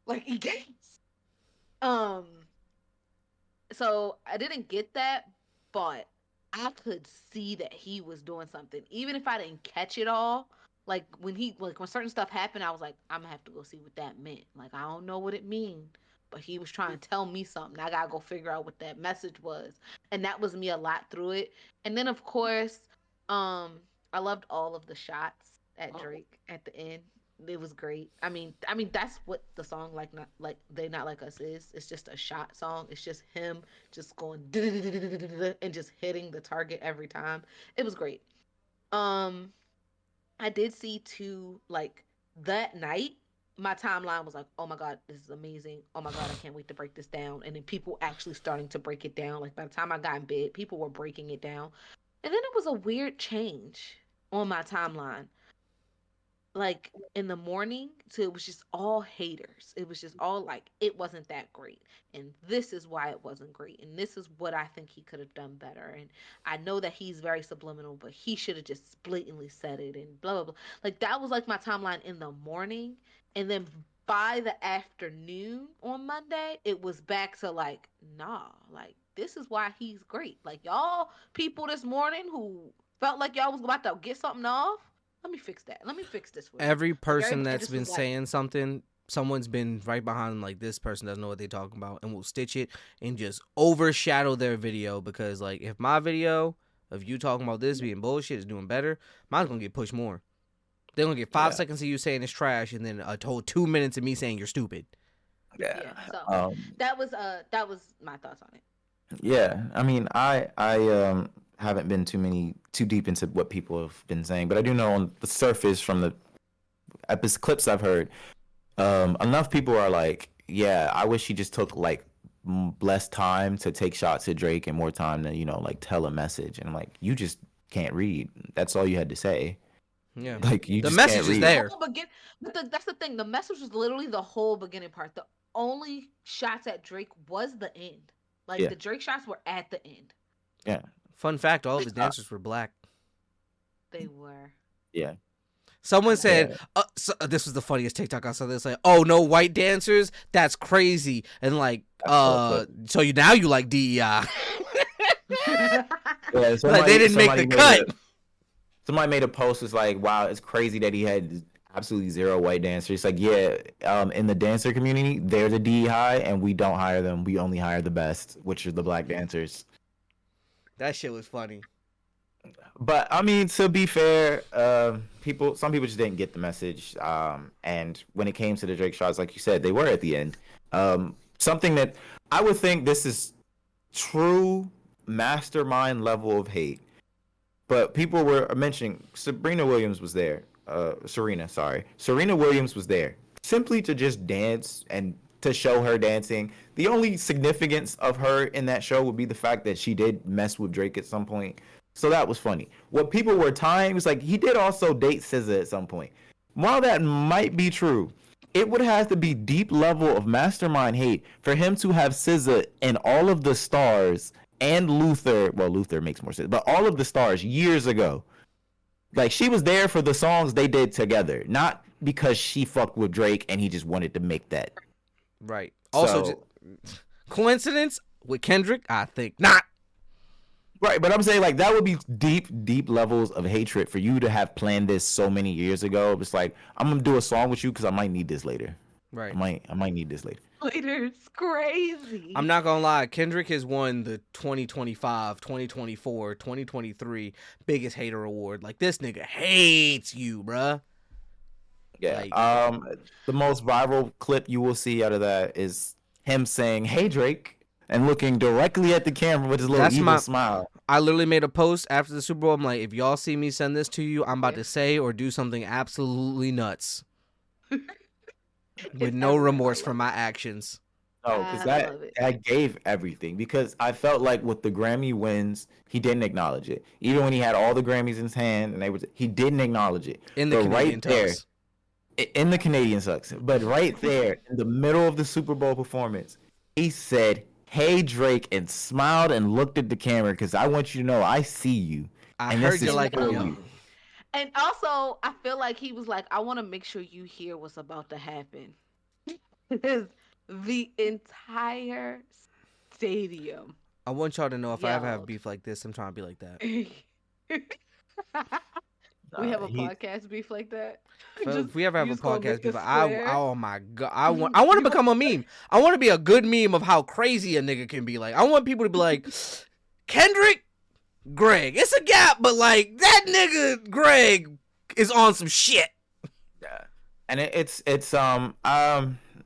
like he games. Um, so I didn't get that, but I could see that he was doing something, even if I didn't catch it all. Like when certain stuff happened, I was like, I'm gonna have to go see what that meant. Like I don't know what it mean, but he was trying to tell me something. I gotta go figure out what that message was, and that was me a lot through it. And then of course, um, I loved all of the shots at Drake at the end. It was great. I mean that's what the song like not like they not like us is. It's just a shot song. It's just him just going and just hitting the target every time. It was great. Um, I did see too like that night. My timeline was like, "Oh my god, this is amazing! Oh my god, I can't wait to break this down." And then people actually starting to break it down. Like by the time I got in bed, people were breaking it down. And then it was a weird change on my timeline like in the morning, so it was just all haters. It was just all like it wasn't that great, and this is why it wasn't great, and this is what I think he could have done better. And I know that he's very subliminal, but he should have just blatantly said it and blah blah blah. Like that was like my timeline in the morning, and then by the afternoon on Monday it was back to like nah, like this is why he's great. Like y'all people this morning who felt like y'all was about to get something off, let me fix that. Let me fix this for you. Every Like person everybody that's just been was like, saying something, someone's been right behind them, like this person doesn't know what they're talking about and will stitch it and just overshadow their video because like if my video of you talking about this being bullshit is doing better, mine's gonna get pushed more. They're gonna get five Yeah. seconds of you saying it's trash and then a whole 2 minutes of me saying you're stupid. Yeah. yeah. So Um. that was my thoughts on it. Yeah. I mean, I haven't been too deep into what people have been saying, but I do know on the surface from the clips I've heard, enough people are like, yeah, I wish he just took like less time to take shots at Drake and more time to like tell a message. And I'm like, you just can't read. That's all you had to say. Yeah. Like you The just can't message is The read. there. whole begin, but that's the thing. The message was literally the whole beginning part. The only shots at Drake was the end. Like Yeah. the Drake shots were at the end. Yeah. Fun fact, all of Like his dancers were black. they were. Yeah. I Someone like Yeah. said, this was the funniest TikTok I saw. They was like, "Oh, no white dancers? That's crazy." And like, I saw a clip. so you now you like DEI? that. Yeah. Like they didn't make the cut. Somebody made a post. Was like, wow, it's crazy that he had absolutely zero white dancers. It's like, yeah, in the dancer community, they're the DEI, and we don't hire them. We only hire the best, which are the black dancers. That shit was funny. But I mean, to be fair, some people just didn't get the message. And when it came to the Drake shots, like you said, they were at the end. Something that I would think this is true mastermind level of hate. But people were mentioning Serena Williams was there. Serena Williams was there simply to just dance and to show her dancing. The only significance of her in that show would be the fact that she did mess with Drake at some point. So that was funny. What people were tying was like he did also date SZA at some point. While that might be true, it would have to be deep level of mastermind hate for him to have SZA and all of the stars and Luther. Well, Luther makes more sense, but all of the stars years ago. Like she was there for the songs they did together, not because she fucked with Drake and he just wanted to make that. Right. Also, So, coincidence with Kendrick? I think not. right, but I'm saying like that would be deep, deep levels of hatred for you to have planned this so many years ago. It's like I'm gonna do a song with you because I might need this later. Right. I might need this later. Later, it's crazy. I'm not gonna lie. Kendrick has won the 2025, 2024, 2023 biggest hater award. Like this nigga hates you, bruh. Yeah. Like, The most viral clip you will see out of that is him saying, "Hey Drake," and looking directly at the camera with his little That's evil my- smile. I literally made a post after the Super Bowl. I'm like, if y'all see me send this to you, I'm about to say or do something absolutely nuts with It's no everywhere. I remorse for love my it. actions. No, because I that love it. that gave everything. Because I felt like with the Grammy wins, he didn't acknowledge it. Even when he had all the Grammys in his hand, and he didn't acknowledge it. In the But right Canadian there, tux. in the Canadian sucks. But right there, in the middle of the Super Bowl performance, he said, "Hey Drake," and smiled and looked at the camera because I want you to know I see you, I and this heard you is And like it, for yo. you. and also, I feel like he was like, I want to make sure you hear what's about to happen. Because the entire stadium I want y'all to know if I ever have yelled. beef like this, I'm trying to be like that. We have a He podcast beef like that. Just If we ever have you a just gonna podcast make beef, a square. oh my god, I want to You become a meme. I want to be a good meme of how crazy a nigga can be. Like, I want people to be like, Kendrick, Greg, it's a gap, but like that nigga Greg is on some shit. Yeah, and it's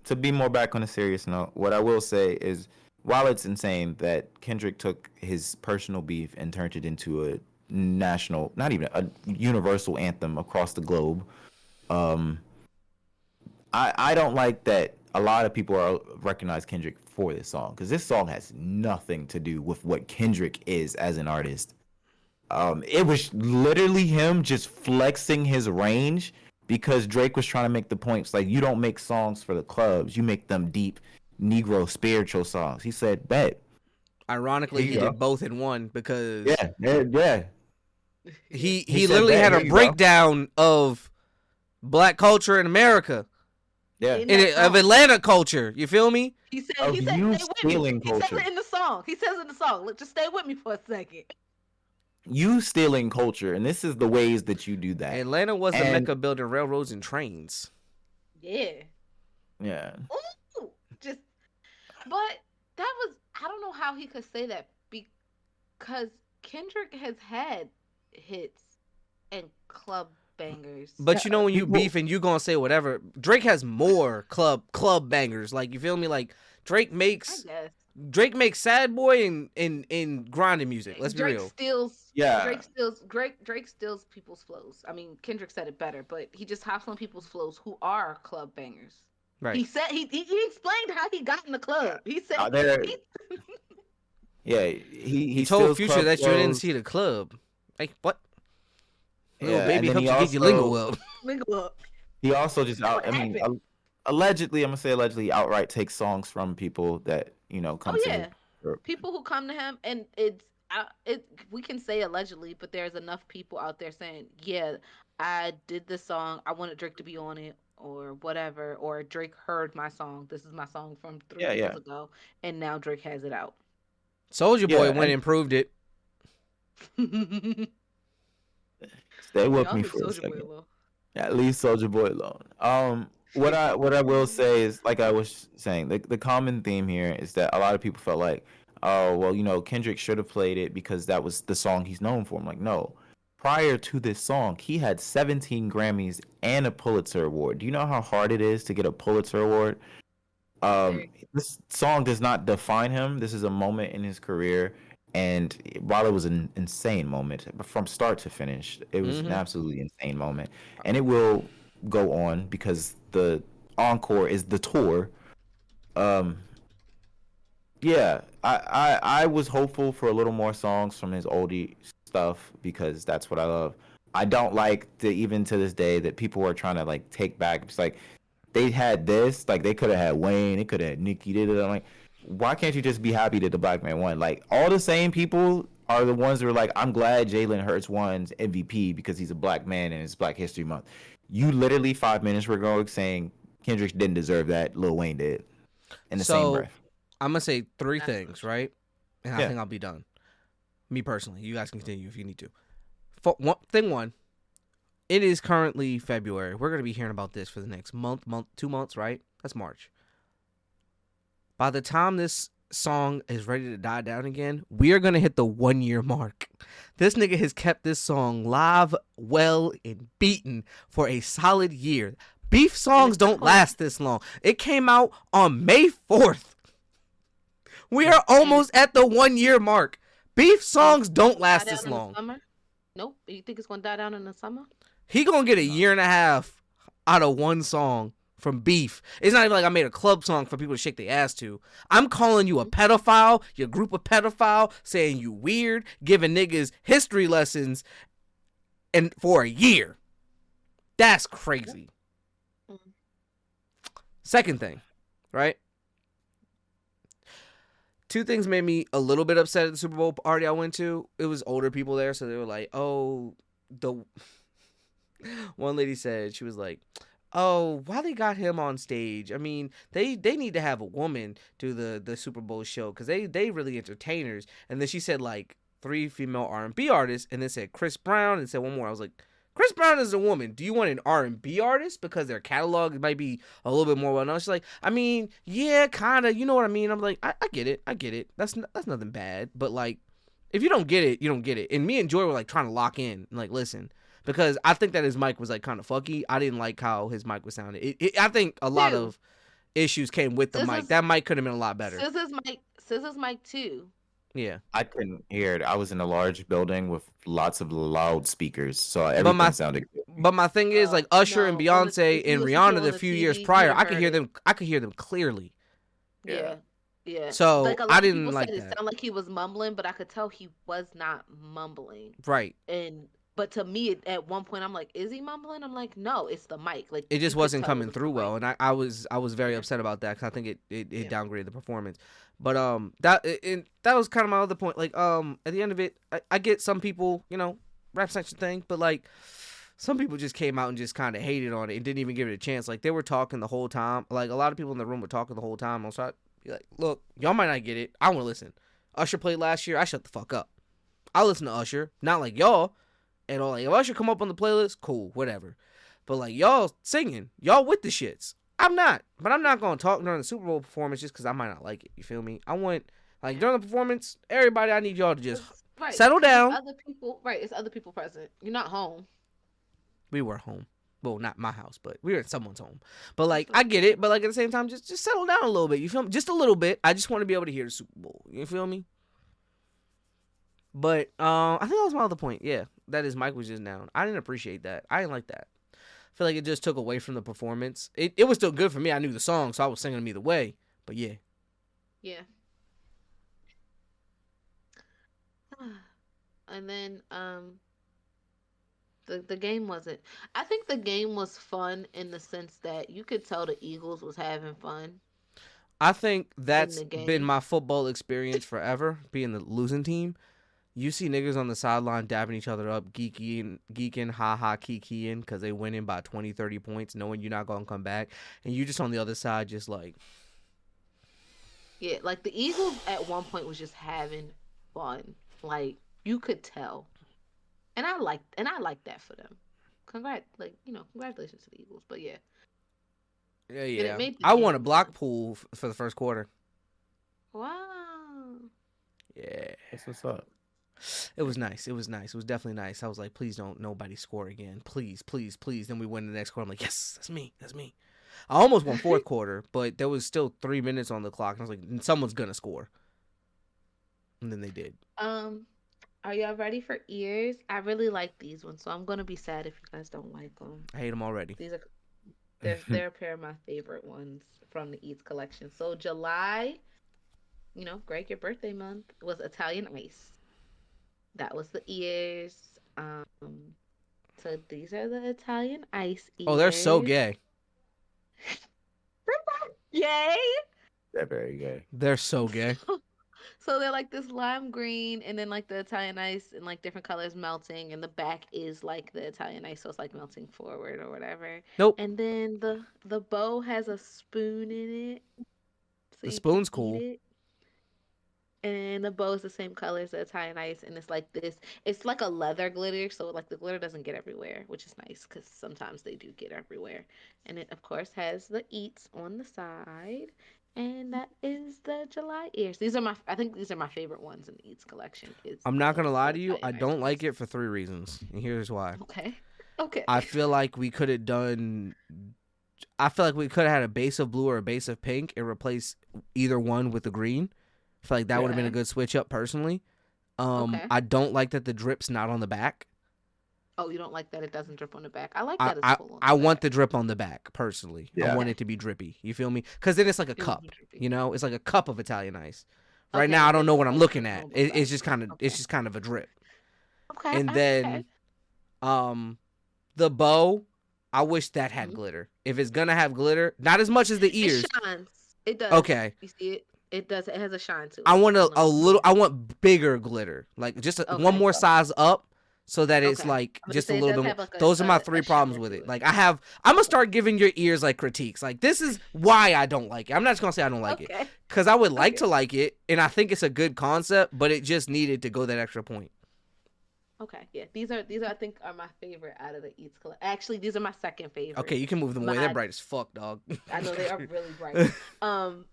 to be more back on a serious note, what I will say is while it's insane that Kendrick took his personal beef and turned it into a national, not even a universal anthem across the globe, um, I don't like that a lot of people are recognize Kendrick for this song because this song has nothing to do with what Kendrick is as an artist. It was literally him just flexing his range because Drake was trying to make the points like you don't make songs for the clubs, you make them deep Negro spiritual songs. He said, "Bet, here Ironically, you he go." did both in one because Yeah. He he said, literally "Bet, had here a you go." breakdown of black culture in America, Yeah, in that of song. Atlanta culture. You feel me? of He said, you stay with me. stealing He says culture, it in the song. He says it in the song. Look, just stay with me for a second. you stealing culture, and this is the ways that you do that. Atlanta was the And mecca building railroads and trains. Yeah. yeah, Ooh, just, but that was, I don't know how he could say that because Kendrick has had hits and club bangers. But you know when you people, beef and you gonna say whatever, Drake has more club bangers. Like you feel me? Like I guess. Drake makes sad boy and grinding music. Let's be Drake real. steals yeah, Drake steals people's flows. I mean, Kendrick said it better, but he just hops on people's flows who are club bangers. Right. He said he explained how he got in the club. He said there, he yeah, he He told steals Future club that you didn't flows. see the club. Like what? Little Yeah, and baby then helps you get your lingo up. nigga up. he also just That's out. what I mean, happened. allegedly, I'm gonna say allegedly, outright takes songs from people that come Oh to his. yeah, people who come to him, and it we can say allegedly, but there's enough people out there saying, yeah, I did this song. I wanted Drake to be on it. Or whatever, or Drake heard my song. This is my song from three Yeah, years yeah, ago, and now Drake has it out. Soldier Boy yeah, went and and proved it. stay with Y'all me leave for a Soldier Boy second. alone. Yeah, leave Soldier Boy alone. What I will say is, like I was saying, the common theme here is that a lot of people felt like, oh well, Kendrick should have played it because that was the song he's known for. I'm like, no. Prior to this song, he had 17 Grammys and a Pulitzer Award. Do you know how hard it is to get a Pulitzer Award? Very. This song does not define him. This is a moment in his career, and while it was an insane moment from start to finish, it was an Hmm. absolutely insane moment, and it will go on because the encore is the tour. Um, yeah, I was hopeful for a little more songs from his oldie stuff because that's what I love. I don't like to even to this day that people are trying to like take back. It's like they had this, like they could have had Wayne, they could have had Nicki did it. I'm like, why can't you just be happy that the black man won? Like all the same people are the ones that are like, I'm glad Jalen Hurts won MVP because he's a black man and it's Black History Month. You literally 5 minutes were ago saying Kendrick didn't deserve that, Lil Wayne did, in the same So breath. I'm gonna say three That's things, true. right? And I Yeah. think I'll be done. Me personally, you guys can continue if you need to. One, it is currently February. We're gonna be hearing about this for the next month, 2 months, right? That's March. By the time this song is ready to die down again, we are gonna hit the 1 year mark. This nigga has kept this song live, well, and beaten for a solid year. Beef songs don't last this long. It came out on May 4th. We are almost at the 1 year mark. Beef Do you think songs it's don't gonna die last down this in the long. summer? Nope. You think it's gonna die down in the summer? He gonna get a No. year and a half out of one song from Beef. It's not even like I made a club song for people to shake their ass to. I'm calling you a Mhm. pedophile, your group of pedophile, saying you weird, giving niggas history lessons, and for a year. That's crazy. Mhm. Second thing, right? Two things made me a little bit upset at the Super Bowl party I went to. It was older people there, so they were like, "Oh, the." One lady said she was like, "Oh, why they got him on stage? I mean, they need to have a woman do the Super Bowl show because they really entertainers." And then she said like three female R&B artists, and then said Chris Brown, and said one more. I was like, Chris Brown is a woman. Do you want an R&B artist because their catalog might be a little bit more well known? She's like, I mean, yeah, kind of. You know what I mean? I'm like, I get it. I get it. That's nothing bad. But like, if you don't get it, you don't get it. And me and Joy were like trying to lock in. Like, listen, because I think that his mic was like kind of fucky. I didn't like how his mic was sounding. I think a lot Two. of issues came with the mic. Scissors. That mic could have been a lot better. Scissors Mike. Scissors Mike too. Yeah. I couldn't hear it. I was in a large building with lots of loudspeakers, so But everything my sounded good. but my thing is like Usher and No. On the Beyonce if you and listen to it Rihanna on the the few years TV, you would prior, have heard it. I could hear them clearly. Yeah. Yeah. Yeah. So Like a I lot of didn't people said like it that. sounded like he was mumbling, but I could tell he was not mumbling. Right. And but to me at one point I'm like, is he mumbling? I'm like, no, it's the mic. Like It you just could wasn't tell it coming was through the mic. well, and I was very Yeah. upset about that because I think it Yeah. downgraded the performance. But that was kind of my other point. Like at the end of it, I get some people rap section thing, but like some people just came out and just kind of hated on it and didn't even give it a chance. Like they were talking the whole time. Like a lot of people in the room were talking the whole time. I was trying to be like, look, y'all might not get it. I want to listen. Usher played last year. I shut the fuck up. I listen to Usher, not like y'all. And all like, if Usher come up on the playlist, cool, whatever. But like y'all singing, y'all with the shits. I'm not, but I'm not gonna talk during the Super Bowl performance just because I might not like it. You feel me? I want like during the performance, everybody, I need y'all to just Right, settle because it's down. other people. Right, it's other people present. You're not home. We were home. Well, not my house, but we were in someone's home. But like, That's I what get it. But like at the same time, just settle down a little bit. You feel me? Just a little bit. I just want to be able to hear the Super Bowl. You feel me? But I think that was my other point. Yeah, that his mic was just down. I didn't appreciate that. I didn't like that. I feel like it just took away from the performance. It was still good for me. I knew the song, so I was singing them either way. But yeah, Yeah. And then the game wasn't. I think the game was fun in the sense that you could tell the Eagles was having fun I think in that's the been game. my football experience forever. Being the losing team, you see niggas on the sideline dabbing each other up, geeking, kikiing, because they winning by 20, 30 points, knowing you're not gonna come back, and you just on the other side, just like Yeah, like the Eagles at one point was just having fun. Like you could tell. And I like that for them. Congratulations to the Eagles. But yeah. yeah, And it yeah. made the I won a game block fun. pool for the first quarter. Wow. Yeah. That's what's up. It was nice. It was nice. It was definitely nice. I was like, please don't nobody score again. Please, please, please. Then we win the next quarter. I'm like, yes, that's me. That's me. I almost won fourth quarter, but there was still 3 minutes on the clock. And I was like, someone's going to score. And then they did. Um, are y'all ready for ears? I really like these ones, so I'm gonna be sad if you guys don't like them. I hate them already. These are they're a pair of my favorite ones from the Eats collection. So July, Greg, your birthday month was Italian Ice. That was the ears. So these are the Italian Ice Oh, they're so ears. gay. Yay! They're very good. They're so gay. So they're like this lime green, and then like the Italian ice in like different colors melting, and the back is like the Italian ice, so it's like melting forward or whatever. Nope. And then the bow has a spoon in it, so The you can spoon's eat cool. it. And the bow is the same color as the Italian ice, and it's like this. It's like a leather glitter, so like the glitter doesn't get everywhere, which is nice because sometimes they do get everywhere. And it of course has the eats on the side, and that is the July ears. I think these are my favorite ones in the eats collection. Is I'm not going to lie the to you. I Italian ice don't like ones. it for 3 reasons. And here's why. Okay, okay. I feel like we could have done. I feel like we could have had a base of blue or a base of pink and replace either one with the green. I feel like that would have been a Okay. good switch up personally. Okay. I don't like that the drip's not on the back. Oh, you don't like that it doesn't drip on the back. I like I, that it's I, full on I the want back. the drip on the back personally. I Yeah. want Okay. it to be drippy. You feel me? Because then it's like a It would be cup. drippy. You know, it's like a cup of Italian ice. Right Okay, now, I and don't then know it's what I'm like looking at. on both sides. It's Okay. just kind of a drip. Okay. And Okay. then um the bow, I wish that had Mhm. glitter. If it's gonna have glitter, not as much as the It ears. shines. It does. Okay, You see it? It does. It has a shine to I it. want On the a little. on I want bigger glitter, like just one Okay. more size up, so that it's Okay. like I'm gonna just a say it little does bit more. have like Those are my three a problems shimmer with to it. it. Like I'm gonna Okay. start giving your ears like critiques. Like this is why I don't like it. I'm not just gonna say I don't like it, Okay. because I would like Okay. to like it, and I think it's a good concept, but it just needed to go that extra point. Okay. Yeah. These are I think are my favorite out of the Eats collection. Actually, these are my second Okay, favorite. you can move them away. They're My bright as fuck, dog. I know they are really bright.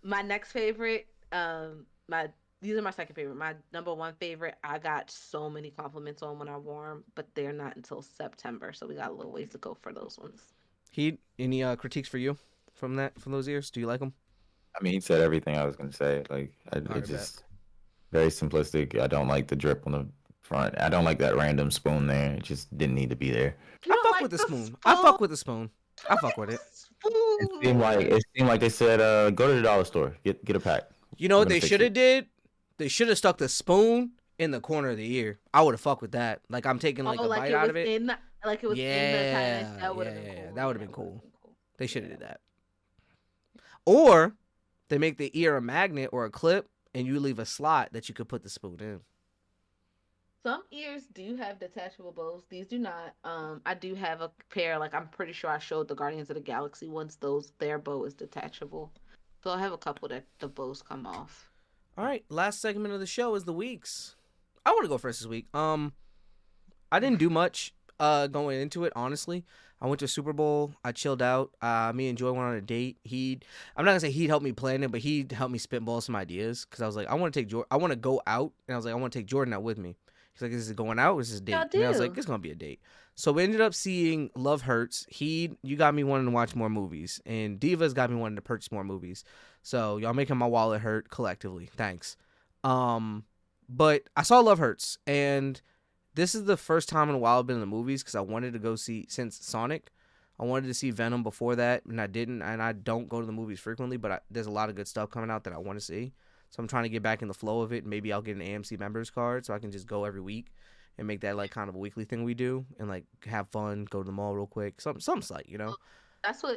My next favorite, my these are my second favorite. My number one favorite, I got so many compliments on when I wore them, but they're not until September, so we got a little ways to go for those ones. He any critiques for you from those ears? Do you like them? I mean, he said everything I was gonna say. Like, All it right, bet. just very simplistic. I don't like the drip on the front. I don't like that random spoon there. It just didn't need to be there. You I don't fuck like with the the spoon. I spoon? fuck with the spoon. I Look fuck at with the it. spoon. It seemed like they said, go to the dollar store, get a pack. You know We're what gonna they fix should it. have did? They should have stuck the spoon in the corner of the ear. I would have fucked with that. Like I'm taking like Oh, a bite out of it. like it was in the Italian. Yeah, That would yeah, have been yeah. cool. That would Yeah, have been that would have cool. been cool. They should have Yeah. did that. Or they make the ear a magnet or a clip, and you leave a slot that you could put the spoon in. Some ears do have detachable bows. These do not. I do have a pair. Like I'm pretty sure I showed the Guardians of the Galaxy ones. Those their bow is detachable. So I have a couple that the bows come off. All right, last segment of the show is the weeks. I want to go first this week. I didn't do much going into it, honestly. I went to Super Bowl. I chilled out. Me and Joy went on a date. I'm not gonna say he'd help me plan it, but he helped me spitball some ideas because I was like, I want to take Jordan. I want to go out, and I was like, I want to take Jordan out with me. He's like, is it going out or is this a Y'all date? And I was like, do. it's gonna be a date. So we ended up seeing Love Hurts. You got me wanting to watch more movies, and Diva's got me wanting to purchase more movies. So y'all making my wallet hurt collectively. Thanks. But I saw Love Hurts, and this is the first time in a while I've been in the movies because I wanted to go see since Sonic. I wanted to see Venom before that, and I didn't. And I don't go to the movies frequently, but there's a lot of good stuff coming out that I want to see. So I'm trying to get back in the flow of it. Maybe I'll get an AMC members card so I can just go every week and make that like kind of a weekly thing we do and like have fun, go to the mall real quick, something slight, you know.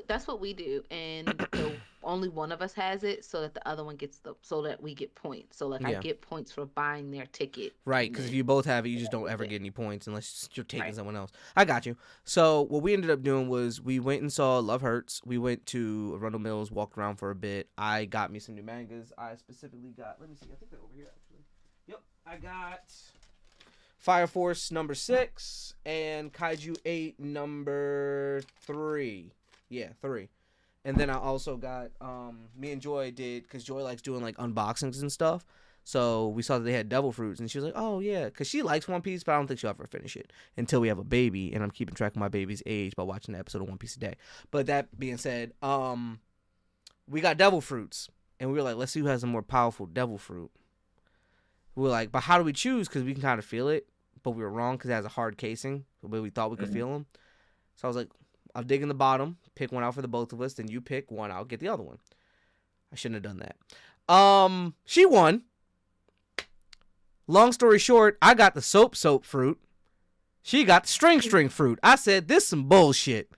That's what we do, and the only one of us has it, so that the other one gets so that we get points. So like I Yeah. get points for buying their ticket, Right, and because if then you both have it, you just that don't was ever it. get any points unless you're taking Right. someone else. I got you. So what we ended up doing was we went and saw Love Hurts. We went to Arundel Mills, walked around for a bit. I got me some new mangas. I specifically got. Let me see. I think they're over here actually. Yep, I got Fire Force number 6 and Kaiju 8 number 3. Yeah, 3. And then I also got me and Joy did because Joy likes doing like unboxings and stuff. So we saw that they had devil fruits, and she was like, "Oh yeah," because she likes One Piece, but I don't think she'll ever finish it until we have a baby. And I'm keeping track of my baby's age by watching an episode of One Piece a day. But that being said, we got devil fruits, and we were like, "Let's see who has a more powerful devil fruit." We were like, "But how do we choose? Because we can kind of feel it." But we were wrong because it has a hard casing, but we thought we could feel them. So I was like, I'll dig in the bottom, pick one out for the both of us, then you pick one, I'll get the other one. I shouldn't have done that. She won. Long story short, I got the soap fruit. She got the string fruit. I said, this some bullshit.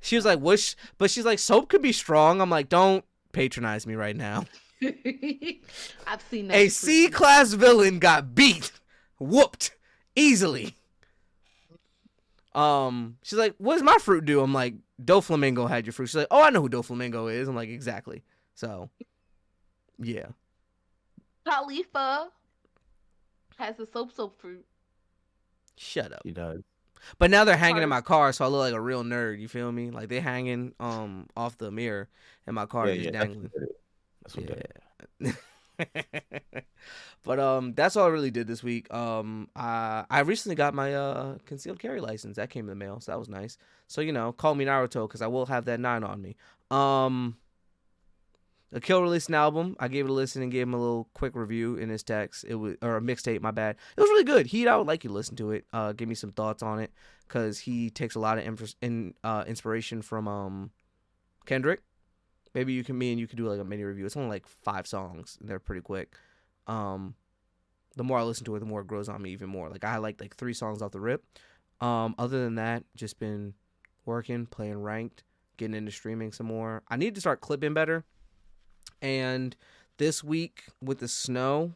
She was like, what? But she's like, soap could be strong. I'm like, don't patronize me right now. I've seen that. A C-class villain got beat, whooped, easily. She's like, what does my fruit do? I'm like, Doflamingo had your fruit. She's like, oh, I know who Doflamingo is. I'm like, exactly. So, yeah. Khalifa has the soap fruit. Shut up. He does. But now they're hanging in my car, so I look like a real nerd. You feel me? Like they're hanging off the mirror, and my car is just dangling. That's what did it. Yeah. But that's all I really did this week. I recently got my concealed carry license. That came in the mail, so that was nice. So call me Naruto because I will have that 9 on me. Kill released an album. I gave it a listen and gave him a little quick review in his text. It was or a mixtape, my bad. It was really good. I would like you to listen to it. Give me some thoughts on it because he takes a lot of inspiration from Kendrick. Maybe me and you could do like a mini review. It's only like 5 songs and they're pretty quick. Um, the more I listen to it, the more it grows on me even more. Like I like 3 songs off the rip. Other than that, just been working, playing ranked, getting into streaming some more. I need to start clipping better. And this week with the snow,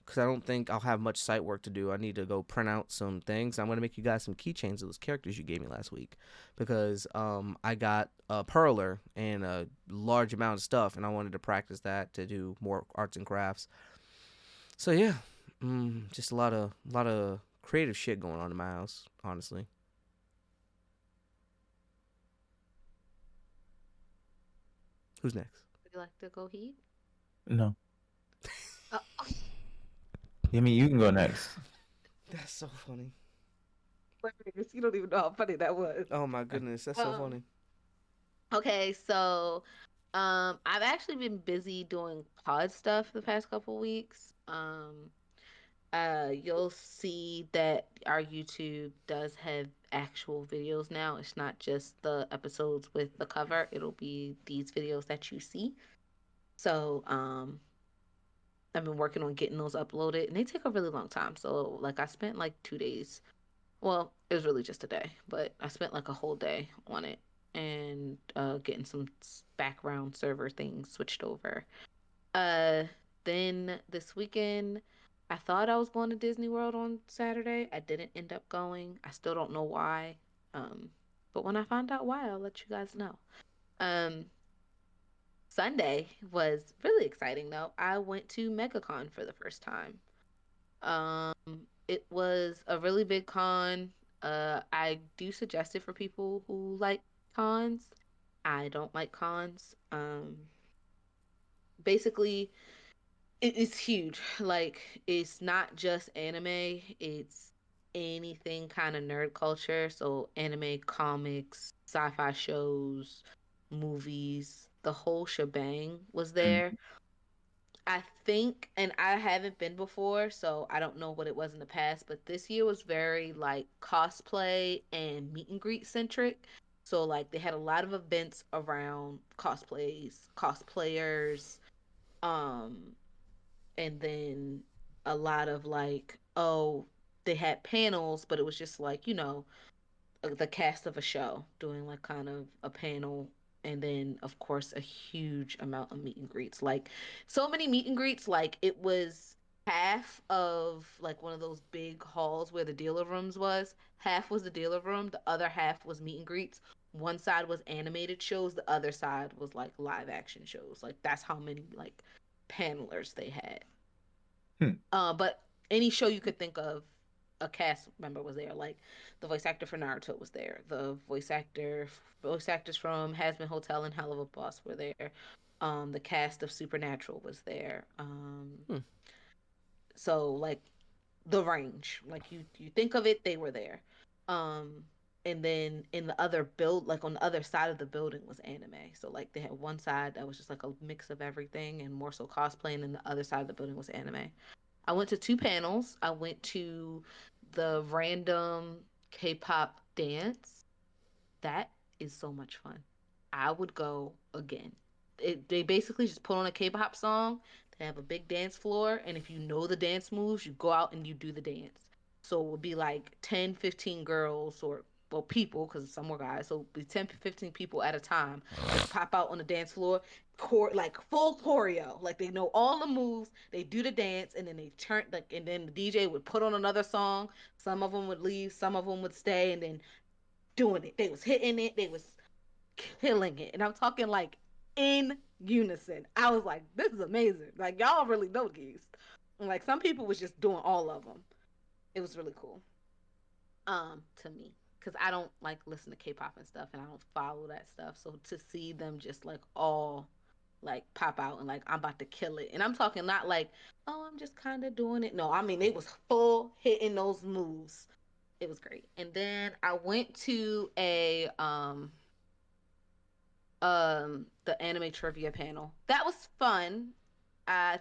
because I don't think I'll have much site work to do, I need to go print out some things. I'm going to make you guys some keychains of those characters you gave me last week. Because I got a perler and a large amount of stuff, and I wanted to practice that to do more arts and crafts. So yeah, just a lot of creative shit going on in my house, honestly. Who's next? Would you like to go heat? No. Oh, I mean, you can go next. That's so funny. you don't even know how funny that was. Oh my goodness, that's so Um, funny. okay, so I've actually been busy doing pod stuff the past couple weeks. You'll see that our YouTube does have actual videos now. It's not just the episodes with the cover. It'll be these videos that you see. So, I've been working on getting those uploaded, and they take a really long time. So, like, I spent like 2 days. Well, it was really just a day, but I spent like a whole day on it and getting some background server things switched over. Uh, then this weekend, I thought I was going to Disney World on Saturday. I didn't end up going. I still don't know why. Um, but when I find out why, I'll let you guys know. Um, Sunday was really exciting though. I went to MegaCon for the first time. It was a really big con. I do suggest it for people who like cons. I don't like cons. Basically, it's huge. Like, it's not just anime, it's anything kind of nerd culture. So, anime, comics, sci fi shows, movies, the whole shebang was Mm. there. I think, and I haven't been before, so I don't know what it was in the past, but this year was very like cosplay and meet and greet centric. So, like, they had a lot of events around cosplays, cosplayers, um, and then a lot of like, oh, they had panels, but it was just like, the cast of a show doing like kind of a panel, and then of course a huge amount of meet and greets, like so many meet and greets, like it was half of like one of those big halls where the dealer rooms was. Half was the dealer room, the other half was meet and greets. One side was animated shows, the other side was like live action shows. Like that's how many like panelers they had. Hmm. But any show you could think of, a cast member was there. Like the voice actor for Naruto was there. The voice actors from Hazbin Hotel and Hell of a Boss were there. The cast of Supernatural was there. Hmm. So like the range, like you think of it, they were there. Um, and then in the other like on the other side of the building was anime. So like they had one side that was just like a mix of everything and more so cosplay, and then the other side of the building was anime. I went to 2 panels. I went to the random K-pop dance. That is so much fun. I would go again. They basically just put on a K-pop song. They have a big dance floor, and if you know the dance moves, you go out and you do the dance. So it would be like 10, 15 girls, or well, people, because some were guys. So it would be 10, 15 people at a time, just pop out on the dance floor, like full choreo. Like they know all the moves, they do the dance, and then they turn like, and then the DJ would put on another song. Some of them would leave, some of them would stay, and then doing it. They was hitting it. They was killing it. And I'm talking like in unison. I was like, this is amazing. Like y'all really know these. And like some people was just doing all of them. It was really cool. To me, because I don't like listen to K-pop and stuff, and I don't follow that stuff. So to see them just like all like pop out and like I'm about to kill it, and I'm talking not like, oh, I'm just kind of doing it. No, I mean they was full hitting those moves. It was great. And then I went to a the anime trivia panel. That was fun. I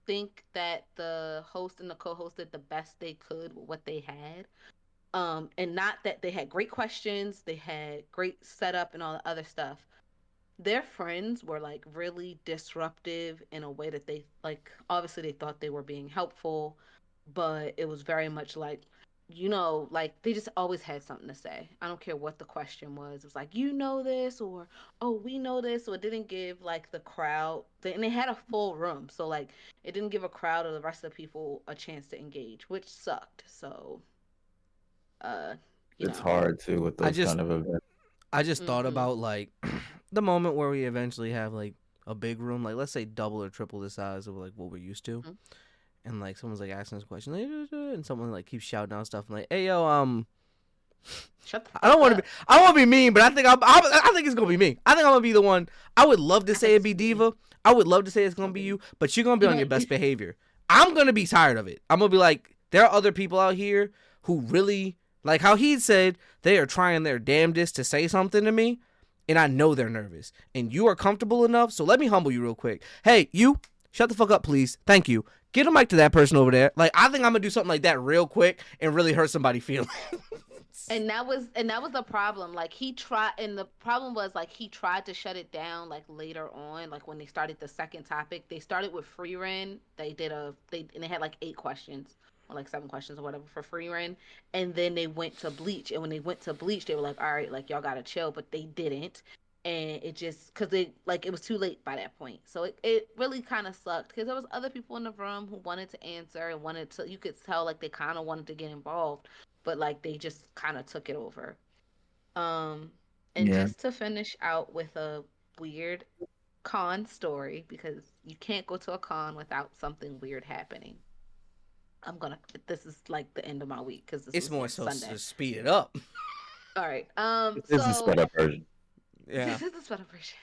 think that the host and the co-host did the best they could with what they had. And not that they had great questions, they had great setup and all the other stuff. Their friends were like really disruptive in a way that they like obviously they thought they were being helpful, but it was very much like like they just always had something to say. I don't care what the question was. It was like, this, or oh, we know this. So it didn't give like the crowd, and they had a full room. So like it didn't give a crowd or the rest of the people a chance to engage, which sucked. So, uh, you It's know. hard too with I those just kind of events. I just thought Mm-hmm. about like the moment where we eventually have like a big room, like let's say double or triple the size of like what we're used to, Mm-hmm. and like someone's like asking us a question, like, and someone like keeps shouting out stuff, and like, hey yo, Shut the I don't fuck want to be. up. I want to be mean, but I think it's gonna be me. I think I'm gonna be the one. I would love to I say think it it's be gonna be Diva. I would love to say it's gonna gonna be be you, but you're gonna be you on your know best behavior. I'm gonna be tired of it. I'm gonna be like, there are other people out here who really like how he said they are trying their damnedest to say something to me, and I know they're nervous. And you are comfortable enough, so let me humble you real quick. Hey, you, shut the fuck up, please. Thank you. Get a mic to that person over there. Like, I think I'm gonna do something like that real quick and really hurt somebody's feelings. and that was the problem. Like he tried, and the problem was like he tried to shut it down like later on, like when they started the second topic. They started with free run. They had like 8 questions or like 7 questions or whatever for free run, and then they went to bleach. And when they went to bleach, they were like, all right, like y'all gotta chill, but they didn't. And it just because they like it was too late by that point, so it really kind of sucked because there was other people in the room who wanted to answer and wanted to, you could tell like they kind of wanted to get involved, but like they just kind of took it over. Um, and Yeah. just to finish out with a weird con story, because you can't go to a con without something weird happening. I'm gonna. This is like the end of my week because this It's was more so Sunday. to speed it up. All right. This is the sped up version. Yeah. This is the celebration.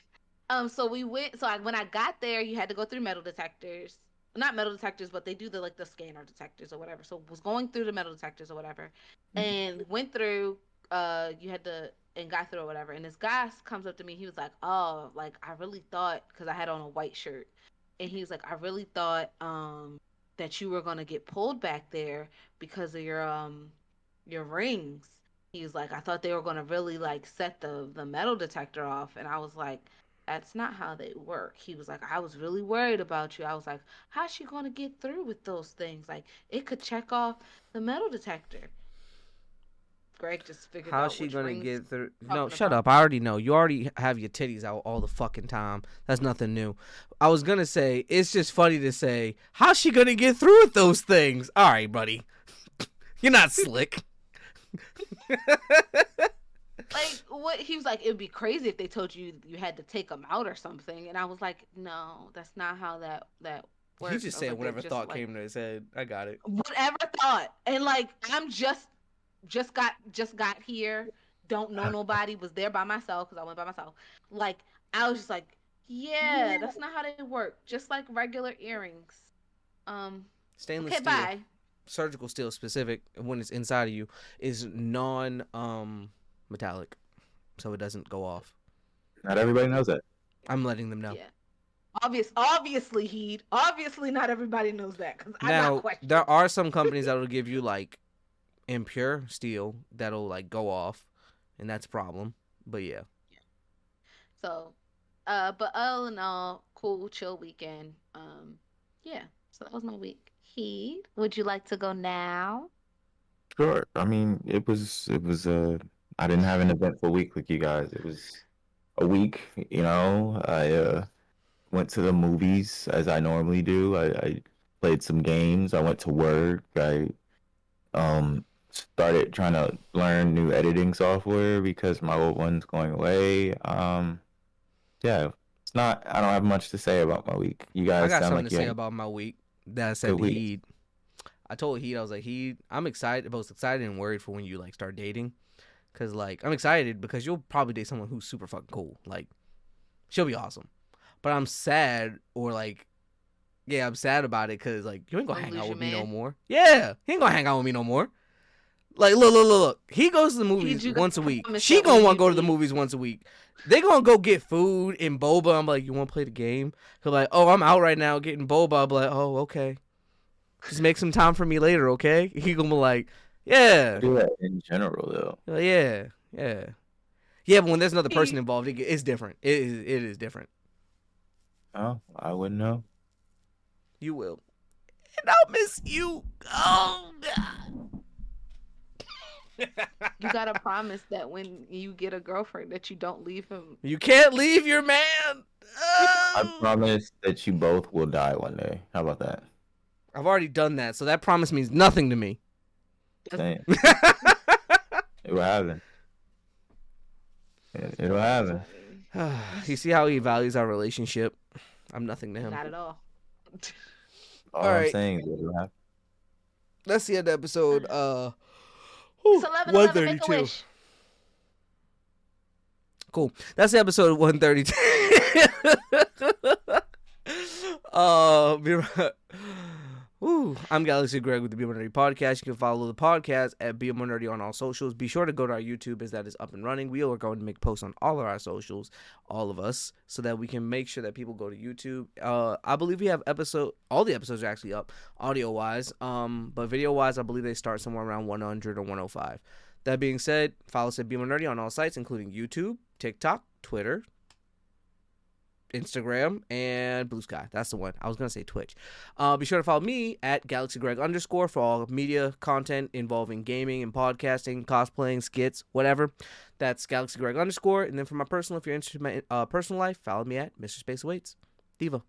So we went. When I got there, you had to go through metal detectors. Not metal detectors, but they do the like the scanner detectors or whatever. So was going through the metal detectors or whatever, and went through. You had to and got through or whatever. And this guy comes up to me. He was like, "Oh, like I really thought because I had on a white shirt, and he was like, I really thought that you were gonna get pulled back there because of your rings." He was like, I thought they were gonna really like set the metal detector off, and I was like, that's not how they work. He was like, I was really worried about you. I was like, how's she gonna get through with those things? Like, it could check off the metal detector. Greg just figured How's out she which gonna rings get through? I'm No, talking shut about. up. I already know. You already have your titties out all the fucking time. That's nothing new. I was gonna say it's just funny to say how's she gonna get through with those things? All right, buddy, you're not slick. Like, what he was like, it'd be crazy if they told you you had to take them out or something, and I was like, no, that's not how that He works. just I was said like, they're whatever just thought like came to his head. I got it. whatever thought, and like I'm just got here, don't know nobody, was there by myself because I went by myself. Like I was just like, yeah, that's not how they work. Just like regular earrings. Um, Stainless okay, steel, bye. surgical steel specific, when it's inside of you, is non metallic, so it doesn't go off. Not everybody knows that. I'm letting them know. Yeah, obviously not everybody knows that because I got Now there questions. are some companies that will give you like impure steel that'll like go off, and that's a problem. But yeah, So, but all in all, cool, chill weekend. Yeah. So that was my week. Heat, would you like to go now? Sure. I mean, I didn't have an eventful week like you guys. It was a week, I went to the movies as I normally do. I played some games. I went to work. I started trying to learn new editing software because my old one's going away. Yeah, I don't have much to say about my week. You I guys got sound something to like you say had a about my week that I said good to week. Heed. I told Heed, I was like, Heed, I'm excited, both excited and worried for when you like start dating, cause like I'm excited because you'll probably date someone who's super fucking cool, like she'll be awesome, but I'm sad or like yeah, I'm sad about it because like you ain't gonna Gonna hang out lose your with me no man? more. Yeah, he ain't gonna hang out with me no more. Like, look. He goes to the Heat, movies you gotta once a week. promise She that gonna when want to you go to the leave, movies once a week. They gonna go get food and boba. I'm like, you want to play the game? He'll like, oh, I'm out right now getting boba. I'm like, oh, okay. Just make some time for me later, okay? He gonna be like, I yeah, do that in general though. yeah, yeah, yeah. But when there's another person He- involved, it's different. It is different. Oh, I wouldn't know. You will, and I'll miss you. Oh God. You gotta promise that when you get a girlfriend that you don't leave him. You can't leave your man. I Oh. promise that you both will die one day. How about that? I've already done that, so that promise means nothing to me. Saying it will happen. It'll happen. You see how he values our relationship? I'm nothing to him. Not at all. All All I'm right. saying is it'll happen. That's the end of episode. It's 11:11. Make a 132. wish. Cool. That's the episode 132. Be right. Woo. I'm Galaxy Greg with the Be More Nerdy Podcast. You can follow the podcast at Be More Nerdy on all socials. Be sure to go to our YouTube as that is up and running. We are going to make posts on all of our socials, all of us, so that we can make sure that people go to YouTube. I believe we have all the episodes are actually up audio-wise. But video-wise, I believe they start somewhere around 100 or 105. That being said, follow us at Be More Nerdy on all sites, including YouTube, TikTok, Twitter, Instagram, and Blue Sky. That's the one. I was going to say Twitch. Be sure to follow me at GalaxyGreg_ for all media content involving gaming and podcasting, cosplaying, skits, whatever. That's GalaxyGreg_. And then for my personal, if you're interested in my personal life, follow me at Mr. Space Awaits. Diva.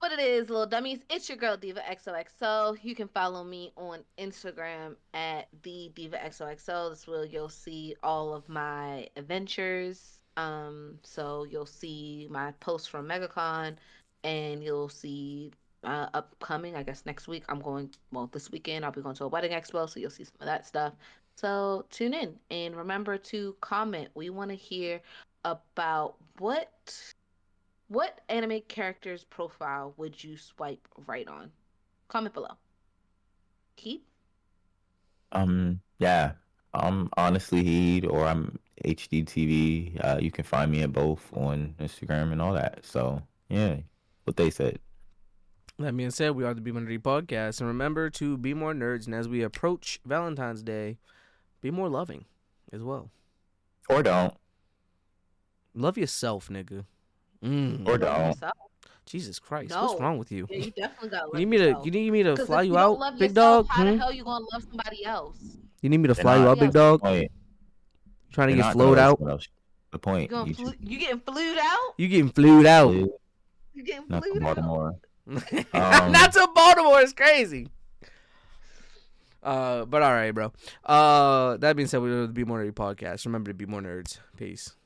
What it is, little dummies, it's your girl Diva XOXO. You can follow me on Instagram at the Diva XOXO. This is where you'll see all of my adventures. So you'll see my posts from MegaCon, and you'll see upcoming, I guess next week, this weekend I'll be going to a wedding expo, so you'll see some of that stuff. So tune in and remember to comment. We want to hear about what anime character's profile would you swipe right on? Comment below. Keep. Yeah. I'm honestly Heed or I'm HDTV. You can find me at both on Instagram and all that. So yeah, what they said. That being said, we are the Be More Nerdy Podcast. And remember to be more nerds. And as we approach Valentine's Day, be more loving as well. Or don't. Love yourself, nigga. Or don't. Yourself. Jesus Christ, No. what's wrong with you? Yeah, you definitely gotta love You need yourself. me to 'Cause fly if you don't out, love big yourself, dog? how the hell you gonna love somebody else? You need me to They're fly you not. out, big Yes. dog? Point. Trying to They're get not flowed gonna out? listen to the point. You getting flued out? You getting flued out? You getting Not from flued out? Baltimore. Not to Baltimore, it's crazy. But all right, bro. That being said, we're the Be More Nerdy Podcast. Remember to be more nerds. Peace.